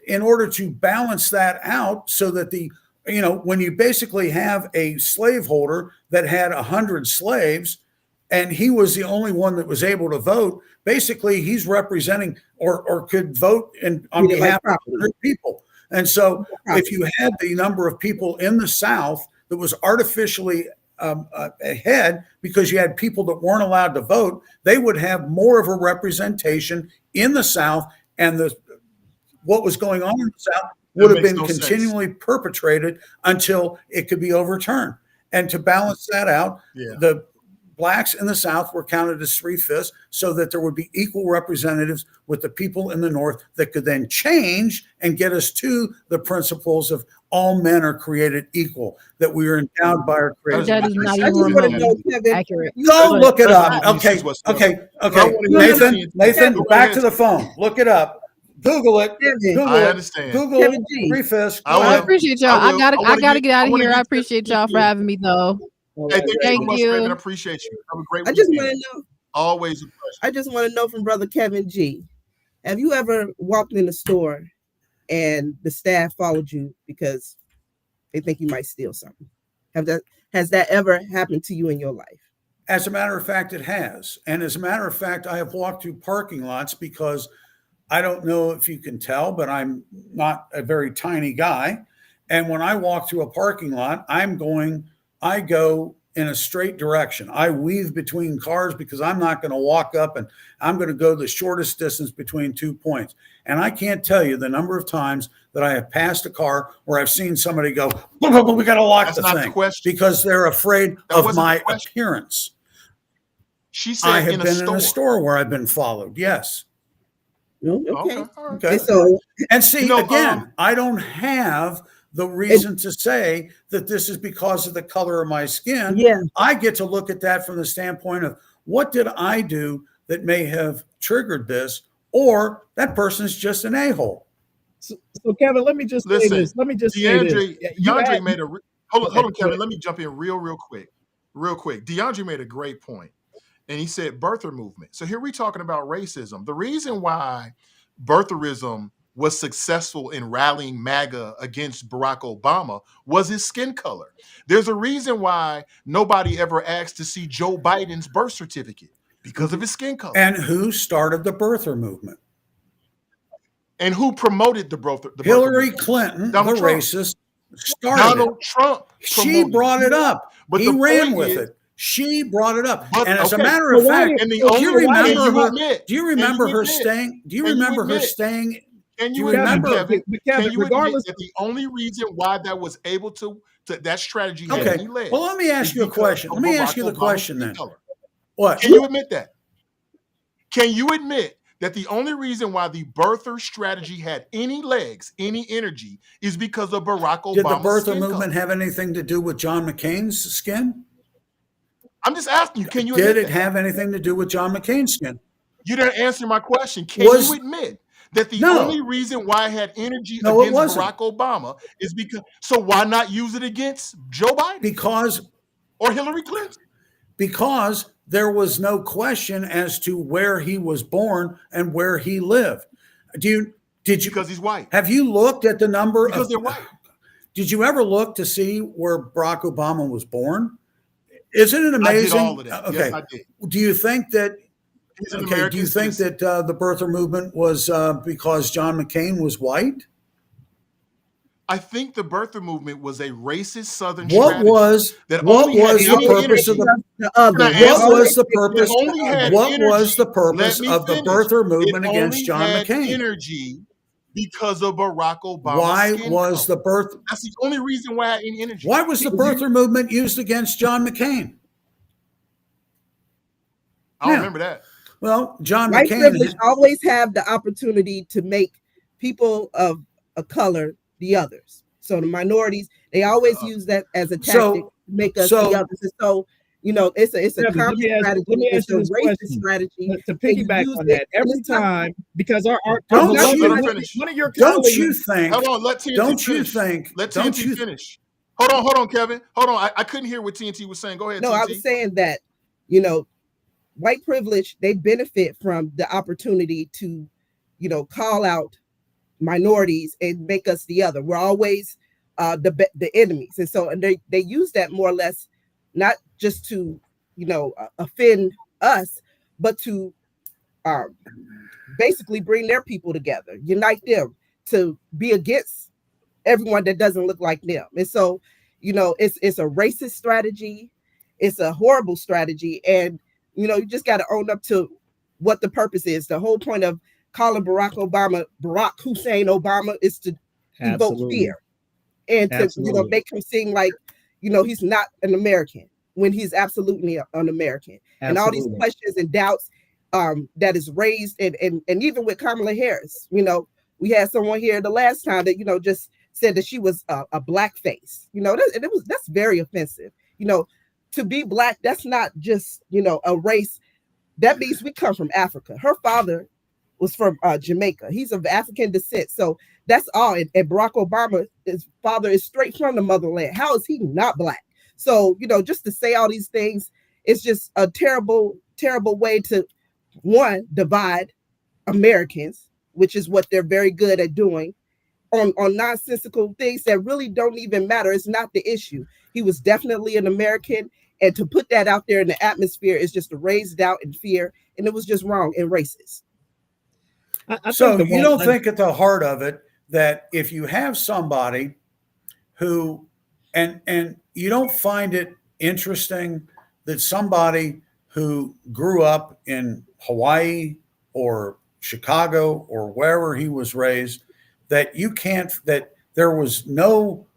in order to balance that out, so that when you basically have a slaveholder that had 100 slaves and he was the only one that was able to vote, basically he's representing or could vote on behalf of 100 people. And so if you had the number of people in the South that was artificially ahead because you had people that weren't allowed to vote, they would have more of a representation in the South, and what was going on in the South would have been continually perpetrated until it could be overturned. And to balance that out, the blacks in the South were counted as 3/5, so that there would be equal representatives with the people in the North that could then change and get us to the principles of all men are created equal, that we are endowed by our Creator. That is not even remotely accurate. Go look it up. Okay. Nathan, back to the phone. Look it up. Google it. I understand. Google 3/5. I appreciate y'all. I gotta get out of here. I appreciate y'all for having me, though. Hey, thank you. Raven, appreciate you. Have a great I just want to know. Always a pleasure. I just want to know from Brother Kevin G. Have you ever walked in the store and the staff followed you because they think you might steal something? Has that ever happened to you in your life? As a matter of fact, it has. And as a matter of fact, I have walked through parking lots because I don't know if you can tell, but I'm not a very tiny guy. And when I walk through a parking lot, I go in a straight direction. I weave between cars because I'm not going to walk up, and I'm going to go the shortest distance between 2 points. And I can't tell you the number of times that I have passed a car where I've seen somebody go, we got to lock the thing, because they're afraid of my appearance. She said I have been in a store where I've been followed. Yes. Okay. So, and see, again, I don't have the reason to say that this is because of the color of my skin. Yeah. I get to look at that from the standpoint of what did I do that may have triggered this, or that person is just an a-hole. So Kevin, let me just say this. Let me just say this. DeAndre made a hold on, Kevin. Let me jump in real quick. DeAndre made a great point. and he said birther movement. So here we're talking about racism. The reason why birtherism was successful in rallying MAGA against Barack Obama was his skin color. There's a reason why nobody ever asked to see Joe Biden's birth certificate, because of his skin color. And who started the birther movement? And who promoted the Hillary Clinton, Donald the Trump. racist, started Donald it. Trump. She brought it up. But he the ran point with is, it. She brought it up. But, And as a okay, matter of fact, and the do only- you remember can you her? admit- Do you remember can you her admit- staying? Do you can you remember her admit- staying? Can Do you you remember, remember? Kevin? Kevin, Can you regardless, admit that the only reason why that was able to that strategy had Okay. any legs? Well, let me ask is you a because question. of Let me Barack ask you the Obama's question skin then. color. What? Can you admit that? Can you admit that the only reason why the birther strategy had any legs, any energy, is because of Barack Obama's Did the birther skin movement color? have anything to do with John McCain's skin? I'm just asking you, can you Did admit it that? have anything to do with John McCain's skin? You didn't answer my question. Can Was- you admit that the No. only reason why it had energy No, it against wasn't. Barack Obama is because, so why not use it against Joe Biden Because or Hillary Clinton? there was no question as to where he was born and where he lived. Did you Because he's white. have you looked at the number Because of they're white. Did you ever look to see where Barack Obama was born? Isn't it I amazing? did all of that. Okay. Yes, I did. Do you think that He's an okay, American do you think citizen. that the birther movement was because John McCain was white? I think the birther movement was a racist Southern What strategy was that what only had was the any purpose of energy. the other. Can I They answer? what was always the pick purpose? It only had What energy. was the Let purpose me of the finish. birther movement It against only John had McCain? energy because of Barack Obama's Why skin was color. the birth? That's the only reason why I had any energy. Why was the birther movement used against John McCain? I don't Yeah. remember that. Well, John White McCain. privilege always have the opportunity to make people of a color the others. So the minorities, they always use that as a tactic to make us the others. And so, you know, it's a Kevin, common strategy. let me It's ask you a this racist question. strategy. To and you piggyback use on it that, every anytime- time, because our Don't beloved- you- Let her finish. one of your Don't colleagues, you think? Hold on, let TNT Don't you finish. think? Let Don't TNT you finish. Hold on, Kevin. Hold on. I couldn't hear what TNT was saying. Go ahead, No, TNT. I was saying that, you know, white privilege, they benefit from the opportunity to, you know, call out minorities and make us the other. We're always the enemies. And so and they use that more or less, not just to, you know, offend us, but to basically bring their people together, unite them to be against everyone that doesn't look like them. And so, you know, it's a racist strategy. It's a horrible strategy. And, you know, you just got to own up to what the purpose is. The whole point of calling Barack Obama Barack Hussein Obama is to evoke fear and to, you know, make him seem like, you know, he's not an American when he's absolutely an American. And all these questions and doubts that is raised. And even with Kamala Harris, you know, we had someone here the last time that, you know, just said that she was a blackface, you know, that's very offensive. You know, to be black, that's not just, you know, a race. That means we come from Africa. Her father was from Jamaica. He's of African descent. So that's all. And Barack Obama, his father is straight from the motherland. How is he not black? So, you know, just to say all these things, it's just a terrible, terrible way to, one, divide Americans, which is what they're very good at doing, on nonsensical things that really don't even matter. It's not the issue. He was definitely an American, and to put that out there in the atmosphere is just to raise doubt and fear, and it was just wrong and racist. So you don't think at the heart of it that if you have somebody who, and you don't find it interesting that somebody who grew up in Hawaii or Chicago or wherever he was raised, that there was no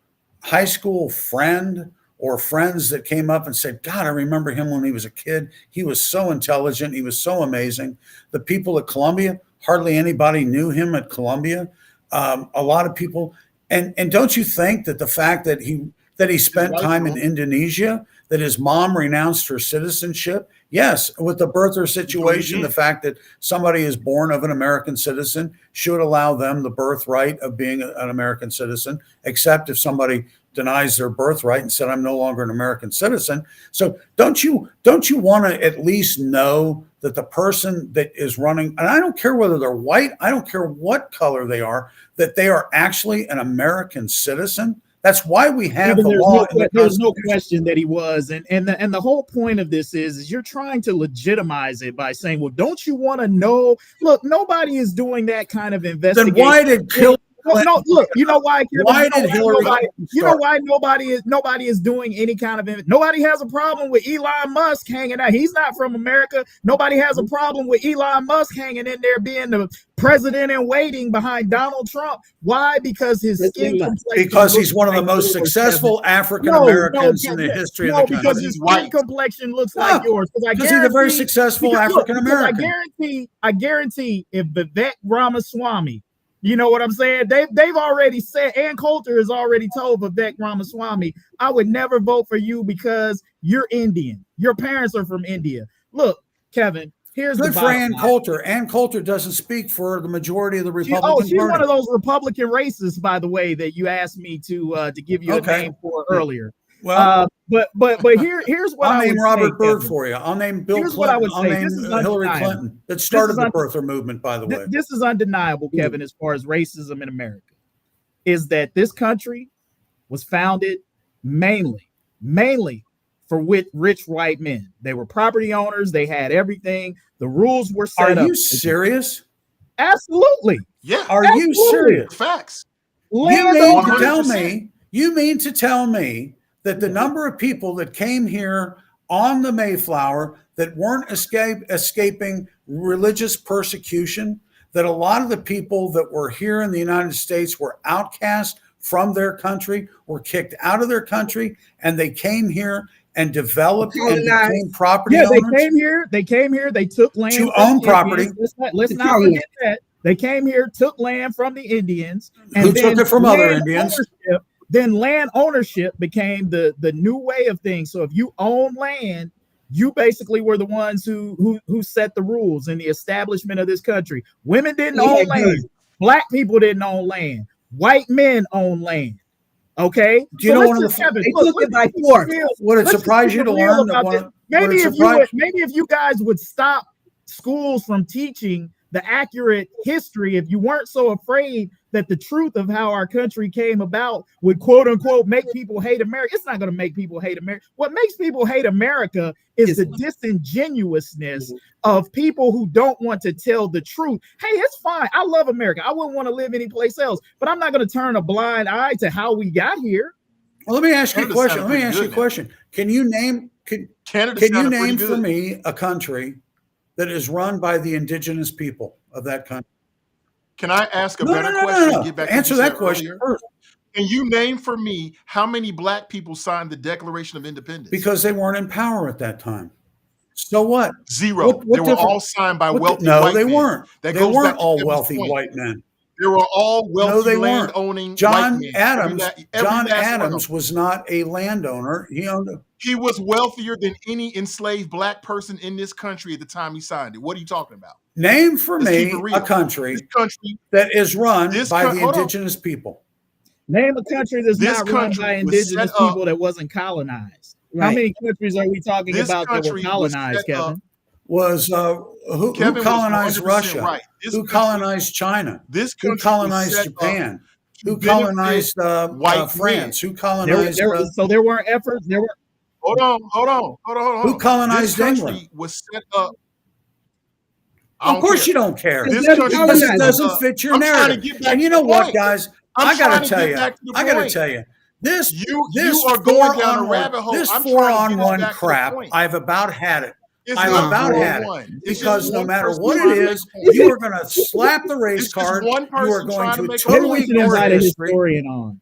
high school friend or friends that came up and said, God, I remember him when he was a kid. He was so intelligent. He was so amazing. The people at Columbia, hardly anybody knew him at Columbia. A lot of people. And don't you think that the fact that he spent time in Indonesia, that his mom renounced her citizenship? Yes, with the birther situation, the fact that somebody is born of an American citizen should allow them the birthright of being an American citizen, except if somebody denies their birthright and said, I'm no longer an American citizen. So don't you want to at least know that the person that is running, and I don't care whether they're white, I don't care what color they are, that they are actually an American citizen? That's why we have the law. There's no question that he was, and the whole point of this is you're trying to legitimize it by saying, well, don't you want to know? Look, nobody is doing that kind of investigation. Then why did Hillary? No, look, you know why? Why did Hillary? You know why nobody is doing any kind of. Nobody has a problem with Elon Musk hanging out. He's not from America. Nobody has a problem with Elon Musk hanging in there being the president in waiting behind Donald Trump. Why? Because his skin complexion. Because he's one of the most successful African Americans in the history of the country. Because his skin complexion looks like yours. Because he's a very successful African American. I guarantee if Vivek Ramaswamy. You know what I'm saying? They've already said, Ann Coulter has already told Vivek Ramaswamy, I would never vote for you because you're Indian. Your parents are from India. Look, Kevin, here's good for Ann Coulter. Ann Coulter doesn't speak for the majority of the Republican Party. She's one of those Republican racists, by the way, that you asked me to give you a name for earlier. Well, but here's what I'll I name would Robert say, Byrd Kevin. for you. I'll name Bill Here's Clinton. What I would I'll say. name Hillary Clinton that started the birther movement, by the way. This is undeniable, Kevin, as far as racism in America, is that this country was founded mainly for rich white men. They were property owners. They had everything. The rules were set up. Are you serious? Absolutely. Yeah. Are you serious? Facts. You mean to tell me that the number of people that came here on the Mayflower that weren't escaping religious persecution, that a lot of the people that were here in the United States were outcast from their country, were kicked out of their country, and they came here and developed and became property owners? They came here, they took land to own property. Let's not forget that. They came here, took land from the Indians, and who took it from other Indians. Then land ownership became the new way of things. So if you own land, you basically were the ones who set the rules in the establishment of this country. Women didn't own land. Black people didn't own land. White men own land. Okay. Do you know one of the? They took it by force. Would it surprise you to learn that maybe if you guys would stop schools from teaching the accurate history, if you weren't so afraid that the truth of how our country came about would quote unquote make people hate America. It's not going to make people hate America. What makes people hate America is the disingenuousness of people who don't want to tell the truth. Hey, it's fine. I love America. I wouldn't want to live anyplace else, but I'm not going to turn a blind eye to how we got here. Well, let me ask you a question. Can you name for me a country that is run by the indigenous people of that country? Can I ask a better question? No. Get back Answer that question first. Can you name for me how many black people signed the Declaration of Independence? Because they weren't in power at that time. So what? Zero. They were all signed by wealthy white men. No, they weren't. They weren't all wealthy point. White men. They were all wealthy land-owning John white men. John Adams was not a landowner. He was wealthier than any enslaved black person in this country at the time he signed it. What are you talking about? Name for me a country that is run by the indigenous people. Name a country that's not run by indigenous people that wasn't colonized. Right. How many countries are we talking about that were colonized, Kevin? Who colonized Russia? Right. Who colonized China? Who colonized Japan? Who colonized France? Who colonized? So there weren't efforts. There were. Hold on. Who colonized England? Was set up. Of course, you don't care. This country doesn't fit your narrative. And you know what, guys? I gotta tell you. This are going down a rabbit hole. This 4-on-1 crap. I've about had it. I've about had it. Because no matter what it is, you are going to slap the race card. You are going to totally ignore history.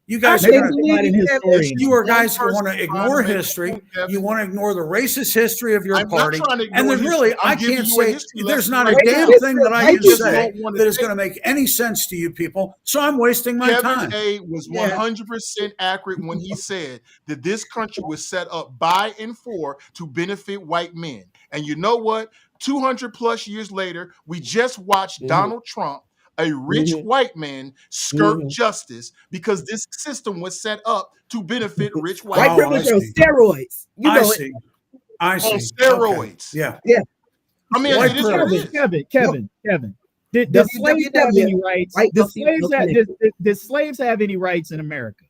You guys are going to. You are guys who want to ignore history. You want to ignore the racist history of your party. And then really, I can't say there's not a damn thing that I can say that is going to make any sense to you people. So I'm wasting my time. Kevin A. was 100% accurate when he said that this country was set up by and for to benefit white men. And you know what? 200 plus years later, we just watched Donald Trump a rich Mhm. white man skirt Mhm. justice because this system was set up to benefit rich white White Oh, men I privilege on see. steroids. You I know it. see. I on see. Okay. steroids. Yeah. Yeah. I mean, White it is what it privilege. is. Kevin. Did slaves have WWW. any rights? White Did wealthy, slaves no have connection. did slaves have any rights in America?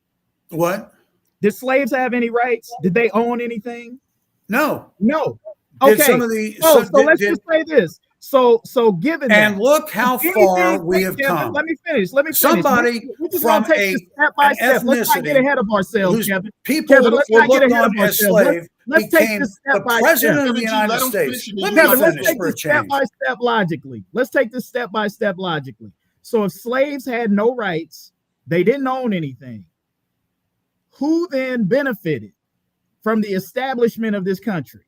What? Did slaves have any rights? Did they own anything? No. No. Did Okay. some of the So let's did, just say this. So given and that, look how far we have Kevin, come. let me finish. Somebody We're just from gonna take this step by an step. Let's not get ethnicity ahead of ourselves, whose Kevin. people Kevin, let's were not get looked ahead of on as ourselves. slave Let's take became this the step by president step. of the Kevin G, United let him States. finish and then Let you me Kevin, let's finish take for a this step change. by step logically. Let's take this step by step logically. So if slaves had no rights, they didn't own anything. Who then benefited from the establishment of this country?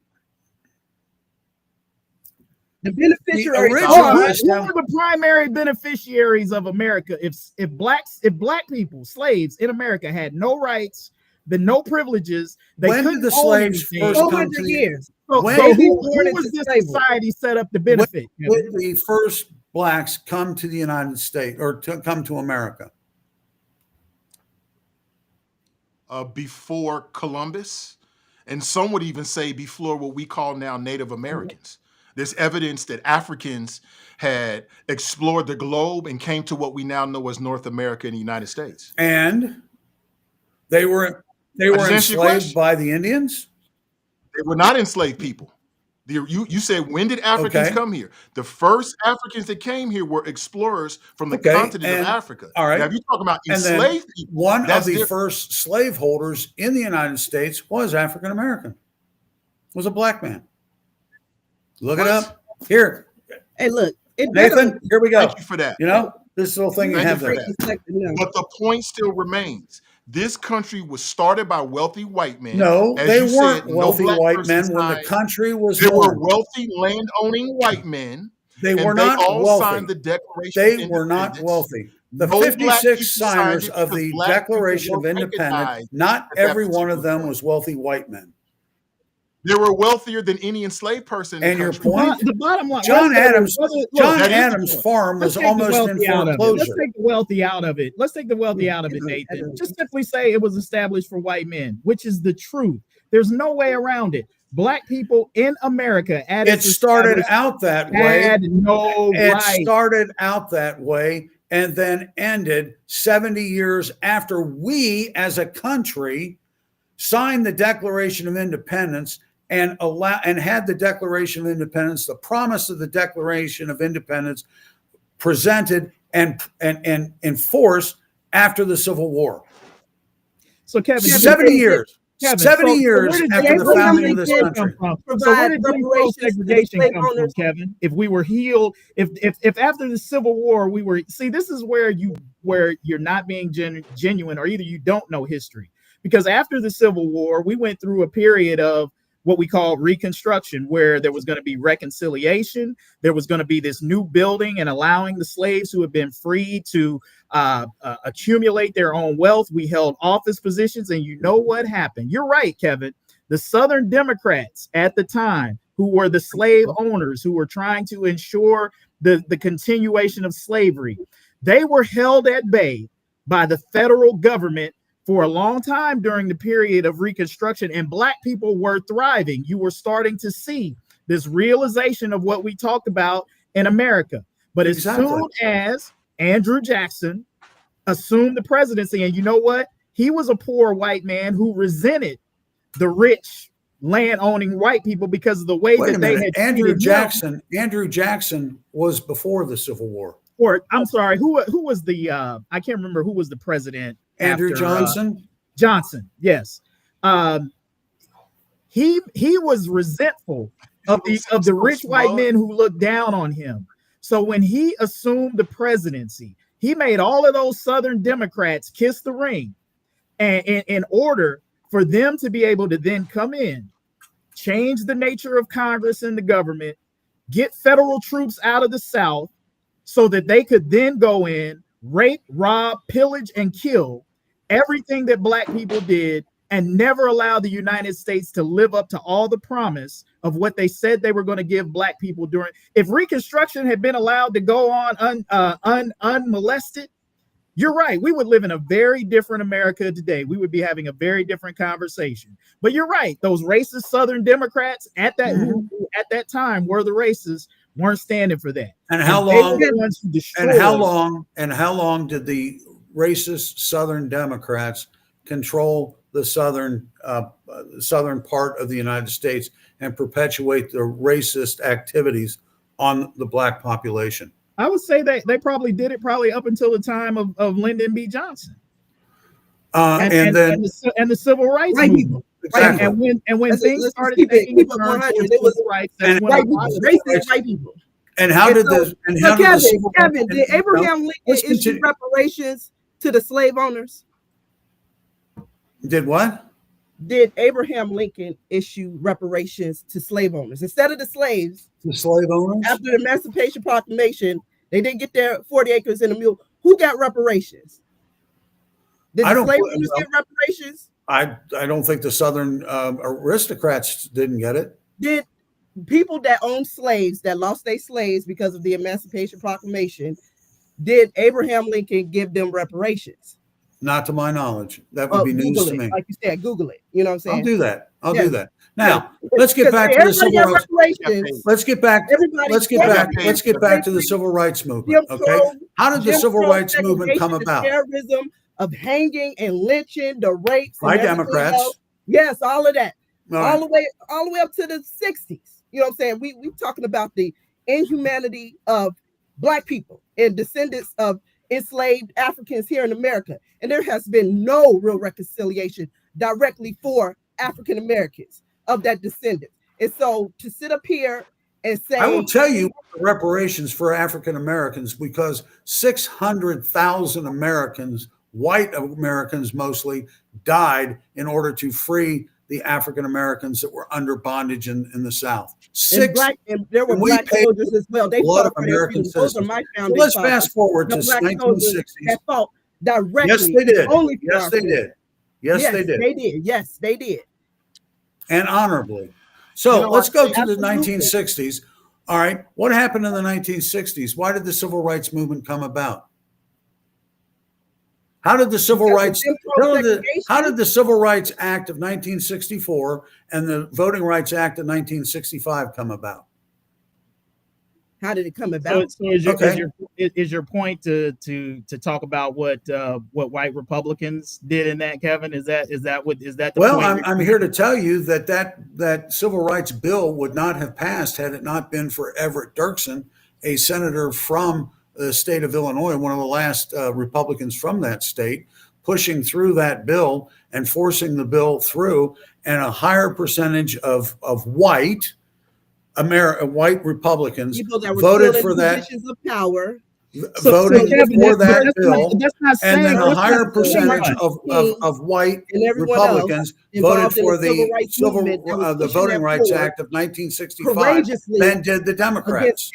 The beneficiaries. original Who system- were the primary beneficiaries of America? If black people, slaves in America had no rights, then no privileges, they When did couldn't the own slaves anything. first come 400 to the years. So, when so did who born was into this slavery? society set up to benefit? when Kevin? did the first blacks come to the United States or to come to America? Before Columbus, and some would even say before what we call now Native Americans. There's evidence that Africans had explored the globe and came to what we now know as North America and the United States. And they were just answered your question. enslaved by the Indians. They were not enslaved people. You said, when did Africans Okay. come here? The first Africans that came here were explorers from the Okay, continent of and- Africa. all right. Now, if you're talking about And then enslaved people, one of that's the different. first slaveholders in the United States was African American. Was a black man. Look it What? up. Here, Hey, look. It Nathan, here we go. Thank you for that. You know, this little thing you Thank have you for there. that. But the point still remains. This country was started by wealthy white men. No, As they you weren't said, no wealthy black white person men when the signed. country was There were born. wealthy land-owning white men, They and were they not all wealthy. signed the Declaration They of were not Independence. wealthy. The No black 56 people signers signed it of because the black people Declaration of were Independence, recognized not at that every one of particular them point. was wealthy white men. They were wealthier than any enslaved person in And the your country. point? The bottom line, John whether- Adams' whether- look, John that is the Adams' point. farm let's was take the almost in wealthy out of it. Let's foreclosure. take the wealthy out of it. Let's take the wealthy out of it, Nathan. Just simply say it was established for white men, which is the truth. There's no way around it. Black people in America, at It its started establishment, out that way. had no It right. started out that way and then ended 70 years after we as a country signed the Declaration of Independence and had the Declaration of Independence, the promise of the Declaration of Independence presented and enforced after the Civil War. So Kevin, 70 years. Kevin, 70 so years where did after Jim the Crow founding of this segregation country. come from? So where did Jim Crow reparations to the segregation slave come from, owners. Kevin? If we were healed, if after the Civil War we were, see, this is where you're not being genuine, or either you don't know history. Because after the Civil War, we went through a period of what we call Reconstruction, where there was going to be reconciliation. There was going to be this new building and allowing the slaves who had been freed to accumulate their own wealth. We held office positions, and you know what happened? You're right, Kevin. The Southern Democrats at the time, who were the slave owners, who were trying to ensure the continuation of slavery, they were held at bay by the federal government for a long time during the period of Reconstruction, and Black people were thriving. You were starting to see this realization of what we talked about in America. But as soon as Andrew Jackson assumed the presidency, and you know what? He was a poor white man who resented the rich land-owning white people because of the way Wait that a they minute. had Andrew treated him. Andrew Jackson was before the Civil War. Or I'm sorry, who was the I can't remember who was the president. Andrew after, Johnson. Johnson, yes. He was resentful of the rich white men who looked down on him. So when he assumed the presidency, he made all of those Southern Democrats kiss the ring, and in order for them to be able to then come in, change the nature of Congress and the government, get federal troops out of the South, so that they could then go in, rape, rob, pillage, and kill everything that Black people did and never allow the United States to live up to all the promise of what they said they were going to give Black people during. If Reconstruction had been allowed to go on unmolested, you're right. We would live in a very different America today. We would be having a very different conversation. But you're right. Those racist Southern Democrats at that who at that time were the racists weren't standing for that. And how long? And how long did the racist Southern Democrats control the southern part of the United States and perpetuate the racist activities on the Black population? I would say that they probably did it up until the time of Lyndon B. Johnson. And the civil rights movement. Exactly. And when things started taking a turn towards civil rights, that's when racist white people. And how did the Kevin, did Abraham Lincoln issue reparations to the slave owners? Did what? Did Abraham Lincoln issue reparations to slave owners instead of the slaves? The slave owners? After the Emancipation Proclamation, they didn't get their 40 acres and a mule. Who got reparations? Did the slave owners get reparations? I don't think the Southern aristocrats didn't get it. Did people that owned slaves, that lost their slaves because of the Emancipation Proclamation, did Abraham Lincoln give them reparations? Not to my knowledge. That would be news to me. Like you said, Google it. You know what I'm saying? I'll do that. I'll do that. Now, let's get back to the civil rights. Let's get back to the civil rights movement. Okay. How did the civil rights movement come about? Terrorism of hanging and lynching, the rapes by Democrats. Else. Yes, all of that. All the way up to the 60s. You know what I'm saying? We talking about the inhumanity of Black people and descendants of enslaved Africans here in America. And there has been no real reconciliation directly for African Americans of that descendant. And so to sit up here and say, I will tell you reparations for African Americans, because 600,000 Americans, white Americans mostly, died in order to free the African Americans that were under bondage in the South. And there were Black soldiers as well. They fought for American Those are my founding Let's fast forward to 1960s. That fought directly. Yes, they did. Only yes, they did. Yes, they did. They did. Yes, they did. And honorably. So let's go to the 1960s. All right. What happened in the 1960s? Why did the civil rights movement come about? How did the Civil Rights Act of 1964 and the Voting Rights Act of 1965 come about? How did it come about? So is your point to talk about what white Republicans did in that, Kevin? Is that the well, point? I'm here to tell you that civil rights bill would not have passed had it not been for Everett Dirksen, a senator from the state of Illinois, one of the last Republicans from that state, pushing through that bill and forcing the bill through, and a higher percentage of white Republicans voted for that. Of power. Voted for that bill, and then a higher percentage of white Republicans voted for the Voting Rights Act of 1965 than did the Democrats.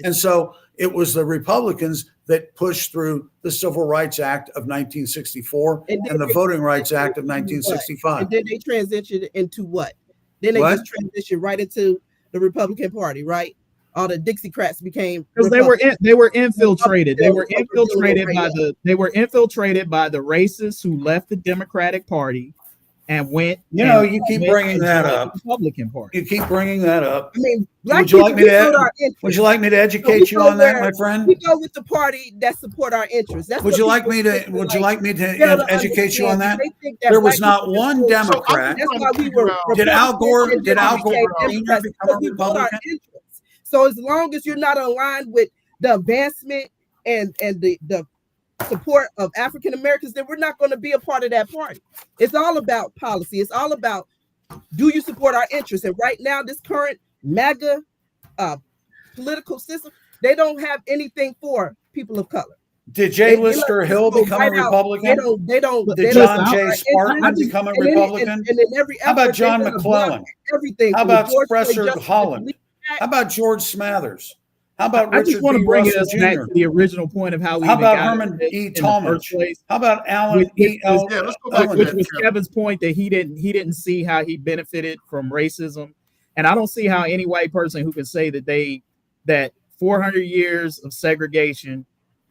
And so it was the Republicans that pushed through the Civil Rights Act of 1964 and the Voting Rights Act of 1965. And then they transitioned into what? Then they just transitioned right into the Republican Party, right? All the Dixiecrats became, because they were infiltrated. They were infiltrated by the racists who left the Democratic Party and went. You keep bringing that up. Republican Party. You keep bringing that up. I mean, would you like me to educate you on that, my friend? We go with the party that support our interests. Would you like me to educate you on that? There was not one Democrat. That's why we were. Did Al Gore Sr. become a Republican? So as long as you're not aligned with the advancement and the support of African Americans, then we're not going to be a part of that party. It's all about policy. It's all about, do you support our interests? And right now, this current MAGA political system, they don't have anything for people of color. Did J. Lister Hill become a Republican? They don't. Did John J. Spartan become a Republican? And in every How about John McClellan? Everything. How about Spencer Holland? How about George Smathers? How about I just Richard want B. to bring Russell us back Jr.? to the original point of how we How even about got Herman in E. the first Talmadge? place. How about Alan Which E. was, Yeah, let's go back to which that, was Kevin. Kevin's point that he didn't see how he benefited from racism, and I don't see how any white person who can say that 400 years of segregation,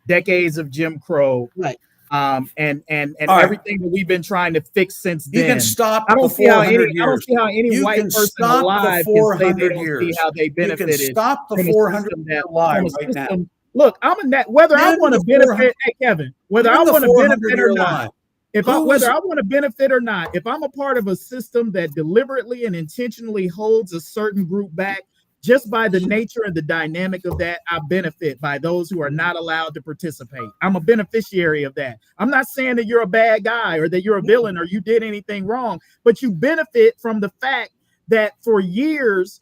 decades of Jim Crow, Right. and All right. everything that we've been trying to fix since You then. can stop I the don't see how 400 any I don't years. see how any You white can person stop the alive can say they 400 don't see years. how they You can benefited stop the from a 400 system year that lie from a right now. system. Look, I'm a net whether I End want to the benefit. 400 Hey Kevin, whether I End the want to 400 benefit year or not. lie. Whether I want to benefit or not, if I'm a part of a system that deliberately and intentionally holds a certain group back, just by the nature and the dynamic of that, I benefit by those who are not allowed to participate. I'm a beneficiary of that. I'm not saying that you're a bad guy or that you're a villain or you did anything wrong, but you benefit from the fact that for years,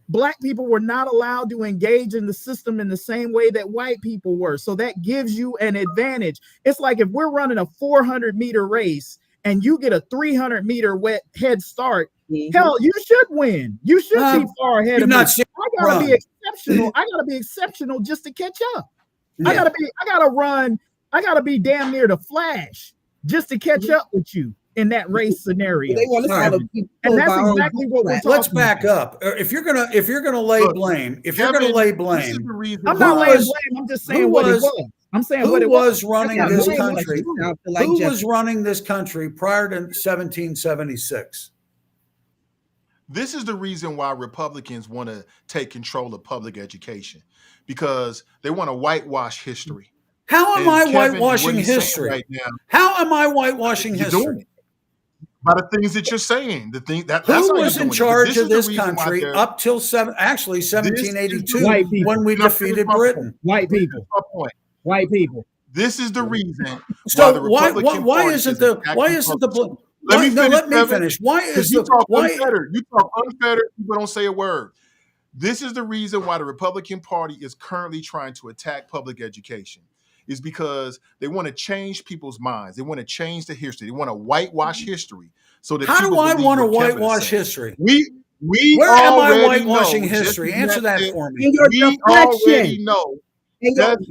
Black people were not allowed to engage in the system in the same way that white people were. So that gives you an advantage. It's like if we're running a 400-meter race and you get a 300-meter head start, hell, you should win. You should be far ahead of me. I gotta be exceptional. I gotta be exceptional just to catch up. Yeah. I gotta be damn near the Flash just to catch up with you in that race scenario. They want to and that's exactly what we're talking Let's back about. up. If you're gonna lay blame, I'm not laying blame. I'm just saying what it was. I'm saying what it was. Who was running this country? Who was running this country prior to 1776? This is the reason why Republicans want to take control of public education, because they want to whitewash history. How am I whitewashing history right now? How am I whitewashing history? By the things that you're saying, that's who was in charge of this country up till 1782 when we defeated Britain? White people. White people. This is the reason. So why isn't the let me finish. Why is you talk unfettered? You talk unfettered. People don't say a word. This is the reason why the Republican Party is currently trying to attack public education. Is because they want to change people's minds. They want to change the history. They want to whitewash history. So that how do I want to whitewash history? Where am I whitewashing history? Answer that for me. We already know.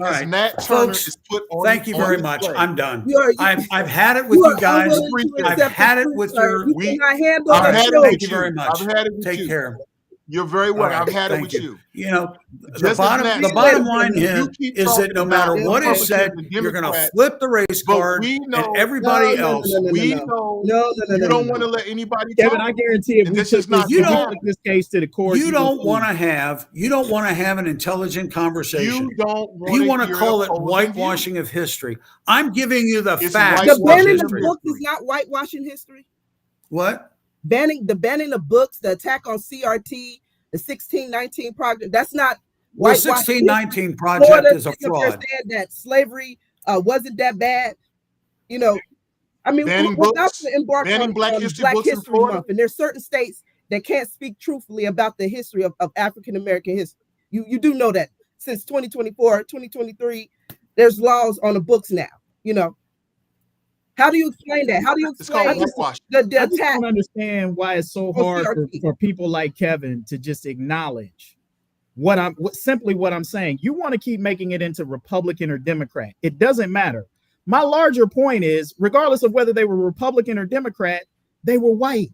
Right. Nat Turner is put on. Thank you very much. I'm done. I've had it with you guys. I've had it with your. Thank you very much. I've had it with Take care. You're very well. Right, I've had it with you. You know, the bottom line is that no matter what is said, you're going to flip the race card, and everybody else. We know you don't want to let anybody. Kevin, I guarantee if we took this case to the court, you don't want to have an intelligent conversation. You want to call it whitewashing of history. I'm giving you the facts. The banning of books is not whitewashing history. What? Banning of books, the attack on CRT, the 1619 project. That's not. The 1619 project is a fraud. Saying that slavery wasn't that bad. You know, I mean, without the embark on Black History Month, and there's certain states that can't speak truthfully about the history of African American history. You do know that since 2024, 2023, there's laws on the books now. You know. How do you explain that? How do you explain the attack? I just don't understand why it's so hard for people like Kevin to just acknowledge what I'm saying. You want to keep making it into Republican or Democrat. It doesn't matter. My larger point is, regardless of whether they were Republican or Democrat, they were white.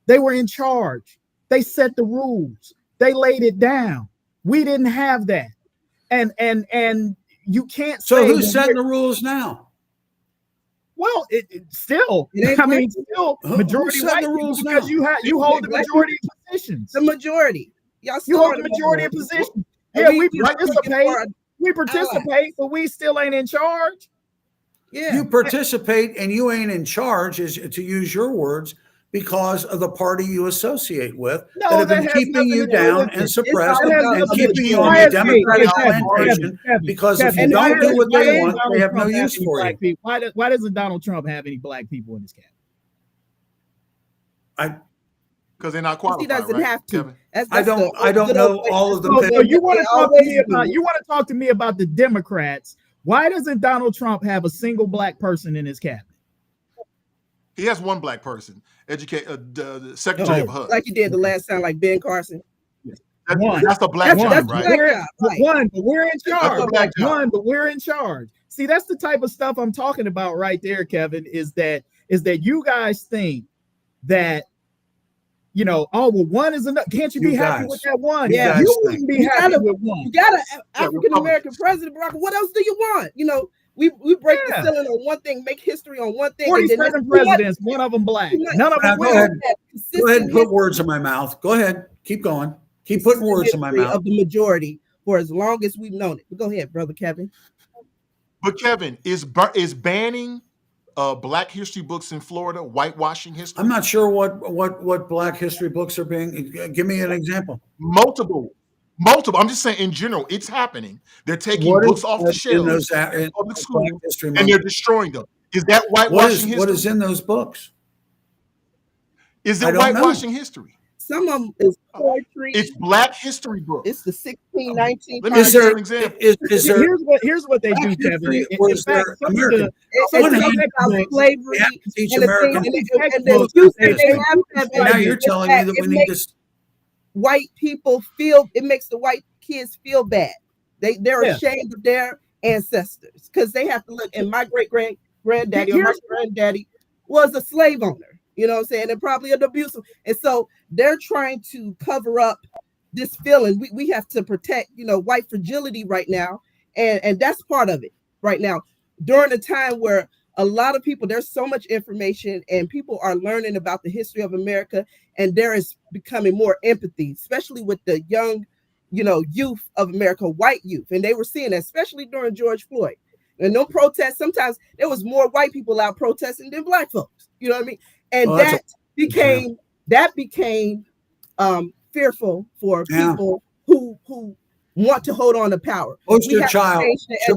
They were in charge. They set the rules. They laid it down. We didn't have that. And you can't say. So who's setting the rules now? Well, still majority white the rules because you hold the majority of positions. The majority, you hold the majority of positions. Yeah, we participate, but we still ain't in charge. Yeah, you participate and you ain't in charge, is to use your words, because of the party you associate with that have been keeping you down and suppressed and keeping you on the Democratic plantation. Because if you don't do what they want, they have no use for you. Why doesn't Donald Trump have any black people in his cabinet? Because they're not qualified. He doesn't have to. I don't know all of the. So you want to talk to me about the Democrats? Why doesn't Donald Trump have a single black person in his cabinet? He has one black person, the Secretary of HUD. Like he did the last time, like Ben Carson. That's a black One. job, That's right? black. But we're in That's a charge. black job. But we're in charge. See, that's the type of stuff I'm talking about right there, Kevin. Is that you guys think that, oh, well, one is enough. Can't you be happy with that one? Yeah, you wouldn't be happy with one. You got an African American president, Barack. What else do you want? We break the ceiling on one thing, make history on one thing. 47 presidents, one of them black. None of them. Go ahead and put words in my mouth. Go ahead. Keep going. Keep putting words in my mouth. Of the majority for as long as we've known it. Go ahead, brother Kevin. But Kevin, is banning Black history books in Florida whitewashing history? I'm not sure what Black history books are being. Give me an example. Multiple. I'm just saying in general, it's happening. They're taking books off the shelves in public school and they're destroying them. Is that whitewashing history? What is in those books? Is it whitewashing history? Some of them is poetry. It's Black history books. It's the 1619. Let me give you an example. Here's what they do, Kevin. Was there American? Slavery. Teach American. Now you're telling me that we need to. White people feel, it makes the white kids feel bad. They're ashamed of their ancestors because they have to look. And my granddaddy or my granddaddy was a slave owner. You know what I'm saying? And probably an abusive. And so they're trying to cover up this feeling. We have to protect, white fragility right now. And that's part of it right now. During a time where a lot of people, there's so much information and people are learning about the history of America, and there is becoming more empathy, especially with the young, youth of America, white youth. And they were seeing that, especially during George Floyd. And no protests, sometimes there was more white people out protesting than black folks. You know what I mean? And that became fearful for people who want to hold on to power. Poster child for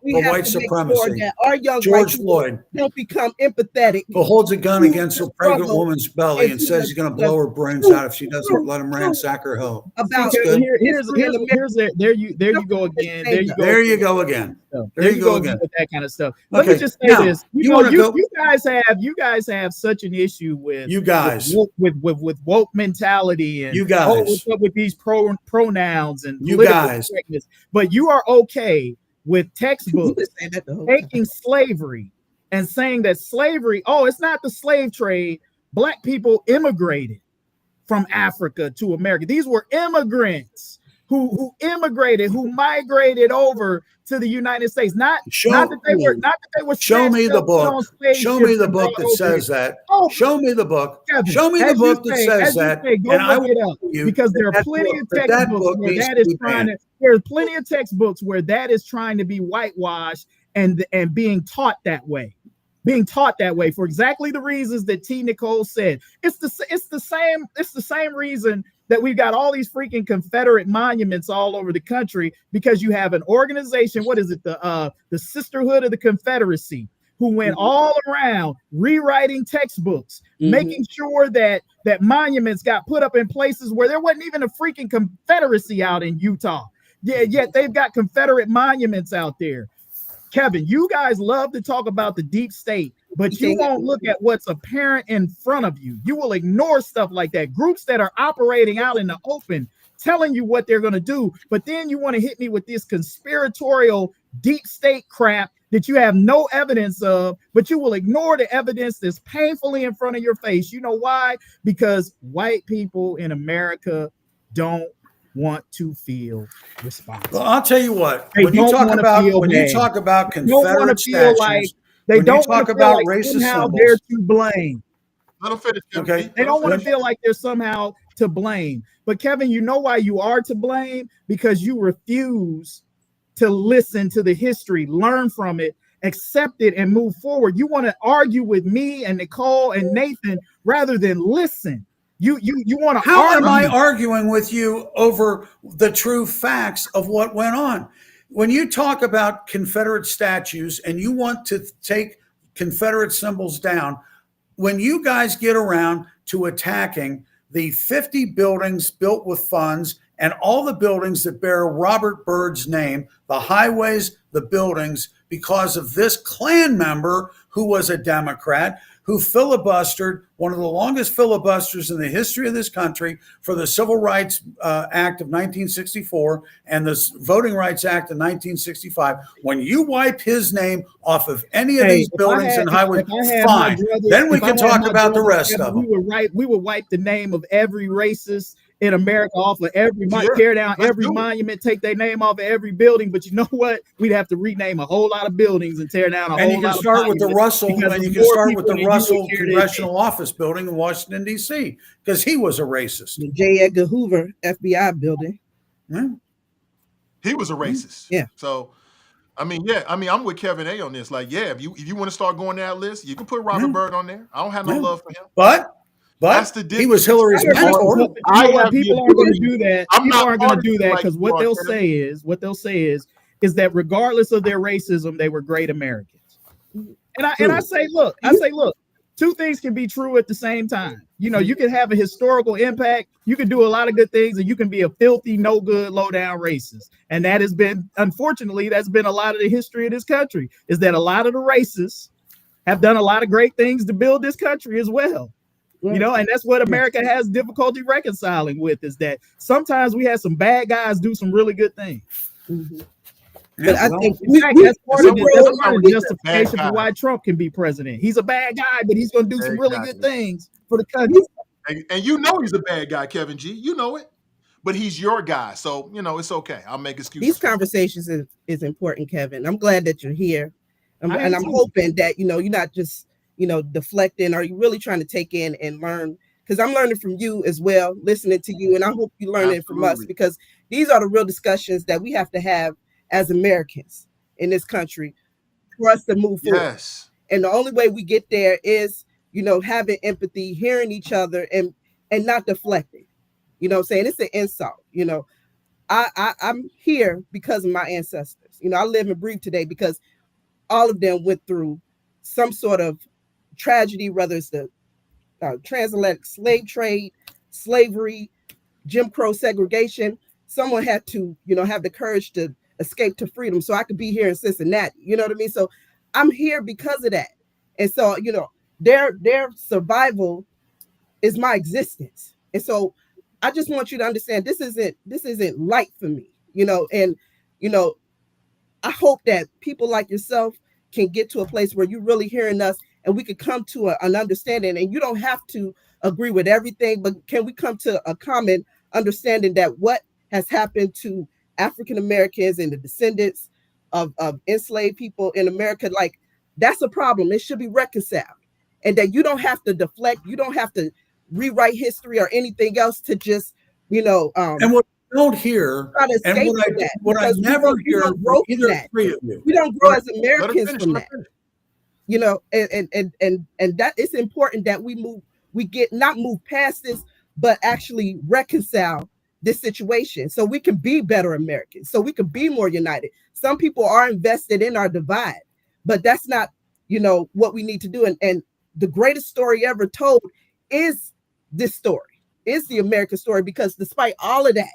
white supremacy. Sure our young George Floyd don't become empathetic. Who holds a gun against a pregnant woman's belly and says he's going to blow her brains out if she doesn't let him ransack her home. There you go again. There you go again. There you go again with that kind of stuff. Let me just say this. You guys have such an issue with with woke mentality and what's up with these pronouns and correctness. But you are okay with textbooks taking slavery and saying that slavery, it's not the slave trade. Black people immigrated from Africa to America. These were immigrants who immigrated, who migrated over to the United States. Not that they were. Show me the book. Show me the book that says that. Show me the book. Show me the book that says that. And I will tell you because there are plenty of textbooks where that is trying to. There's plenty of textbooks where that is trying to be whitewashed and being taught that way. Being taught that way for exactly the reasons that T.Nicole said. It's the same reason that we've got all these freaking Confederate monuments all over the country, because you have an organization, what is it, the Sisterhood of the Confederacy, who went all around rewriting textbooks, making sure that monuments got put up in places where there wasn't even a freaking Confederacy out in Utah. Yet they've got Confederate monuments out there. Kevin, you guys love to talk about the deep state, but you won't look at what's apparent in front of you. You will ignore stuff like that. Groups that are operating out in the open, telling you what they're going to do, but then you want to hit me with this conspiratorial deep state crap that you have no evidence of, but you will ignore the evidence that's painfully in front of your face. You know why? Because white people in America don't want to feel responsible. Well, I'll tell you what. When you talk about Confederate statues, they don't talk about racist symbols. They're to blame. Let them finish. Okay, they don't want to feel like they're somehow to blame. But Kevin, you know why you are to blame? Because you refuse to listen to the history, learn from it, accept it, and move forward. You want to argue with me and Nicole and Nathan rather than listen. You want to How am I arguing with you over the true facts of what went on? When you talk about Confederate statues and you want to take Confederate symbols down, when you guys get around to attacking the 50 buildings built with funds and all the buildings that bear Robert Byrd's name, the highways, the buildings, because of this Klan member who was a Democrat, who filibustered, one of the longest filibusters in the history of this country, for the Civil Rights Act of 1964 and the Voting Rights Act of 1965. When you wipe his name off of any of these buildings and highways, fine. Then we can talk about the rest of them. We would wipe the name of every racist in America off of every tear down every monument, take their name off of every building. But you know what? We'd have to rename a whole lot of buildings and tear down a whole lot of. And you can start with the Russell, and you can start with the Russell Congressional Office building in Washington D.C. because he was a racist. The J. Edgar Hoover FBI building. Yeah. He was a racist. Yeah. So, I'm with Kevin A on this. Like, yeah, if you want to start going down that list, you can put Robert Byrd on there. I don't have no love for him. But that's the he was Hillary's mentor. People aren't going to do that. People aren't going to do that because what they'll say is that regardless of their racism, they were great Americans. And I say, look, two things can be true at the same time. You know, you can have a historical impact, you can do a lot of good things, and you can be a filthy, no good, low down racist. And that has been, unfortunately, that's been a lot of the history of this country, is that a lot of the racists have done a lot of great things to build this country as well. You know, and that's what America has difficulty reconciling with, is that sometimes we have some bad guys do some really good things. Mm-hmm. But I think that's part of the justification for why Trump can be president. He's a bad guy, but he's going to do some really good things for the country. And you know he's a bad guy, Kevin G. You know it. But he's your guy. So, you know, it's okay. I'll make excuses. These conversations is important, Kevin. I'm glad that you're here. And I'm hoping that, you know, you're not just, you know, deflecting, or you really trying to take in and learn, because I'm learning from you as well, listening to you, and I hope you learn it from us, because these are the real discussions that we have to have as Americans in this country for us to move forward. Yes. And the only way we get there is, you know, having empathy, hearing each other, and not deflecting. You know what I'm saying? It's an insult. You know, I'm here because of my ancestors. You know, I live and breathe today because all of them went through some sort of tragedy, whether it's the transatlantic slave trade, slavery, Jim Crow segregation. Someone had to, you know, have the courage to escape to freedom so I could be here in Cincinnati. You know what I mean? So I'm here because of that. And so, you know, their survival is my existence. And so I just want you to understand this isn't light for me, you know, and, you know, I hope that people like yourself can get to a place where you're really hearing us and we could come to an understanding. And you don't have to agree with everything, but can we come to a common understanding that what has happened to African Americans and the descendants of enslaved people in America, like, that's a problem. It should be reconciled. And that you don't have to deflect, you don't have to rewrite history or anything else to just, you know, and what I don't hear, and what I never hear from either three of you. We don't grow as Americans from that. You know, and that it's important that we not move past this, but actually reconcile this situation so we can be better Americans, so we can be more united. Some people are invested in our divide, but that's not, you know, what we need to do. And the greatest story ever told is this story, is the American story, because despite all of that,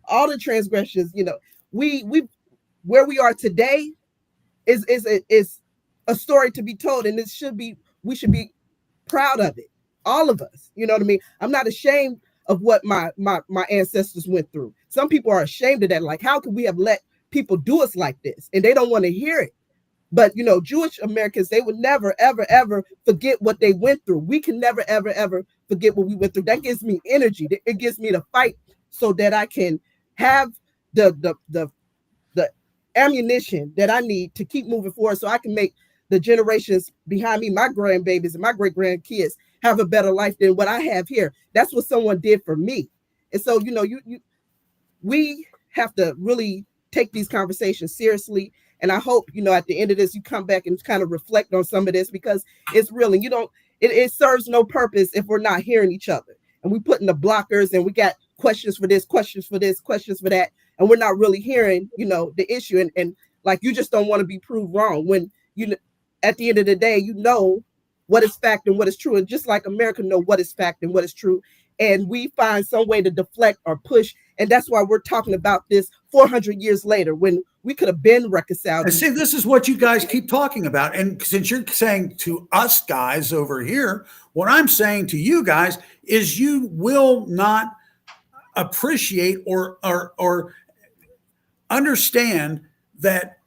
all the transgressions, you know, we where we are today is a story to be told, and we should be proud of it, all of us. You know what I mean? I'm not ashamed of what my ancestors went through. Some people are ashamed of that. Like, how could we have let people do us like this? And they don't want to hear it. But, you know, Jewish Americans, they would never, ever, ever forget what they went through. We can never, ever, ever forget what we went through. That gives me energy. It gives me the fight so that I can have the ammunition that I need to keep moving forward, so I can make the generations behind me, my grandbabies and my great-grandkids, have a better life than what I have here. That's what someone did for me. And so, you know, we have to really take these conversations seriously. And I hope, you know, at the end of this, you come back and kind of reflect on some of this, because it's really, it serves no purpose if we're not hearing each other. And we put in the blockers and we got questions for this, questions for this, questions for that. And we're not really hearing, you know, the issue. And like, you just don't want to be proved wrong when, you know, at the end of the day, you know what is fact and what is true. And just like America know what is fact and what is true. And we find some way to deflect or push. And that's why we're talking about this 400 years later when we could have been reconciled. And see, this is what you guys keep talking about. And since you're saying to us guys over here, what I'm saying to you guys is you will not appreciate or understand that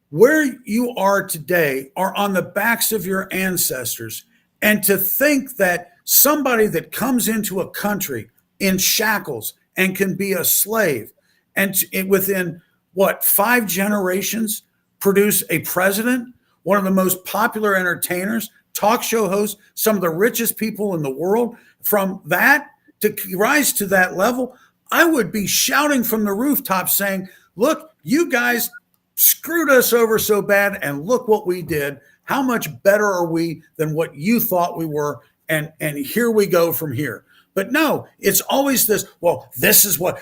where you are today are on the backs of your ancestors. And to think that somebody that comes into a country in shackles and can be a slave and within what, 5 generations produce a president, one of the most popular entertainers, talk show hosts, some of the richest people in the world, from that to rise to that level, I would be shouting from the rooftop saying, look, you guys screwed us over so bad, and look what we did. How much better are we than what you thought we were? And here we go from here. But no, it's always this, well, this is what,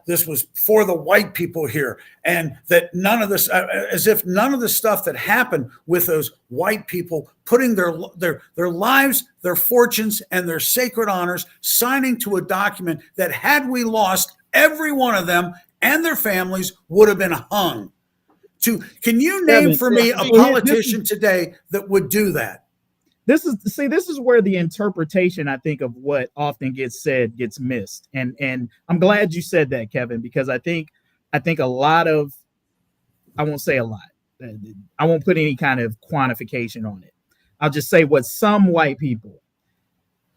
this was for the white people here. And that none of this, as if none of the stuff that happened with those white people putting their lives, their fortunes, and their sacred honors, signing to a document that had we lost, every one of them and their families would have been hung. Can you name for me a politician today that would do that? This is where the interpretation, I think, of what often gets said gets missed. And I'm glad you said that, Kevin, because I think a lot of, I won't say a lot, I won't put any kind of quantification on it. I'll just say what some white people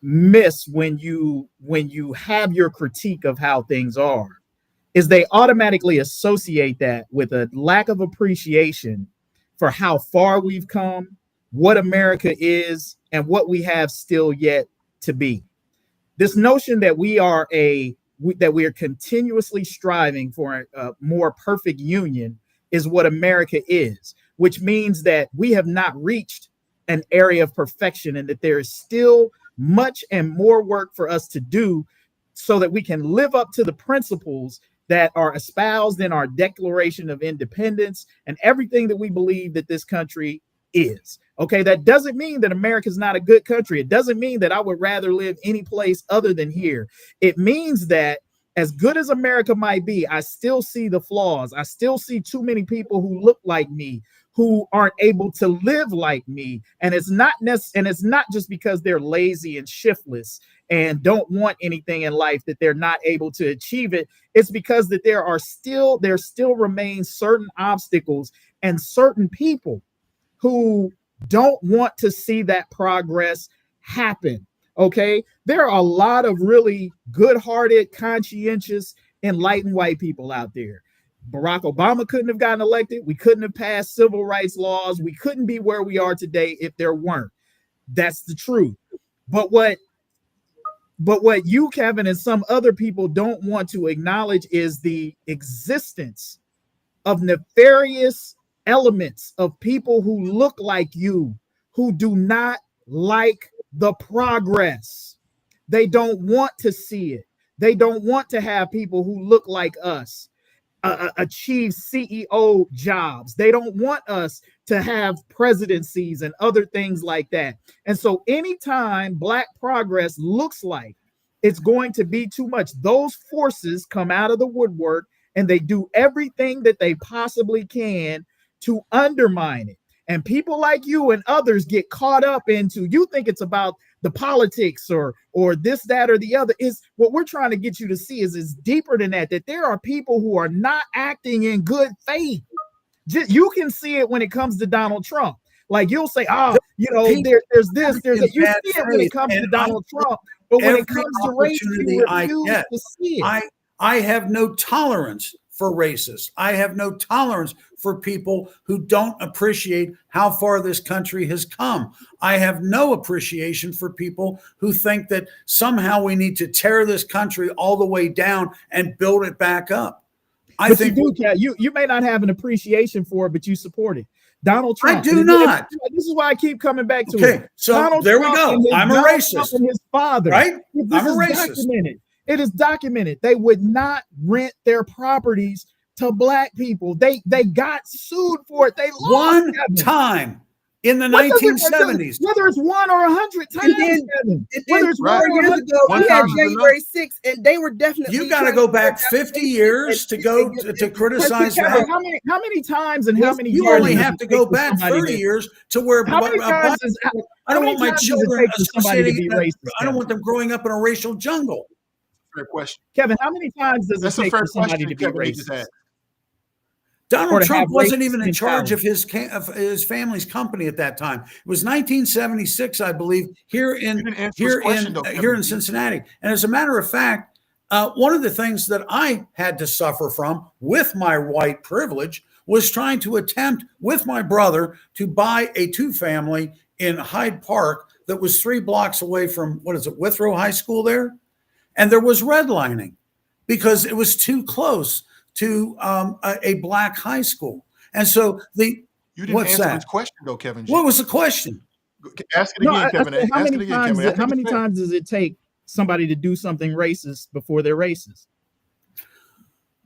miss when you have your critique of how things are is they automatically associate that with a lack of appreciation for how far we've come, what America is, and what we have still yet to be. This notion that we are continuously striving for a more perfect union is what America is, which means that we have not reached an area of perfection and that there is still much and more work for us to do so that we can live up to the principles that are espoused in our Declaration of Independence and everything that we believe that this country is. Okay, that doesn't mean that America is not a good country. It doesn't mean that I would rather live any place other than here. It means that as good as America might be, I still see the flaws. I still see too many people who look like me, who aren't able to live like me. And it's not just because they're lazy and shiftless and don't want anything in life that they're not able to achieve it. It's because that there still remain certain obstacles and certain people who don't want to see that progress happen. Okay, there are a lot of really good-hearted, conscientious, enlightened white people out there. Barack Obama couldn't have gotten elected. We couldn't have passed civil rights laws. We couldn't be where we are today if there weren't. That's the truth. But what you, Kevin, and some other people don't want to acknowledge is the existence of nefarious elements of people who look like you, who do not like the progress. They don't want to see it. They don't want to have people who look like us achieve CEO jobs. They don't want us to have presidencies and other things like that. And so anytime Black progress looks like it's going to be too much, those forces come out of the woodwork and they do everything that they possibly can to undermine it. And people like you and others get caught up into, you think it's about the politics or this, that, or the other. Is what we're trying to get you to see is deeper than that, that there are people who are not acting in good faith. You can see it when it comes to Donald Trump. Like you'll say, there's this, there's that. You see it when it comes to Donald Trump, but when it comes to race, you refuse to see it. I have no tolerance for racists. I have no tolerance for people who don't appreciate how far this country has come. I have no appreciation for people who think that somehow we need to tear this country all the way down and build it back up. I think you may not have an appreciation for it, but you support it. Donald Trump. I do not. This is why I keep coming back to it. Okay, so Donald there Trump we go. I'm a racist. And his father, right? I'm a racist. Documented. It is documented. They would not rent their properties to Black people. They got sued for it. They lost one time in the What does it- 1970s. whether it's 1 or 100 times, And then, Kevin. and Whether then it's 4 1 or years 100 ago, One we had time is enough. January 6th, and they were definitely. You got to trying go to back start 50 that years to go and- to criticize Kevin, that. How many times and how many You years only does have it to take go for back somebody 30 to- years to where How many times is I how don't many want my times does it children take for somebody to be associating. racist? I don't Kevin? want them growing up in a racial jungle. Fair question. Kevin, how many times does That's it a take fair for somebody question, to be Kevin. He just racist? asked. Or Donald to Trump have wasn't racist even in charge mentality? of his family's company at that time. It was 1976, I believe, here You didn't answer his question, though, here Kevin. in Cincinnati. And as a matter of fact, one of the things that I had to suffer from with my white privilege was trying to attempt with my brother to buy a 2-family in Hyde Park that was 3 blocks away from, Withrow High School there? And there was redlining because it was too close to a black high school. And so You didn't what's answer that? his question, though, Kevin G. What was the question? Ask it No, again, I Kevin. said, how Ask it many again, times? Kevin. I How think many it's fair. times does it take somebody to do something racist before they're racist?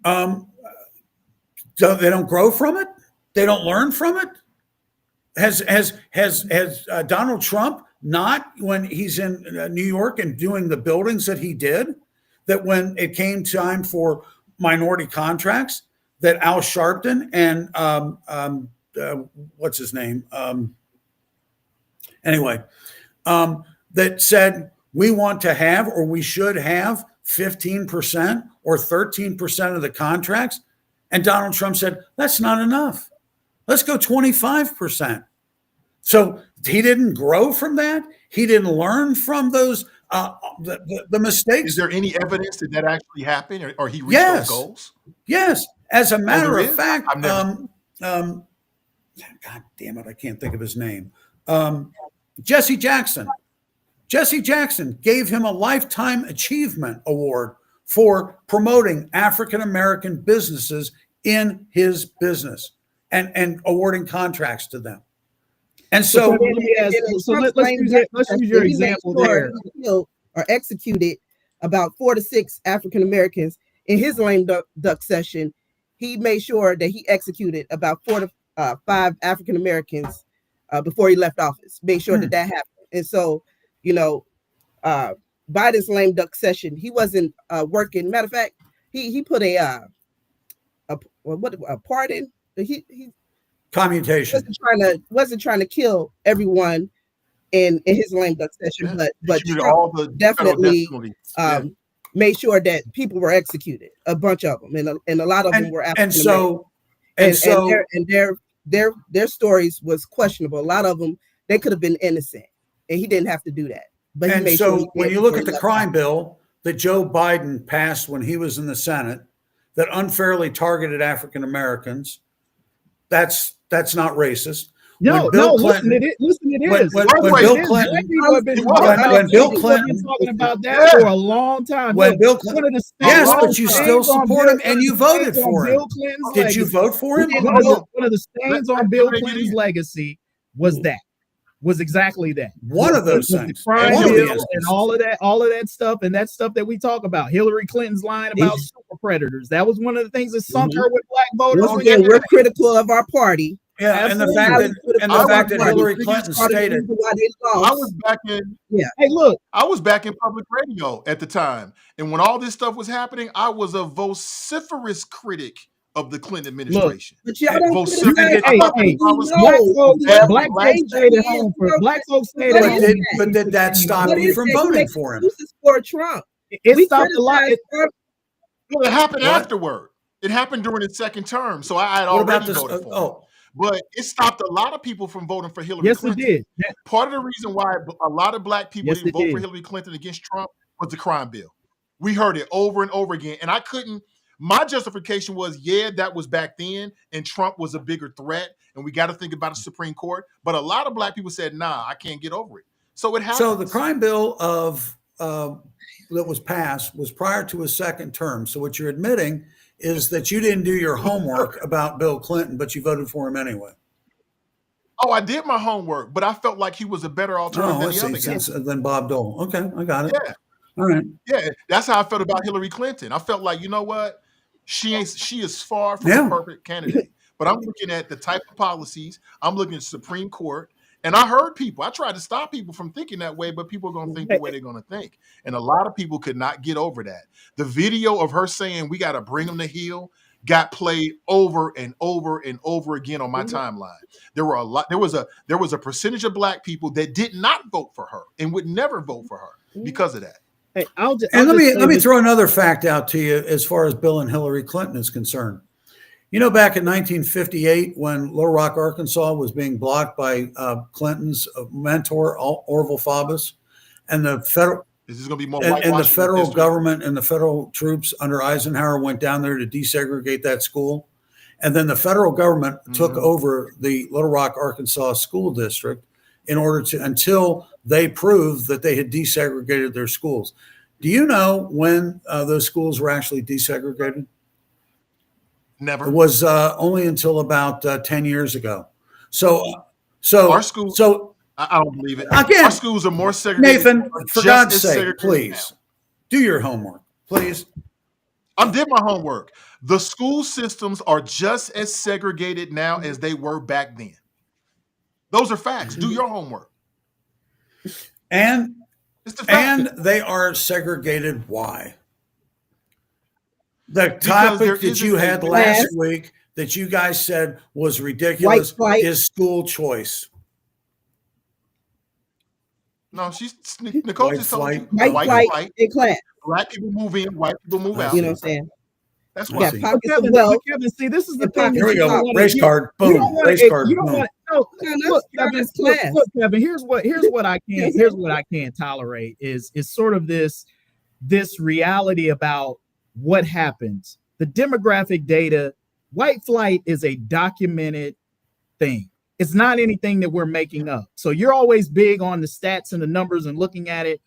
They don't grow from it. They don't learn from it. Has Donald Trump not, when he's in New York and doing the buildings that he did, that when it came time for minority contracts, that Al Sharpton and what's his name? That said we want to have, or we should have 15% or 13% of the contracts. And Donald Trump said, that's not enough. Let's go 25%. So he didn't grow from that. He didn't learn from those, the mistakes. Is there any evidence that that actually happened, or he reached Yes. those goals? Yes. As a matter there of is? fact, I've never- God damn it, I can't think of his name. Jesse Jackson. Jesse Jackson gave him a Lifetime Achievement Award for promoting African-American businesses in his business and awarding contracts to them. And so, let me ask. So let's use your example there. He killed or executed about 4 to 6 African Americans in his lame duck session. He made sure that he executed about 4 to 5 African Americans before he left office. Made sure that happened. And so, Biden's lame duck session, he wasn't working. Matter of fact, he put a pardon. He commutation wasn't trying to kill everyone in his lame duck session, but He did Trump all the definitely federal death penalties. made sure that people were executed. A bunch of them, and a lot of them were African American. And their stories was questionable. A lot of them, they could have been innocent, and he didn't have to do that. But and so when you look at the crime bill that Joe Biden passed when he was in the Senate that unfairly targeted African Americans, that's not racist. No, listen, it is. When Bill Clinton, when Bill Clinton talking about that for a long time. When Bill Clinton, yes, but you still support him and you voted for him. Did you vote for him? One of the stains on Bill Clinton's legacy was exactly that. One of those things. The crime bill and all of that stuff, and that stuff that we talk about. Hillary Clinton's lying about super predators. That was one of the things that sunk her with black voters. Once again, we're critical of our party. Yeah, and the fact that Hillary Clinton stated, I was back in. Yeah. Hey, look, I was back in public radio at the time, and when all this stuff was happening, I was a vociferous critic of the Clinton administration. But y'all don't Black folks stayed at home black folks stayed at home. But did that stop you from voting for him? For Trump. It stopped a lot. Well, it happened afterward. It happened during his second term, so I had already voted for him. But it stopped a lot of people from voting for Hillary Clinton. Yes, it did. Part of the reason why a lot of black people didn't vote for Hillary Clinton against Trump was the crime bill. We heard it over and over again. And my justification was, that was back then, and Trump was a bigger threat, and we got to think about the Supreme Court. But a lot of black people said, nah, I can't get over it. So it happened. So the crime bill that was passed was prior to his second term. So what you're admitting is that you didn't do your homework about Bill Clinton, but you voted for him anyway. Oh, I did my homework, but I felt like he was a better alternative than Bob Dole. Okay, I got it. Yeah. All right. Yeah, that's how I felt about Hillary Clinton. I felt like, you know what? She is far from a perfect candidate. But I'm looking at the type of policies. I'm looking at the Supreme Court, And I heard people, I tried to stop people from thinking that way, but people are going to think the way they're going to think. And a lot of people could not get over that. The video of her saying, we got to bring them to heel, got played over and over and over again on my timeline. There were a lot, there was a percentage of black people that did not vote for her and would never vote for her because of that. Hey, let me throw another fact out to you as far as Bill and Hillary Clinton is concerned. You know, back in 1958, when Little Rock, Arkansas was being blocked by Clinton's mentor, Orville Faubus, and the federal the federal government and the federal troops under Eisenhower went down there to desegregate that school. And then the federal government took over the Little Rock, Arkansas school district in order to, until they proved that they had desegregated their schools. Do you know when those schools were actually desegregated? Never. It was only until about 10 years ago. So our school. So I don't believe it. Again, our schools are more segregated. Nathan, for God's sake, please do your homework, please. I did my homework. The school systems are just as segregated now as they were back then. Those are facts. Do your homework. And they are segregated. Why? The topic that you had last week that you guys said was ridiculous is school choice. No, Nicole just told you. White flight in class. Black people move in, white people move out. You know what I'm saying? That's what Kevin, see, this is the thing. Here we go. Race card. Boom. Race card. Boom. Look, Kevin, here's what I can't tolerate is sort of this reality about what happens. The demographic data, white flight is a documented thing. It's not anything that we're making up. So you're always big on the stats and the numbers and looking at it.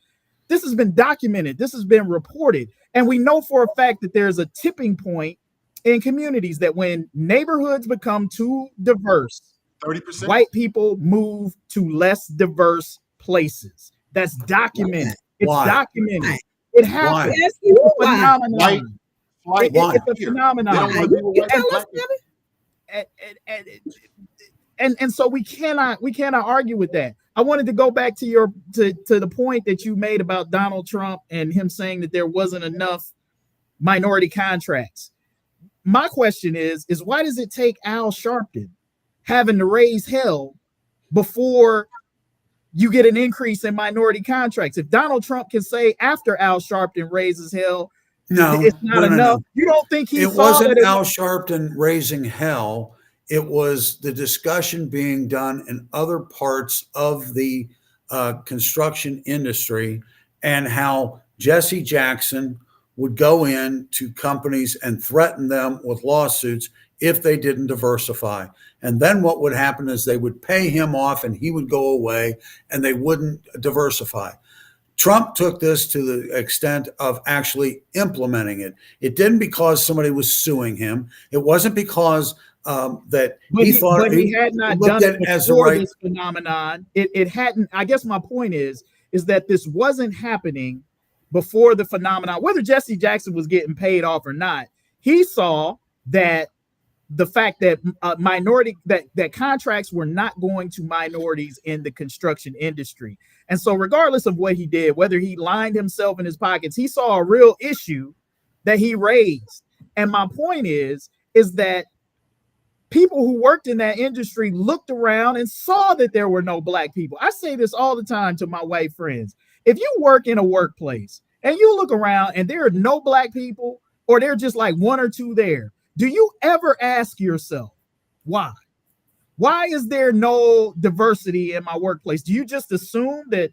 This has been documented. This has been reported. And we know for a fact that there's a tipping point in communities that when neighborhoods become too diverse, 30%, white people move to less diverse places. That's documented. It's documented. It happens. It's a phenomenon. It's a phenomenon. And so we cannot argue with that. I wanted to go back to the point that you made about Donald Trump and him saying that there wasn't enough minority contracts. My question is why does it take Al Sharpton having to raise hell before you get an increase in minority contracts? If Donald Trump can say after Al Sharpton raises hell, it's not enough. No. You don't think it wasn't Al Sharpton raising hell? It was the discussion being done in other parts of the construction industry and how Jesse Jackson would go in to companies and threaten them with lawsuits if they didn't diversify. And then what would happen is they would pay him off and he would go away and they wouldn't diversify. Trump took this to the extent of actually implementing it. It didn't because somebody was suing him. It wasn't because he had not done it before this phenomenon. It hadn't. I guess my point is that this wasn't happening before the phenomenon. Whether Jesse Jackson was getting paid off or not, he saw that the fact that that contracts were not going to minorities in the construction industry. And so regardless of what he did, whether he lined himself in his pockets, he saw a real issue that he raised. And my point is that people who worked in that industry looked around and saw that there were no black people. I say this all the time to my white friends. If you work in a workplace and you look around and there are no black people, or they're just like one or two there, do you ever ask yourself, why? Why is there no diversity in my workplace? Do you just assume that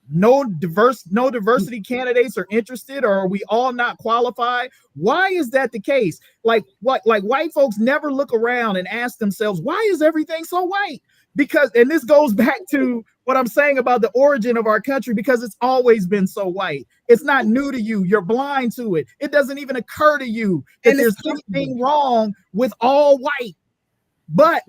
no diversity candidates are interested, or are we all not qualified? Why is that the case? Like white folks never look around and ask themselves, why is everything so white? Because, and this goes back to what I'm saying about the origin of our country, because it's always been so white. It's not new to you. You're blind to it. It doesn't even occur to you that there's anything wrong with all white. But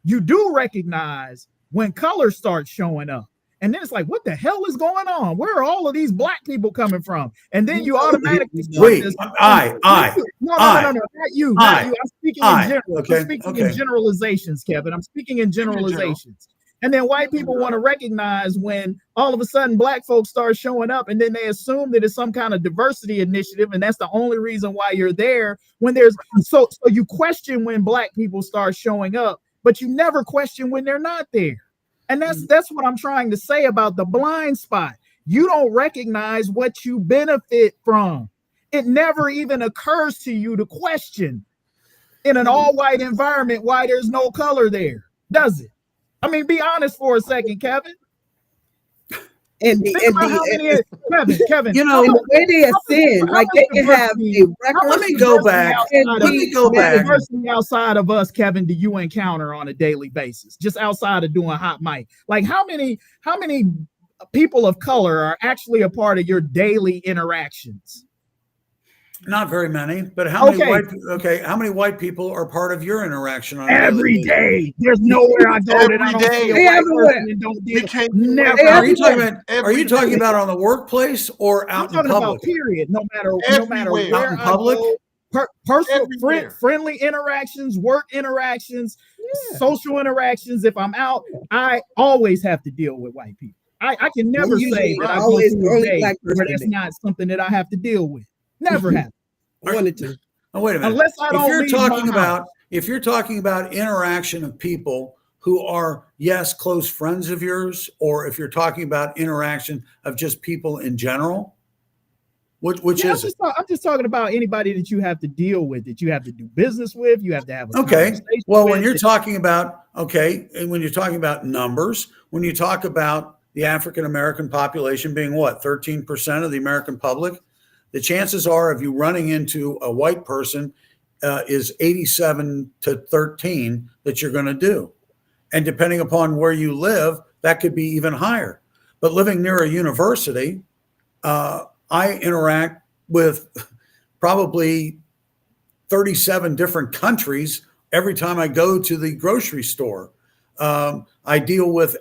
you do recognize when color starts showing up. And then it's like, what the hell is going on? Where are all of these black people coming from? And then you automatically not you. I'm speaking in general. Okay. I'm speaking in generalizations, Kevin. I'm speaking in generalizations. And then white people want to recognize when all of a sudden black folks start showing up, and then they assume that it's some kind of diversity initiative, and that's the only reason why you're there. When there's so you question when black people start showing up, but you never question when they're not there. And that's what I'm trying to say about the blind spot. You don't recognize what you benefit from. It never even occurs to you to question in an all-white environment why there's no color there, does it? I mean, be honest for a second, Kevin. Kevin, you know, the way they ascend, like they can have a record. Let me go back. Diversity outside of us, Kevin, do you encounter on a daily basis? Just outside of doing hot mic, like how many people of color are actually a part of your daily interactions? Not very many, but how many white people are part of your interaction on every day? There's nowhere I go that I don't see a white person and don't deal. Never. Are you talking about on the workplace or out in public? About period. No matter where out in public. Personal, friendly interactions, work interactions, social interactions. If I'm out, I always have to deal with white people. I can never say that I go through a day where that's not something that I have to deal with. Never happened. Wanted to. Oh, wait a minute. Unless I don't if you're talking about interaction of people who are, yes, close friends of yours, or if you're talking about interaction of just people in general, which is it? I'm just talking about anybody that you have to deal with, that you have to do business with, you have to have a conversation well, when you're talking about, and when you're talking about numbers, when you talk about the African American population being what, 13% of the American public, the chances are of you running into a white person is 87 to 13 that you're going to do. And depending upon where you live, that could be even higher. But living near a university, I interact with probably 37 different countries every time I go to the grocery store. I deal with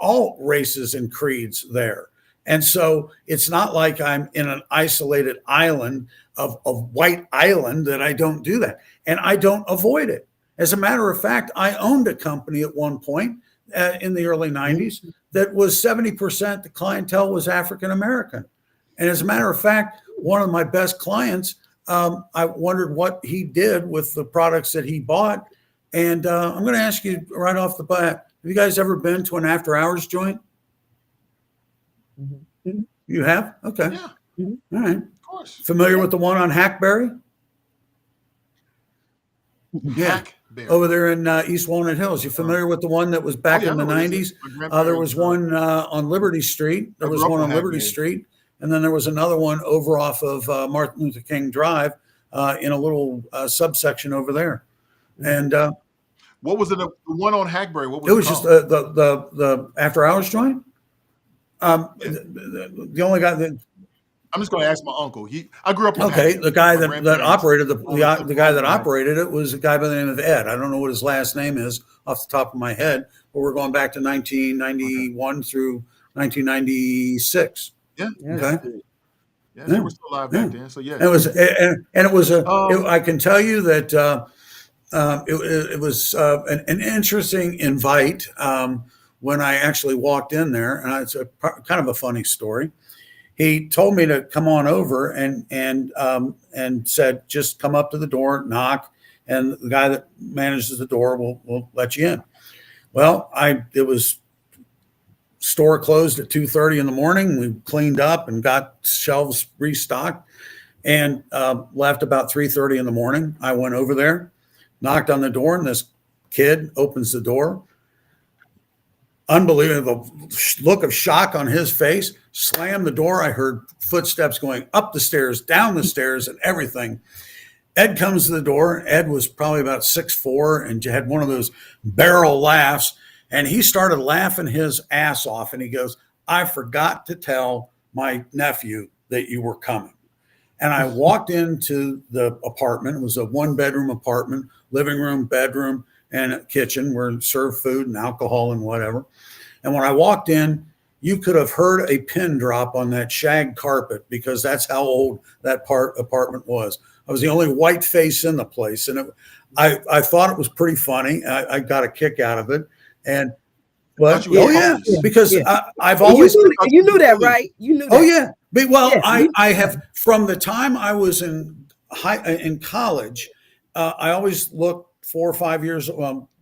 all races and creeds there. And so it's not like I'm in an isolated island of white island that I don't do that. And I don't avoid it. As a matter of fact, I owned a company at one point in the early 90s that was 70% the clientele was African American. And as a matter of fact, one of my best clients, I wondered what he did with the products that he bought. And I'm going to ask you right off the bat, have you guys ever been to an after hours joint? Mm-hmm. You have? Okay. Yeah. Mm-hmm. All right. Of course. Familiar with the one on Hackberry? Yeah. Hackberry. Over there in East Walnut Hills. You familiar with the one that was back in the 90s? There was one on Liberty Street. There was one on Liberty Street. And then there was another one over off of Martin Luther King Drive in a little subsection over there. And what was it? The one on Hackberry? What was it? It was just the after hours joint. The only guy that I'm just going to ask my uncle. I grew up on the guy that operated the guy that operated it was a guy by the name of Ed. I don't know what his last name is off the top of my head, but we're going back to 1991 through 1996. Yeah. Okay. Yeah, they were still alive back then. So yeah, it was I can tell you that it was an interesting invite. When I actually walked in there, and it's kind of a funny story. He told me to come on over and said, just come up to the door, knock, and the guy that manages the door will let you in. Well, it was store closed at 2:30 in the morning. We cleaned up and got shelves restocked and left about 3:30 in the morning. I went over there, knocked on the door, and this kid opens the door. Unbelievable look of shock on his face, slammed the door. I heard footsteps going up the stairs, down the stairs, and everything. Ed comes to the door. Ed was probably about 6'4" and had one of those barrel laughs. And he started laughing his ass off. And he goes, I forgot to tell my nephew that you were coming. And I walked into the apartment. It was a 1-bedroom apartment, living room, bedroom, and a kitchen where served food and alcohol and whatever. And when I walked in, you could have heard a pin drop on that shag carpet because that's how old that apartment was. I was the only white face in the place. And I thought it was pretty funny. I got a kick out of it. And What? You Oh were yeah, police. because Yeah. I've You always. knew that, right? You knew that. Oh yeah. Well, Yeah. I have from the time I was in college. I always looked 4 or 5 years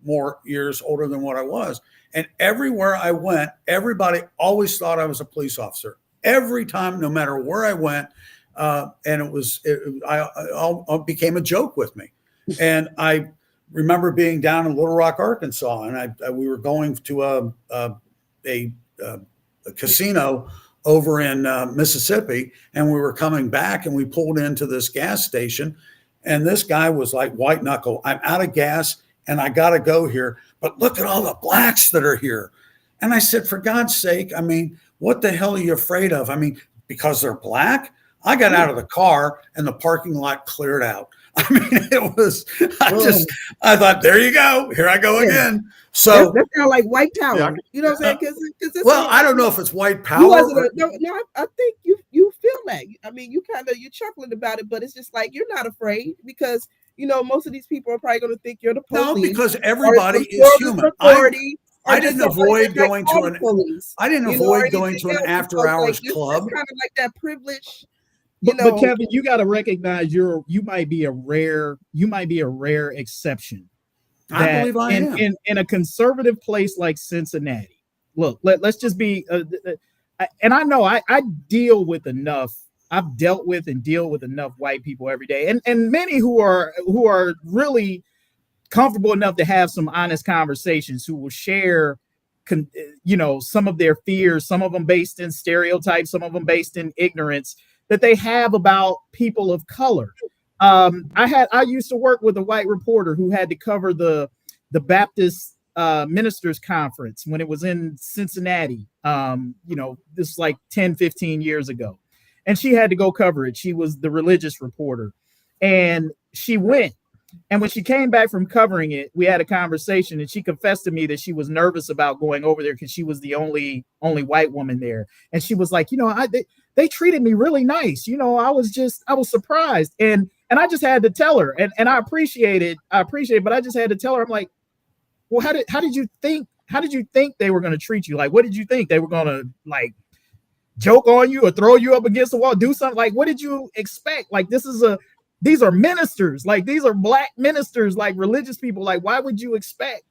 more years older than what I was, and everywhere I went, everybody always thought I was a police officer. Every time, no matter where I went, and I became a joke with me. And I remember being down in Little Rock, Arkansas, and we were going to a casino over in Mississippi, and we were coming back, and we pulled into this gas station, and this guy was like, white knuckle, I'm out of gas and I got to go here, but look at all the blacks that are here. And I said, for God's sake, I mean, what the hell are you afraid of? I mean, because they're black? I got out of the car and the parking lot cleared out. I mean, it was, I thought, there you go. Here I go again. So that sounds like white power. Yeah, you know what I'm saying? Because well, I don't know if it's white power. I think you feel that. I mean, you're chuckling about it, but it's just like you're not afraid because most of these people are probably going to think you're the police. No, because everybody is human. I didn't avoid going to an after hours club. It's kind of like that privilege. But Kevin, you got to recognize you might be a rare exception. I believe I am. In a conservative place like Cincinnati. Look, let's just be, and I know I deal with enough. I've dealt with and deal with enough white people every day, and many who are really comfortable enough to have some honest conversations, who will share, some of their fears, some of them based in stereotypes, some of them based in ignorance that they have about people of color. I used to work with a white reporter who had to cover the Baptist ministers conference when it was in Cincinnati. This is like 10, 15 years ago. And she had to go cover it. She was the religious reporter. And she went. And when she came back from covering it, we had a conversation, and she confessed to me that she was nervous about going over there because she was the only white woman there. And she was like, they treated me really nice. I was surprised. And I just had to tell her, and I appreciate it, but I just had to tell her, I'm like, well, how did you think they were going to treat you? Like, what did you think? They were going to like joke on you or throw you up against the wall, do something? Like, what did you expect? Like, these are ministers, like these are black ministers, like religious people. Like, why would you expect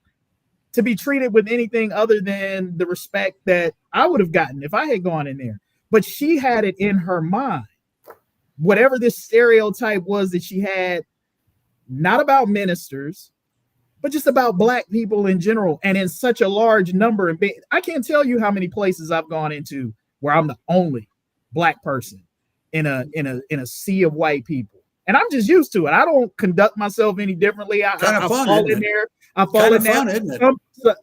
to be treated with anything other than the respect that I would have gotten if I had gone in there? But she had it in her mind, whatever this stereotype was that she had, not about ministers, but just about black people in general, and in such a large number. And I can't tell you how many places I've gone into where I'm the only black person in a sea of white people. And I'm just used to it. I don't conduct myself any differently. I fall in there. I fall in there.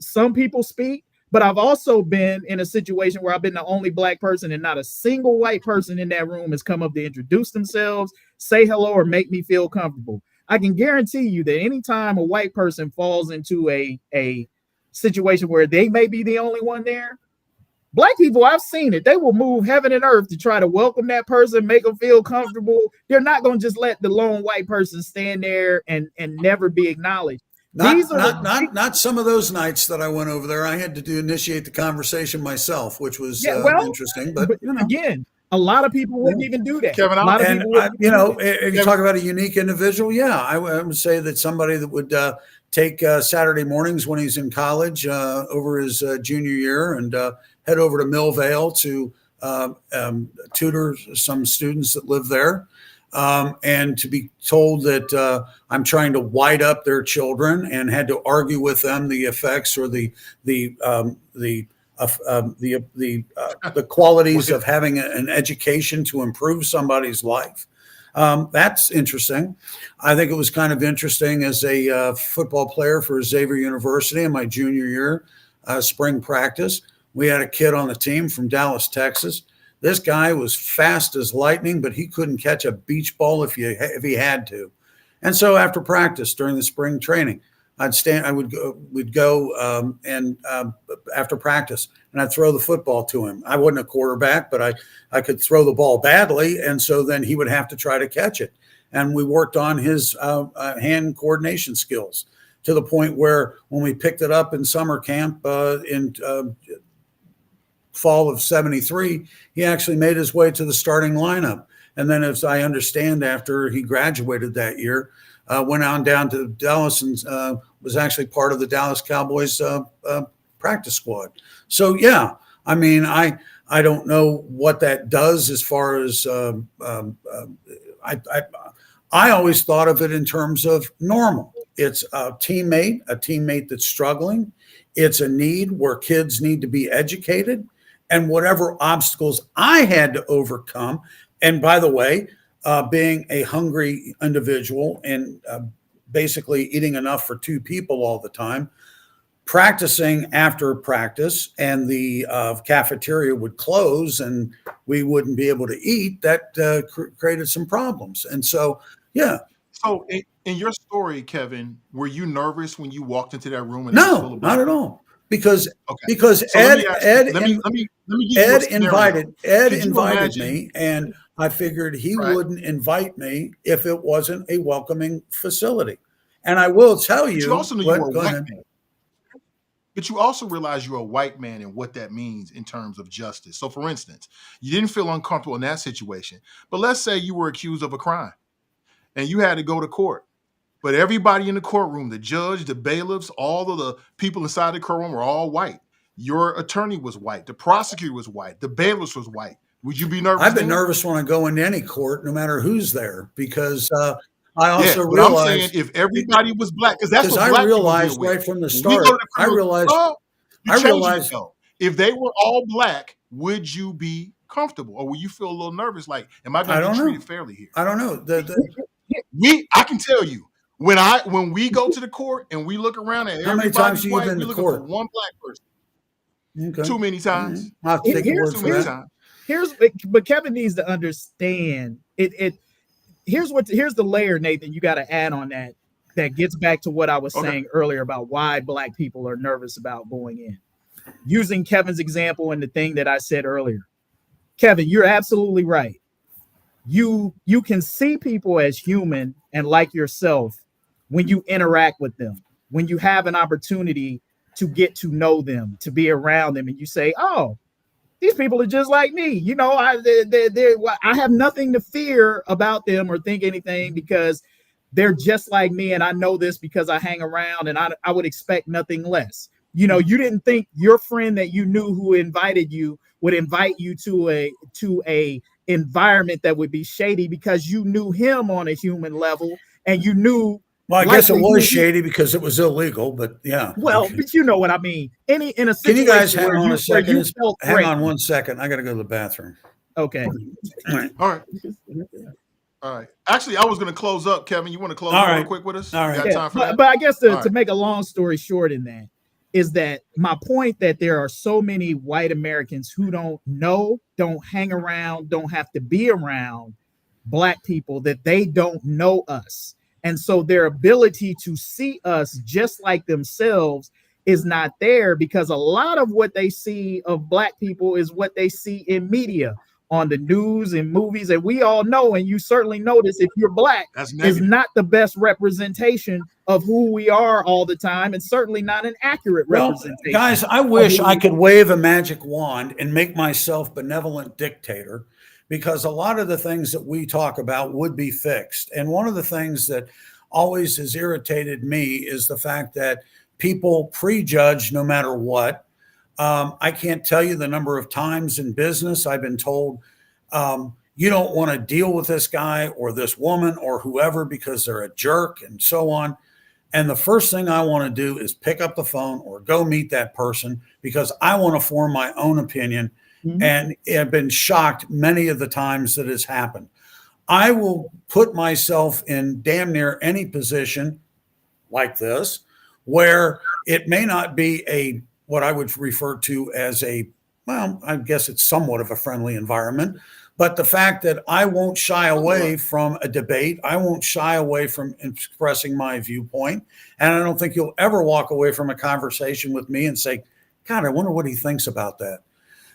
Some people speak, but I've also been in a situation where I've been the only black person, and not a single white person in that room has come up to introduce themselves, say hello, or make me feel comfortable. I can guarantee you that anytime a white person falls into a situation where they may be the only one there, black people, I've seen it. They will move heaven and earth to try to welcome that person, make them feel comfortable. They're not going to just let the lone white person stand there and never be acknowledged. Not some of those nights that I went over there. I had to initiate the conversation myself, which was interesting. But again, a lot of people wouldn't even do that. Kevin, if you talk about a unique individual, I would say that somebody that would take Saturday mornings when he's in college over his junior year and head over to Millvale to tutor some students that live there, and to be told that I'm trying to white up their children, and had to argue with them the effects or the qualities of having an education to improve somebody's life. That's interesting. I think it was kind of interesting as a football player for Xavier University in my junior year, spring practice. We had a kid on the team from Dallas, Texas. This guy was fast as lightning, but he couldn't catch a beach ball if he had to. And so after practice during the spring training, we'd go after practice, and I'd throw the football to him. I wasn't a quarterback, but I could throw the ball badly, and so then he would have to try to catch it. And we worked on his hand coordination skills to the point where when we picked it up in summer camp in fall of 73, he actually made his way to the starting lineup. And then, as I understand, after he graduated that year, went on down to Dallas and was actually part of the Dallas Cowboys practice squad. So, yeah, I mean, I don't know what that does as far as I always thought of it in terms of normal. It's a teammate that's struggling. It's a need where kids need to be educated, and whatever obstacles I had to overcome. And by the way, being a hungry individual and basically eating enough for two people all the time, practicing after practice, and the cafeteria would close and we wouldn't be able to eat, that created some problems. And so, yeah. So in your story, Kevin, were you nervous when you walked into that room? And it was full No, of black not at people? all. Because So Ed let me give you a scenario. Ed Could you invited imagine- me, and I figured he Right. wouldn't invite me if it wasn't a welcoming facility. And I will tell But you, you also knew you were a go white ahead. man. But you also realize you're a white man and what that means in terms of justice. So, for instance, you didn't feel uncomfortable in that situation. But let's say you were accused of a crime and you had to go to court. But everybody in the courtroom, the judge, the bailiffs, all of the people inside the courtroom were all white. Your attorney was white. The prosecutor was white. The bailiffs was white. Would you be nervous? I've been then? nervous when I go into any court, no matter who's there, because I Yeah, also but I'm saying realized, if everybody was black, because that's because what I black people realized deal with. right from the When we go start, to the I criminal realized, law, you I change it, realized, though. If they were all black, would you be comfortable, or will you feel a little nervous? Like, am I I going to don't be know. treated fairly here? I don't know. I can tell you, when we go to the court and we look around and How many times everybody's have you white, been we're to looking for court? one black person. Okay. Too many times. I'll have to take your Here's- word Too for many that. times. But Kevin needs to understand it. Here's the layer, Nathan, you got to add on that gets back to what I was Okay. saying earlier about why black people are nervous about going in. Using Kevin's example and the thing that I said earlier. Kevin, you're absolutely right. You can see people as human and like yourself when you interact with them, when you have an opportunity to get to know them, to be around them, and you say, "Oh, these people are just like me." You know, I have nothing to fear about them or think anything because they're just like me, and I know this because I hang around, and I would expect nothing less. You know, you didn't think your friend that you knew who invited you would invite you to a environment that would be shady because you knew him on a human level, and you knew. Well, I guess it likely was he- shady because it was illegal, but yeah. Well, Okay. but you know what I mean. In a Can situation you guys hang where on a second? you felt Hang on threatened. 1 second. I got to go to the bathroom. Okay. All right. All right. All right. Actually, I was going to close up. Kevin, you want to close All up real right. quick with us? All You right. got Yeah, time for that? but I guess All to right. make a long story short in that is that my point that there are so many white Americans who don't know, don't hang around, don't have to be around black people, that they don't know us. And so their ability to see us just like themselves is not there because a lot of what they see of black people is what they see in media, on the news and movies. And we all know, and you certainly notice if you're black, That's is negative. not the best representation of who we are all the time, and certainly not an accurate Well, representation. guys, I wish I could wave a magic wand and make myself benevolent dictator, because a lot of the things that we talk about would be fixed. And one of the things that always has irritated me is the fact that people prejudge no matter what. I can't tell you the number of times in business I've been told, you don't want to deal with this guy or this woman or whoever because they're a jerk and so on. And the first thing I want to do is pick up the phone or go meet that person because I want to form my own opinion. Mhm. And I've been shocked many of the times that has happened. I will put myself in damn near any position like this where it may not be what I would refer to as well, I guess it's somewhat of a friendly environment, but the fact that I won't shy away from a debate, I won't shy away from expressing my viewpoint, and I don't think you'll ever walk away from a conversation with me and say, God, I wonder what he thinks about that.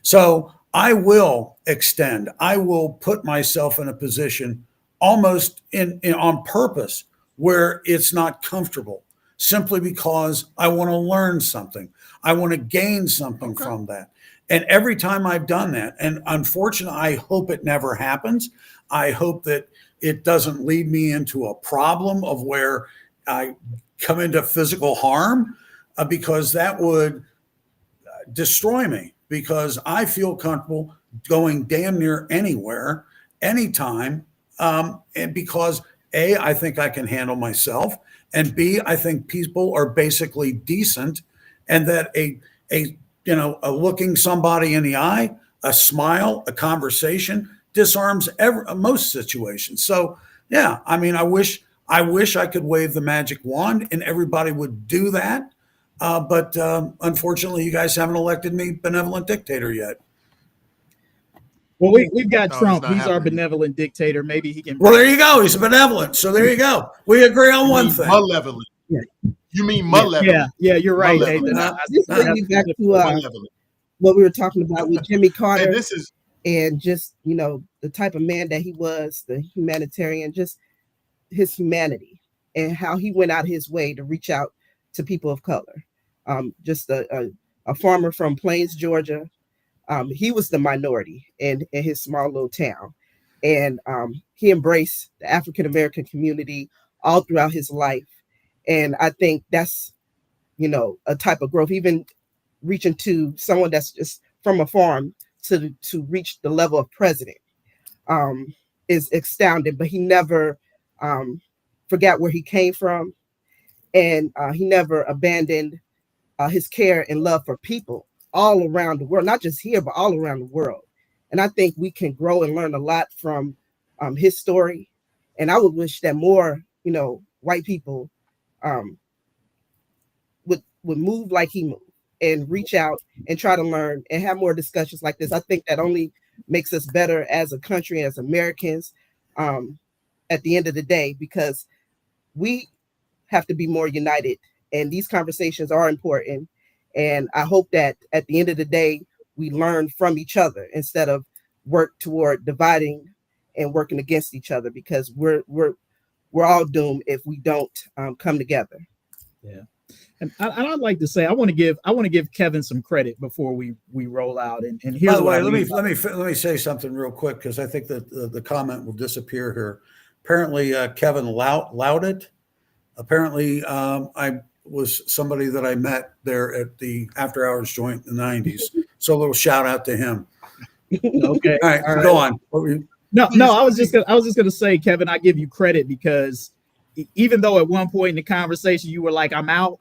So I will extend, I will put myself in a position almost on purpose where it's not comfortable, simply because I want to learn something. I want to gain something from that. And every time I've done that, and unfortunately, I hope it never happens. I hope that it doesn't lead me into a problem of where I come into physical harm, because that would destroy me, because I feel comfortable going damn near anywhere, anytime. And because A, I think I can handle myself, and B, I think people are basically decent, and that a looking somebody in the eye, a smile, a conversation disarms most situations. So yeah, I mean, I wish I could wave the magic wand and everybody would do that. But unfortunately, you guys haven't elected me benevolent dictator yet. Well, we've got No, Trump. it's not He's our happening. benevolent dictator. Maybe he can. Well, there you go. He's benevolent. So there you go. We agree on one thing. Malevolent. You mean malevolent? Yeah, you're right, Malevolent. Nathan. This brings me back to Malevolent. what we were talking about with Jimmy Carter, And this is and just the type of man that he was, the humanitarian, just his humanity, and how he went out his way to reach out to people of color. Just a farmer from Plains, Georgia. He was the minority in his small little town, and he embraced the African American community all throughout his life. And I think that's a type of growth, even reaching to someone that's just from a farm to reach the level of president, is astounding. But he never forgot where he came from, and he never abandoned his care and love for people all around the world, not just here, but all around the world. And I think we can grow and learn a lot from his story. And I would wish that more, white people would move like he moved and reach out and try to learn and have more discussions like this. I think that only makes us better as a country, as Americans, at the end of the day, because we have to be more united. And these conversations are important. And I hope that at the end of the day, we learn from each other instead of work toward dividing and working against each other, because we're all doomed if we don't come together. Yeah. And I'd like to say I want to give Kevin some credit before we roll out. And here's By the way, let me say something real quick, because I think that the comment will disappear here. Apparently, Kevin Loudit. Apparently, I was somebody that I met there at the After Hours joint in the 90s. So a little shout out to him. Okay. All right, go on. No, I was just gonna say, Kevin, I give you credit because even though at one point in the conversation you were like, I'm out,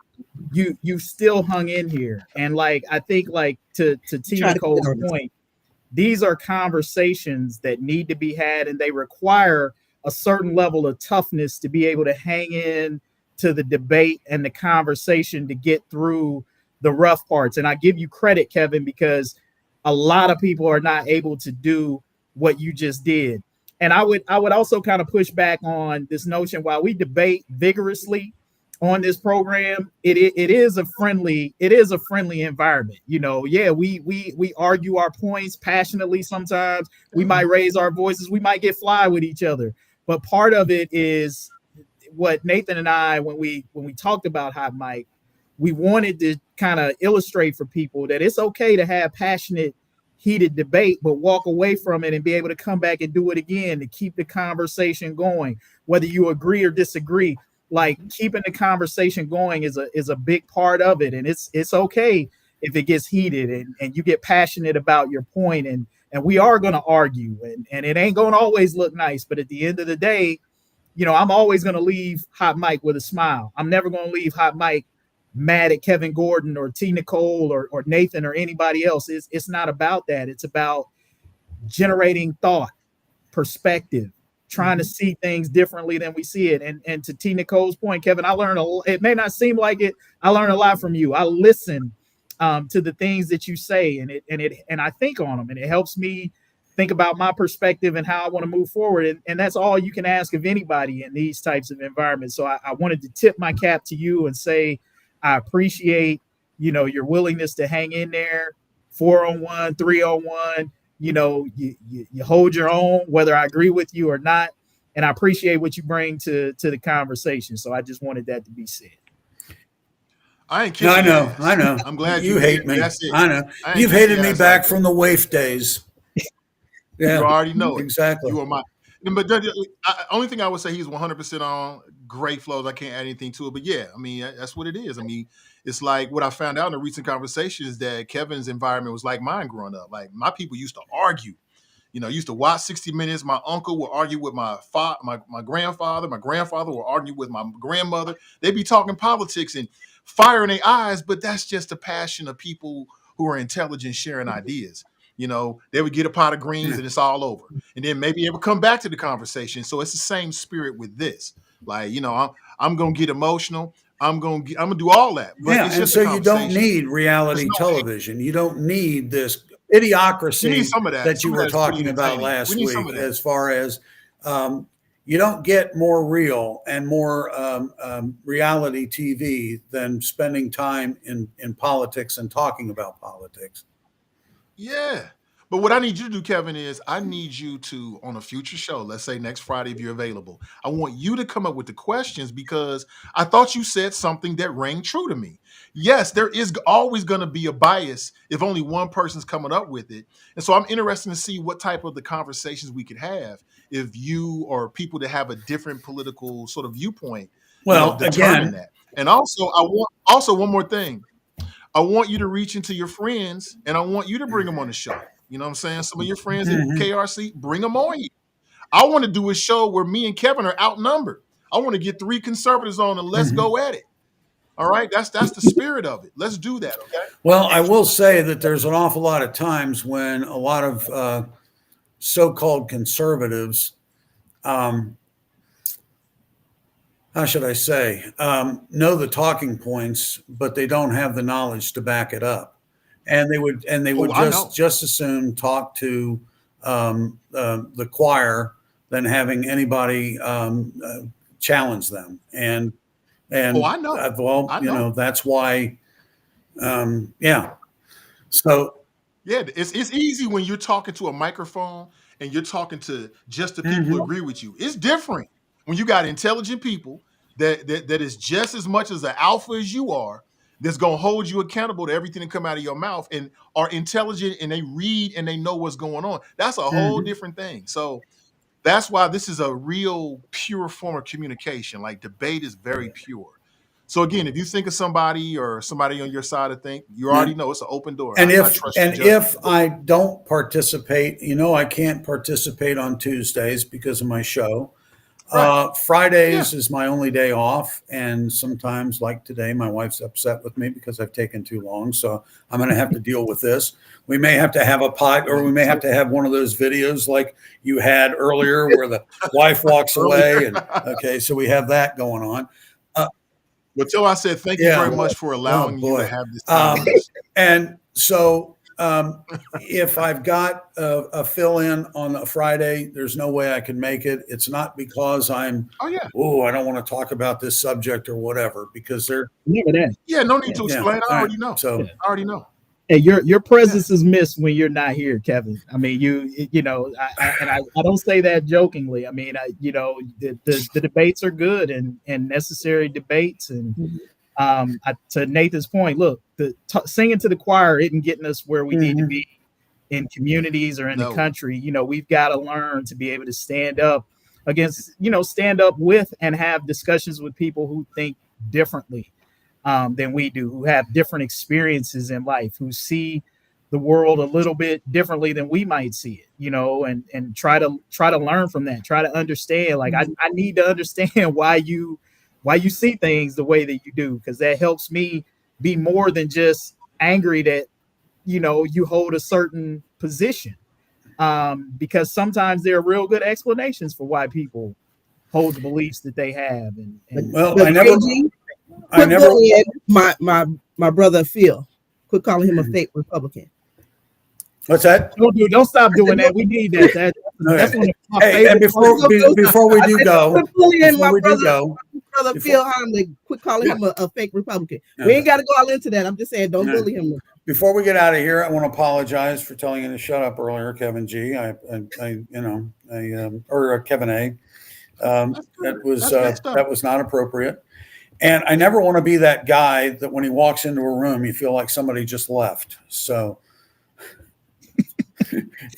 you still hung in here. And like, I think like to T.Nicole's point, these are conversations that need to be had, and they require a certain level of toughness to be able to hang in to the debate and the conversation to get through the rough parts. And I give you credit, Kevin, because a lot of people are not able to do what you just did. And I would also kind of push back on this notion, while we debate vigorously on this program, it is a friendly environment. Yeah, we argue our points passionately sometimes. We might raise our voices, we might get fly with each other. But part of it is what Nathan and I, when we talked about Hot Mic, we wanted to kind of illustrate for people that it's okay to have passionate, heated debate, but walk away from it and be able to come back and do it again to keep the conversation going, whether you agree or disagree. Like, keeping the conversation going is a big part of it. And it's okay if it gets heated and you get passionate about your point, and we are going to argue, and it ain't going to always look nice. But at the end of the day, I'm always going to leave Hot Mic with a smile. I'm never going to leave Hot Mic mad at Kevin Gordon or T.Nicole or Nathan or anybody else. It's not about that. It's about generating thought, perspective, trying to see things differently than we see it. And to T.Nicole's point, Kevin, I learned it may not seem like it. I learned a lot from you. I listen to the things that you say, and I think on them, and it helps me think about my perspective and how I want to move forward. And that's all you can ask of anybody in these types of environments. So I wanted to tip my cap to you and say, I appreciate, your willingness to hang in there, 4-on-1, 3-on-1, you hold your own, whether I agree with you or not. And I appreciate what you bring to the conversation. So I just wanted that to be said. I ain't No, kissing your ass. I know. I'm glad You you're hate here. me. That's it. I know. I ain't You've kissing hated your me ass back like from that. the waif days. Yeah, You already know it. exactly. You are my. But only thing I would say, he's 100% on. Great flows. I can't add anything to it. But yeah, I mean, that's what it is. I mean, it's like what I found out in a recent conversation is that Kevin's environment was like mine growing up. Like, my people used to argue. You know, used to watch 60 Minutes. My uncle would argue with my grandfather. My grandfather would argue with my grandmother. They'd be talking politics and firing their eyes, but that's just the passion of people who are intelligent sharing ideas. You know, they would get a pot of greens and it's all over. And then maybe it would come back to the conversation. So it's the same spirit with this. Like, you know, I'm gonna get emotional. I'm gonna do all that. But Yeah, it's and just so a you don't conversation. need There's reality no television. You don't need this You need idiocracy some of that. that Some you of were that is pretty talking about entertaining. We last need some week. of that. As far as you don't get more real and more reality TV than spending time in politics and talking about politics. Yeah. But what I need you to do, Kevin, is I need you to, on a future show, let's say next Friday, if you're available, I want you to come up with the questions, because I thought you said something that rang true to me. Yes, there is always going to be a bias if only one person's coming up with it. And so I'm interested to see what type of the conversations we could have if you or people that have a different political sort of viewpoint, Well, determine again, that. And also one more thing. I want you to reach into your friends and I want you to bring them on the show. You know what I'm saying? Some of your friends in KRC, bring them on here. I want to do a show where me and Kevin are outnumbered. I want to get 3 conservatives on and let's go at it. All right. That's the spirit of it. Let's do that. Okay. well, I will say that there's an awful lot of times when a lot of so-called conservatives, how should I say, know the talking points, but they don't have the knowledge to back it up. And they would just as soon talk to the choir than having anybody challenge them. And I know. Well, that's why. Yeah. So yeah, it's easy when you're talking to a microphone and you're talking to just the people who agree with you. It's different when you got intelligent people that is just as much as an alpha as you are, that's going to hold you accountable to everything that come out of your mouth and are intelligent and they read and they know what's going on. That's a whole different thing. So that's why this is a real pure form of communication. Like, debate is very pure. So again, if you think of somebody or somebody on your side of think, you already know it's an open door. And I trust your judgment. if I don't participate, I can't participate on Tuesdays because of my show. Right. Fridays is my only day off. And sometimes, like today, my wife's upset with me because I've taken too long. So I'm going to have to deal with this. We may have to have a pod, or we may have to have one of those videos like you had earlier where the wife walks away. And okay, so we have that going on. Well, Till, I said thank you very much for allowing you to have this time. And so if I've got a fill-in on a Friday, there's no way I can make it. It's not because I'm, I don't want to talk about this subject or whatever, because they're no need to explain. I already know. So I already know. Hey, your presence is missed when you're not here, Kevin. I mean, I don't say that jokingly. I mean, the debates are good and necessary debates. And to Nathan's point, look, singing to the choir isn't getting us where we need to be in communities or in the country. We've got to learn to be able to stand up with and have discussions with people who think differently than we do, who have different experiences in life, who see the world a little bit differently than we might see it, and try to learn from that, try to understand. Like, I need to understand why you see things the way that you do, because that helps me be more than just angry that, you hold a certain position, because sometimes there are real good explanations for why people hold the beliefs that they have. My brother Phil, quit calling him a fake Republican. What's that? Don't stop doing that. We need that. That's one of my favorite. And before we do go, brother Phil Heimlich, quit calling him a fake Republican. We ain't got to go all into that. I'm just saying, don't bully him. Before we get out of here, I want to apologize for telling you to shut up earlier, Kevin G. Or Kevin A. That was not appropriate. And I never want to be that guy that when he walks into a room, you feel like somebody just left. So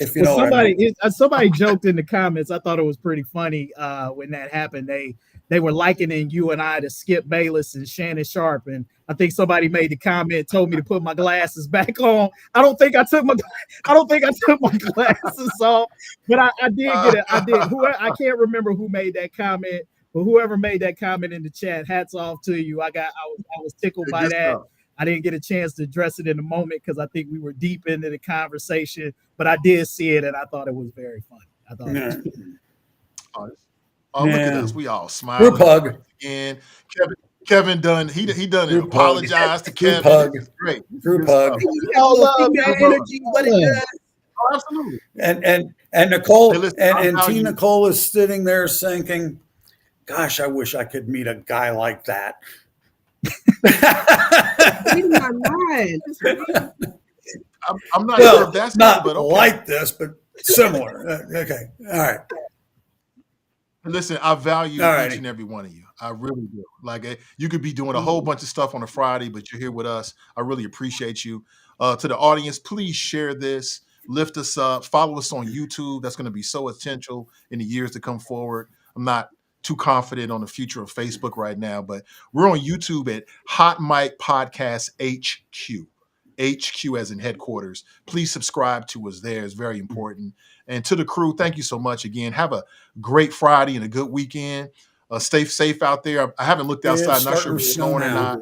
if you know what I mean. Somebody joked in the comments. I thought it was pretty funny when that happened. They were likening you and I to Skip Bayless and Shannon Sharp, and I think somebody made the comment, told me to put my glasses back on. I don't think I took my glasses off, but I did get it. I did. I can't remember who made that comment, but whoever made that comment in the chat, hats off to you. I was tickled by that. I didn't get a chance to address it in the moment because I think we were deep into the conversation, but I did see it and I thought it was very funny. I thought it was funny. Oh, look at us. We all smiling. Group hug. And Kevin done, he done it. Apologize to Kevin. Hug. It's great. Group hug. Energy, what it does. Oh, absolutely. And Nicole, Hey, listen, and T.Nicole is sitting there thinking, gosh, I wish I could meet a guy like that. I'm not sure if that's not good, but okay. like this, but similar. Okay. All right. Listen, I value each and every one of you. I really do. Like, you could be doing a whole bunch of stuff on a Friday, but you're here with us. I really appreciate you. To the audience, please share this, lift us up, follow us on YouTube. That's going to be so essential in the years to come forward. I'm not too confident on the future of Facebook right now, but we're on YouTube at Hot Mic Podcast HQ. HQ as in headquarters. Please subscribe to us there. It's very important. And to the crew, thank you so much again. Have a great Friday and a good weekend. Stay safe out there. I haven't looked outside. I'm not sure if it's snowing or not.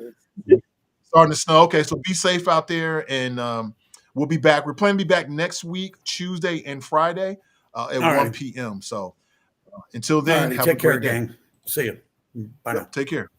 Starting to snow. Okay, so be safe out there, and we'll be back. We're planning to be back next week, Tuesday and Friday at 1 p.m. So until then, have take a great care, day. gang. See you. Bye now. Take care.